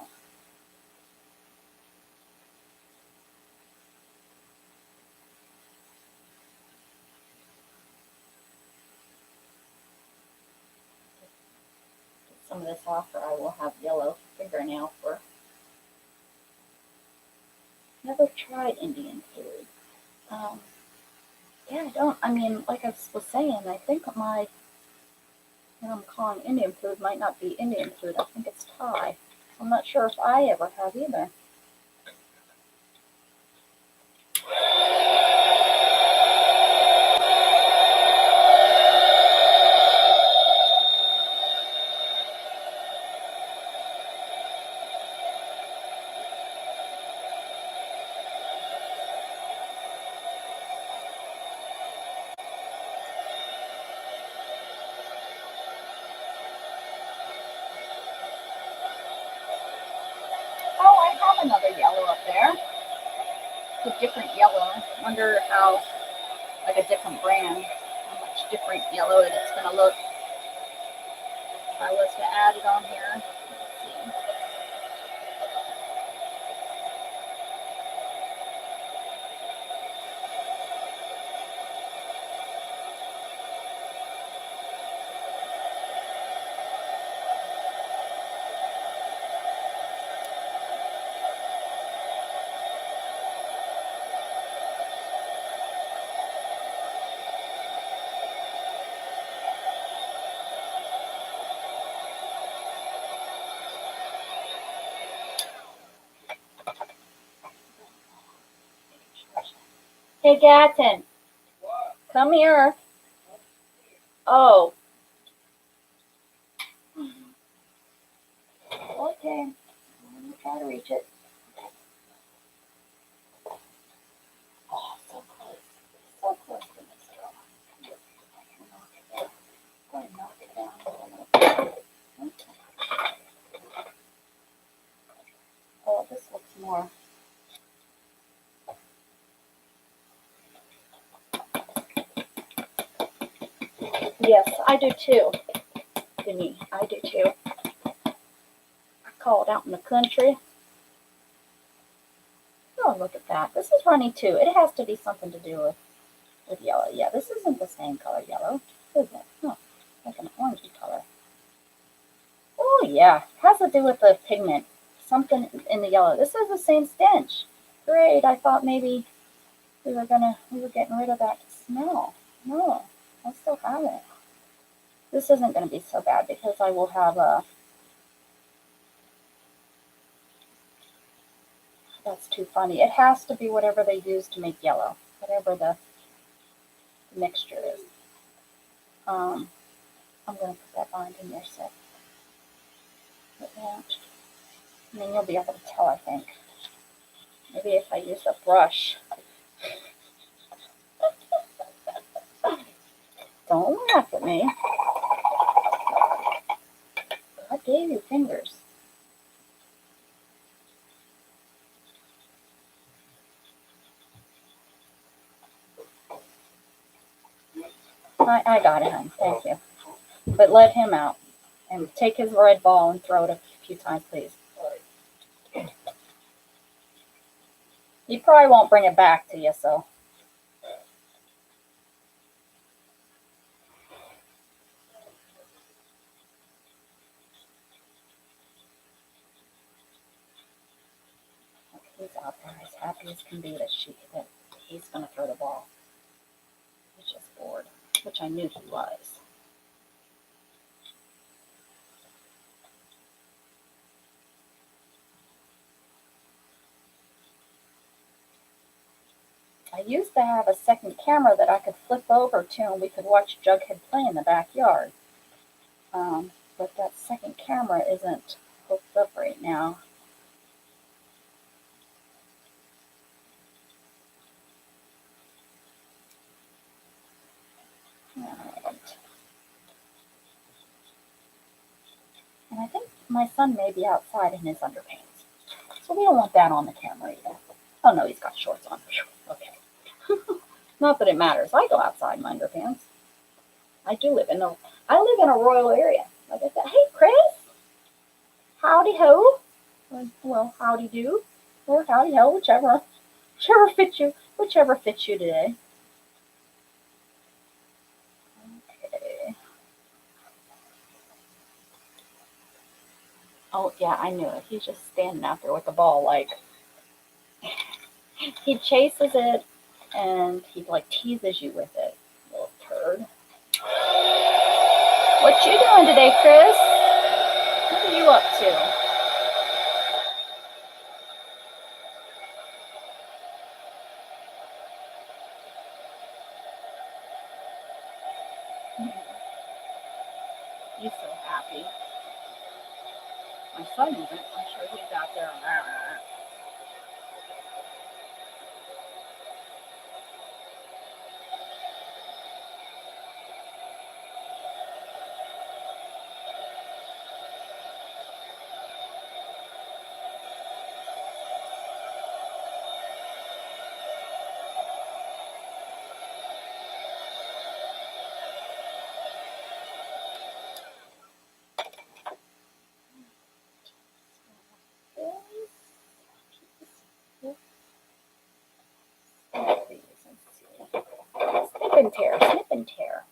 Get some of this off, or I will have yellow fingernail for. Never tried Indian food. Yeah, I don't. I mean, like I was saying, I think what I'm calling Indian food might not be Indian food. I think it's Thai. I'm not sure if I ever have either. Oh, I have another yellow up there. It's a different yellow. Wonder how, like a different brand, how much different yellow it's going to look if I was to add it on here. Let's see. Hey, Gatton, come here. Oh. Okay. Let me try to reach it. Oh, so close. So close to this girl. Go ahead and knock it down. Oh, this looks more. Yes, I do too. Vinny, I do too. I call it out in the country. Oh, look at that. This is runny too. It has to be something to do with yellow. Yeah, this isn't the same color yellow, is it? No, like an orangey color. Oh, yeah. It has to do with the pigment. Something in the yellow. This is the same stench. Great. I thought maybe we were getting rid of that smell. No, I still have it. This isn't going to be so bad because I will have a. That's too funny. It has to be whatever they use to make yellow, whatever the mixture is. I'm going to put that bind in there, so. Put that. And then you'll be able to tell, I think. Maybe if I use a brush. Don't laugh at me. God gave you fingers. I got it, hon. Thank you. But let him out. And take his red ball and throw it a few times, please. He probably won't bring it back to you, so. He's out there as happy as can be that he's going to throw the ball. He's just bored, which I knew he was. I used to have a second camera that I could flip over to and we could watch Jughead play in the backyard. But that second camera isn't hooked up right now. Alright. And I think my son may be outside in his underpants. So we don't want that on the camera either. Oh no, he's got shorts on. Okay. Not that it matters. I go outside in my underpants. I live in a rural area. Like I said, hey Chris, howdy ho. Well, howdy do, or howdy ho, whichever fits you today. Okay. Oh yeah, I knew it. He's just standing out there with the ball, like he chases it and he like teases you with it, little turd. What you doing today, Chris? What are you up to? He's so happy. My son isn't. I'm sure he's out there. Snip and tear, snip and tear.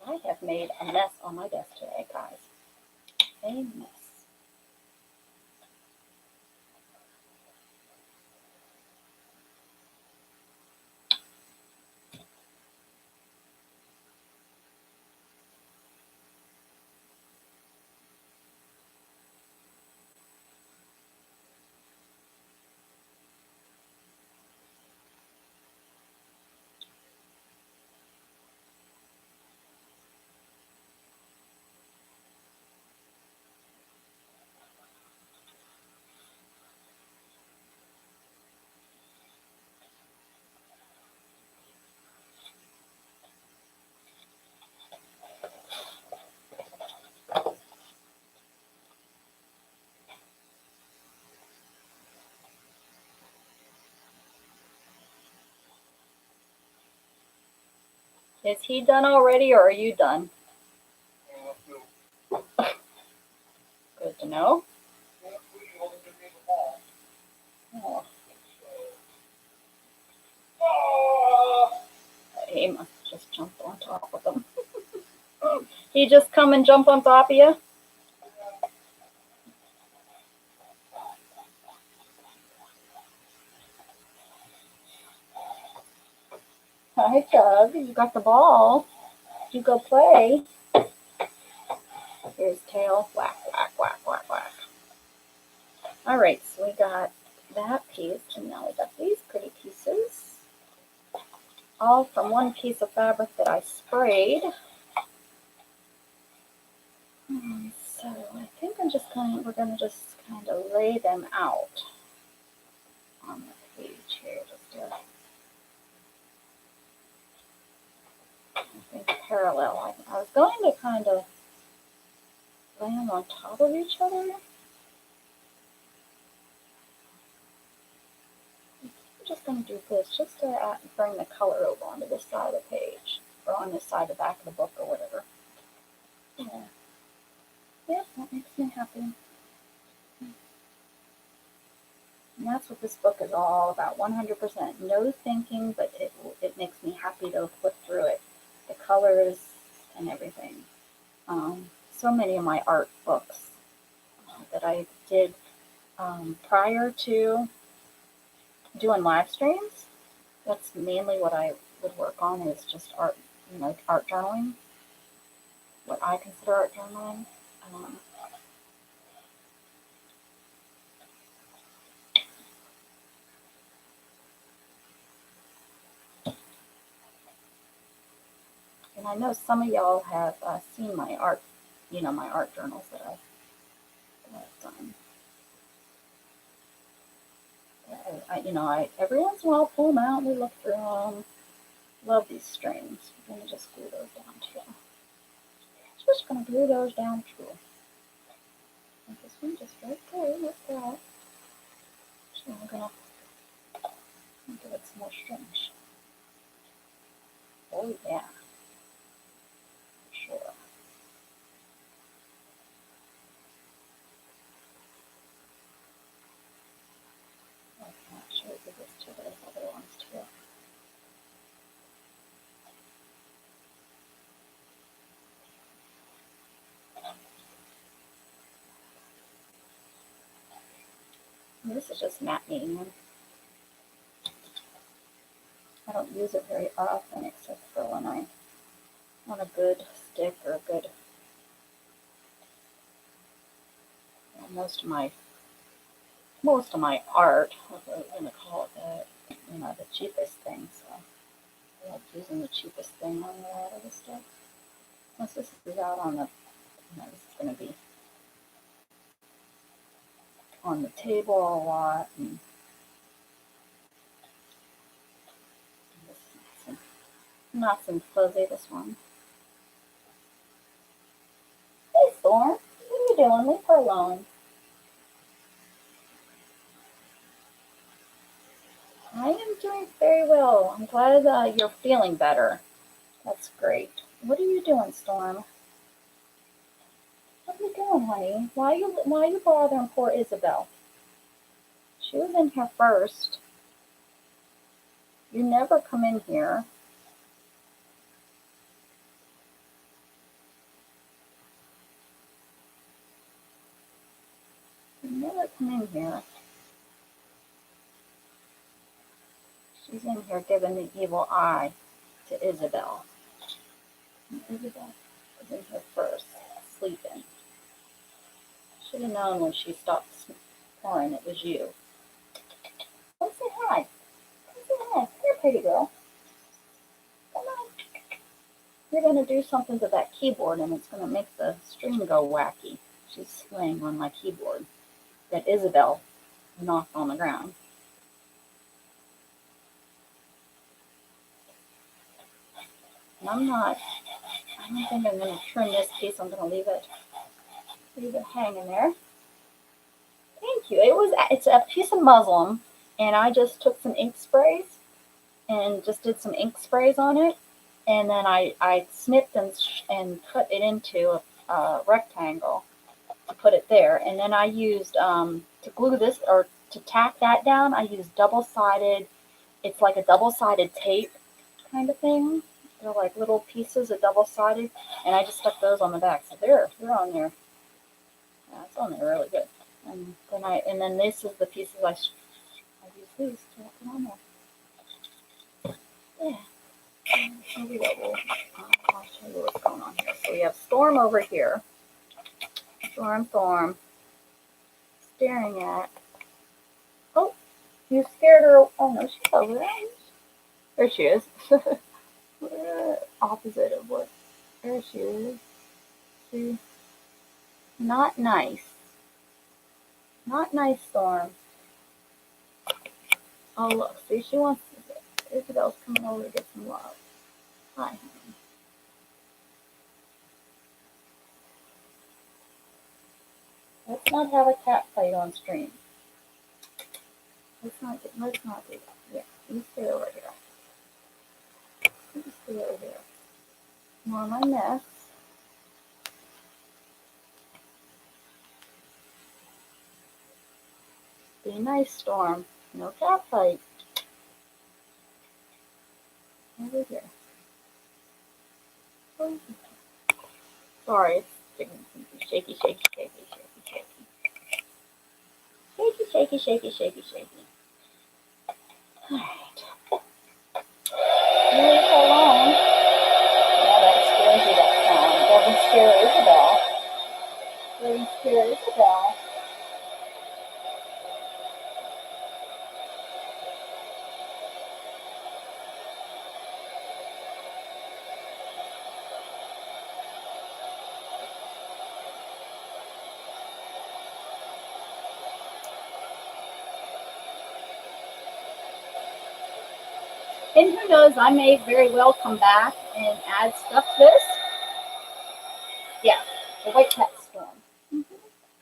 I have made a mess on my desk today, guys. A mess. Is he done already, or are you done? Good to know. Oh, he must just jump on top of them. He just come and jump on top of you? Hi, Chug. You got the ball. You go play. Here's tail. Whack, whack, whack, whack, whack. All right, so we got that piece, and now we got these pretty pieces. All from one piece of fabric that I sprayed. So I think we're gonna just kind of lay them out on the page here, just I think parallel. I was going to kind of lay them on top of each other. I'm just going to do this just to bring the color over onto this side of the page, or on this side of the back of the book, or whatever. Yeah. Yeah, that makes me happy. And that's what this book is all about, 100%. No thinking, but it makes me happy to flip through it. The colors and everything. So many of my art books that I did prior to doing live streams, that's mainly what I would work on, is just art, art journaling, what I consider art journaling. And I know some of y'all have seen my art, my art journals that I've done. Every once in a while pull them out and we look through them. Love these strings. We're going to just glue those down too. Just going to glue those down too. And this one just right there, like that. So I'm going to give it some more strings. Oh yeah. Sure. I'm not sure if this to those other ones too. And this is just matte medium. I don't use it very often except for when I want a good stick or a good, most of my art, what I'm going to call it, the cheapest thing. So I like using the cheapest thing on a lot of the stuff. Once this is out on the, this is going to be on the table a lot. And this is nice and fuzzy, this one. Hey, Storm. What are you doing? Leave her alone. I am doing very well. I'm glad you're feeling better. That's great. What are you doing, Storm? What are you doing, honey? Why are you bothering poor Isabel? She was in here first. You never come in here. You never come in here. She's in here giving the evil eye to Isabel. And Isabel was in here first, sleeping. Should have known when she stopped snoring it was you. Come say hi. Come say hi. You're a pretty girl. Come on. You're going to do something to that keyboard and it's going to make the string go wacky. She's laying on my keyboard that Isabel knocked on the ground. And I don't think I'm going to trim this piece. I'm going to leave it hanging there. Thank you. It's a piece of muslin, and I just took some ink sprays and just did some ink sprays on it. and then I snipped and cut it into a rectangle to put it there. And then I used to glue this or to tack that down. I used double-sided. It's like a double-sided tape kind of thing. They're like little pieces of double-sided, and I just stuck those on the back. So they're on there. Yeah, it's on there really good. And then this is the pieces I use these to put on there. Yeah. Maybe that will. I'll show you what's going on here. So we have Storm over here. Storm, staring at. Oh, you scared her. Oh no, she's over there. There she is. Opposite of what? There she is. See? Not nice. Not nice, Storm. Oh look, see, she wants to. Isabel's coming over to get some love. Hi, honey. Let's not have a cat fight on stream. Let's not do that. Yeah, you stay over here. You stay over here. More my mess. Be nice, Storm. No cat fight. Over here. Sorry, it's shaky, shaky, shaky, shaky, shaky. Shaky, shaky, shaky, shaky, shaky. Alright. Leave her alone. Yeah, that scares you, that sound. Doesn't scare Isabel. Doesn't scare Isabel. And who knows, I may very well come back and add stuff to this. Yeah, the white cat Storm. Mm-hmm.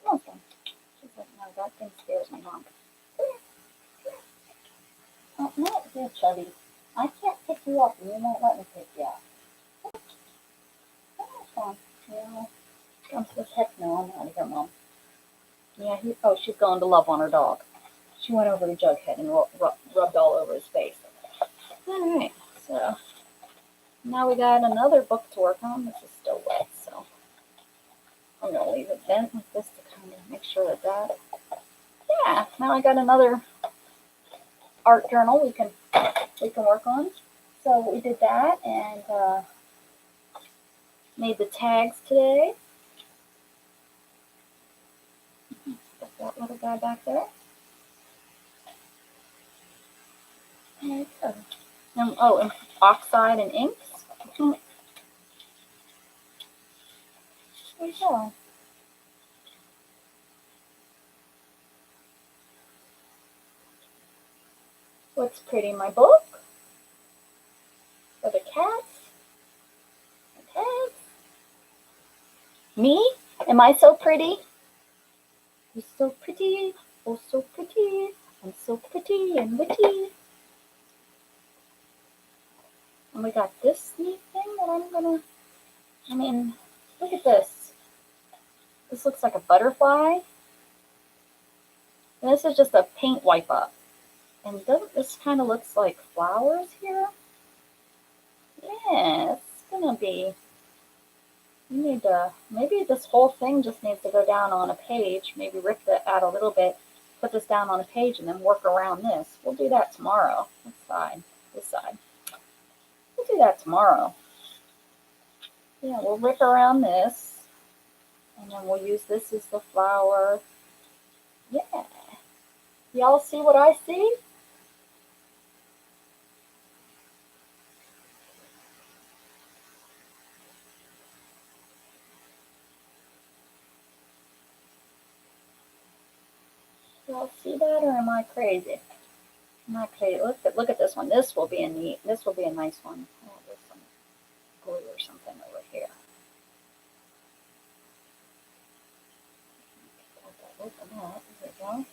Come on, Storm. She's like, no, that thing scares my mom. Oh, no, you're chubby. I can't pick you up, and you won't let me pick you up. Come on, Storm. Yeah. Storm says, heck no, I'm out of here, Mom. Yeah, she's going to love on her dog. She went over to Jughead and rubbed all over his face. All right, so now we got another book to work on. This is still wet, so I'm going to leave it bent like this to kind of make sure that. Yeah, now I got another art journal we can work on. So we did that and made the tags today. Put that little guy back there. There you go. And oxide and inks. There you go. What's pretty, my book? For the cats? Okay. Me? Am I so pretty? You're so pretty. Oh, so pretty. I'm so pretty and witty. And we got this neat thing that look at this. This looks like a butterfly. And this is just a paint wipe up. And doesn't this kind of looks like flowers here? Yeah, it's gonna be. Maybe this whole thing just needs to go down on a page. Maybe rip that out a little bit, put this down on a page, and then work around this. We'll do that tomorrow. This side. We'll do that tomorrow. Yeah, we'll rip around this, and then we'll use this as the flower. Yeah. Y'all see what I see? Y'all see that, or am I crazy? I'm not crazy. Look at this one. This will be a nice one. Oh, there's some glue or something over here. Open that. There we go.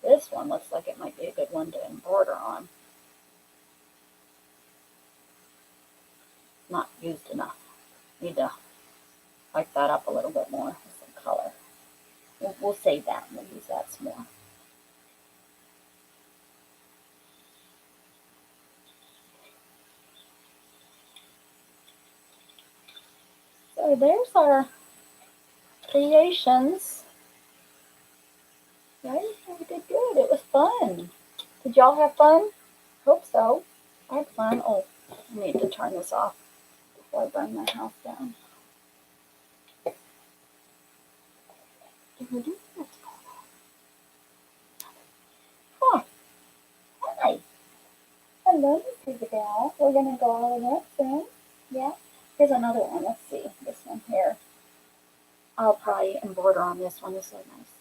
This one looks like it might be a good one to embroider on. used enough. Need to light that up a little bit more with some color. We'll save that and we'll use that some more. So there's our creations. Right? We did good. It was fun. Did y'all have fun? Hope so. I had fun. Oh, I need to turn this off before I burn my house down. Oh, hi. Hello, Mr. Gal. We're going to go all the way up soon. Yeah. Here's another one. Let's see. This one here. I'll probably embroider on this one. This is a nice,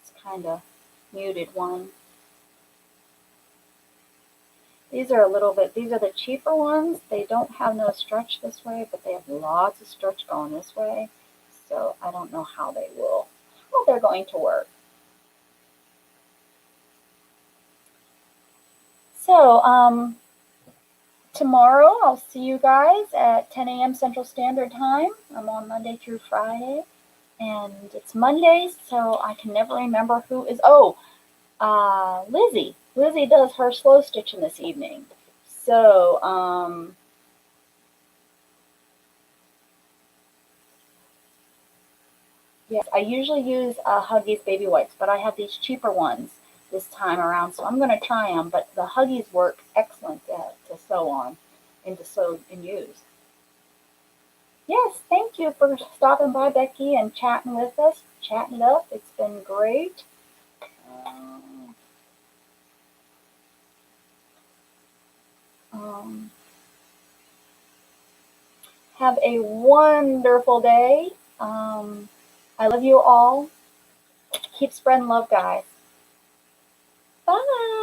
it's kind of muted one. These are these are the cheaper ones. They don't have no stretch this way, but they have lots of stretch going this way. So I don't know how they're going to work. So, tomorrow I'll see you guys at 10 a.m. Central Standard Time. I'm on Monday through Friday. And it's Monday, so I can never remember who is. Lizzie. Lizzie does her slow stitching this evening. So, yes, I usually use Huggies baby wipes, but I have these cheaper ones this time around, so I'm going to try them. But the Huggies work excellent to sew on and to sew and use. Yes, thank you for stopping by, Becky, and chatting with us, chatting it up. It's been great. Um, have a wonderful day. I love you all. Keep spreading love, guys. Bye.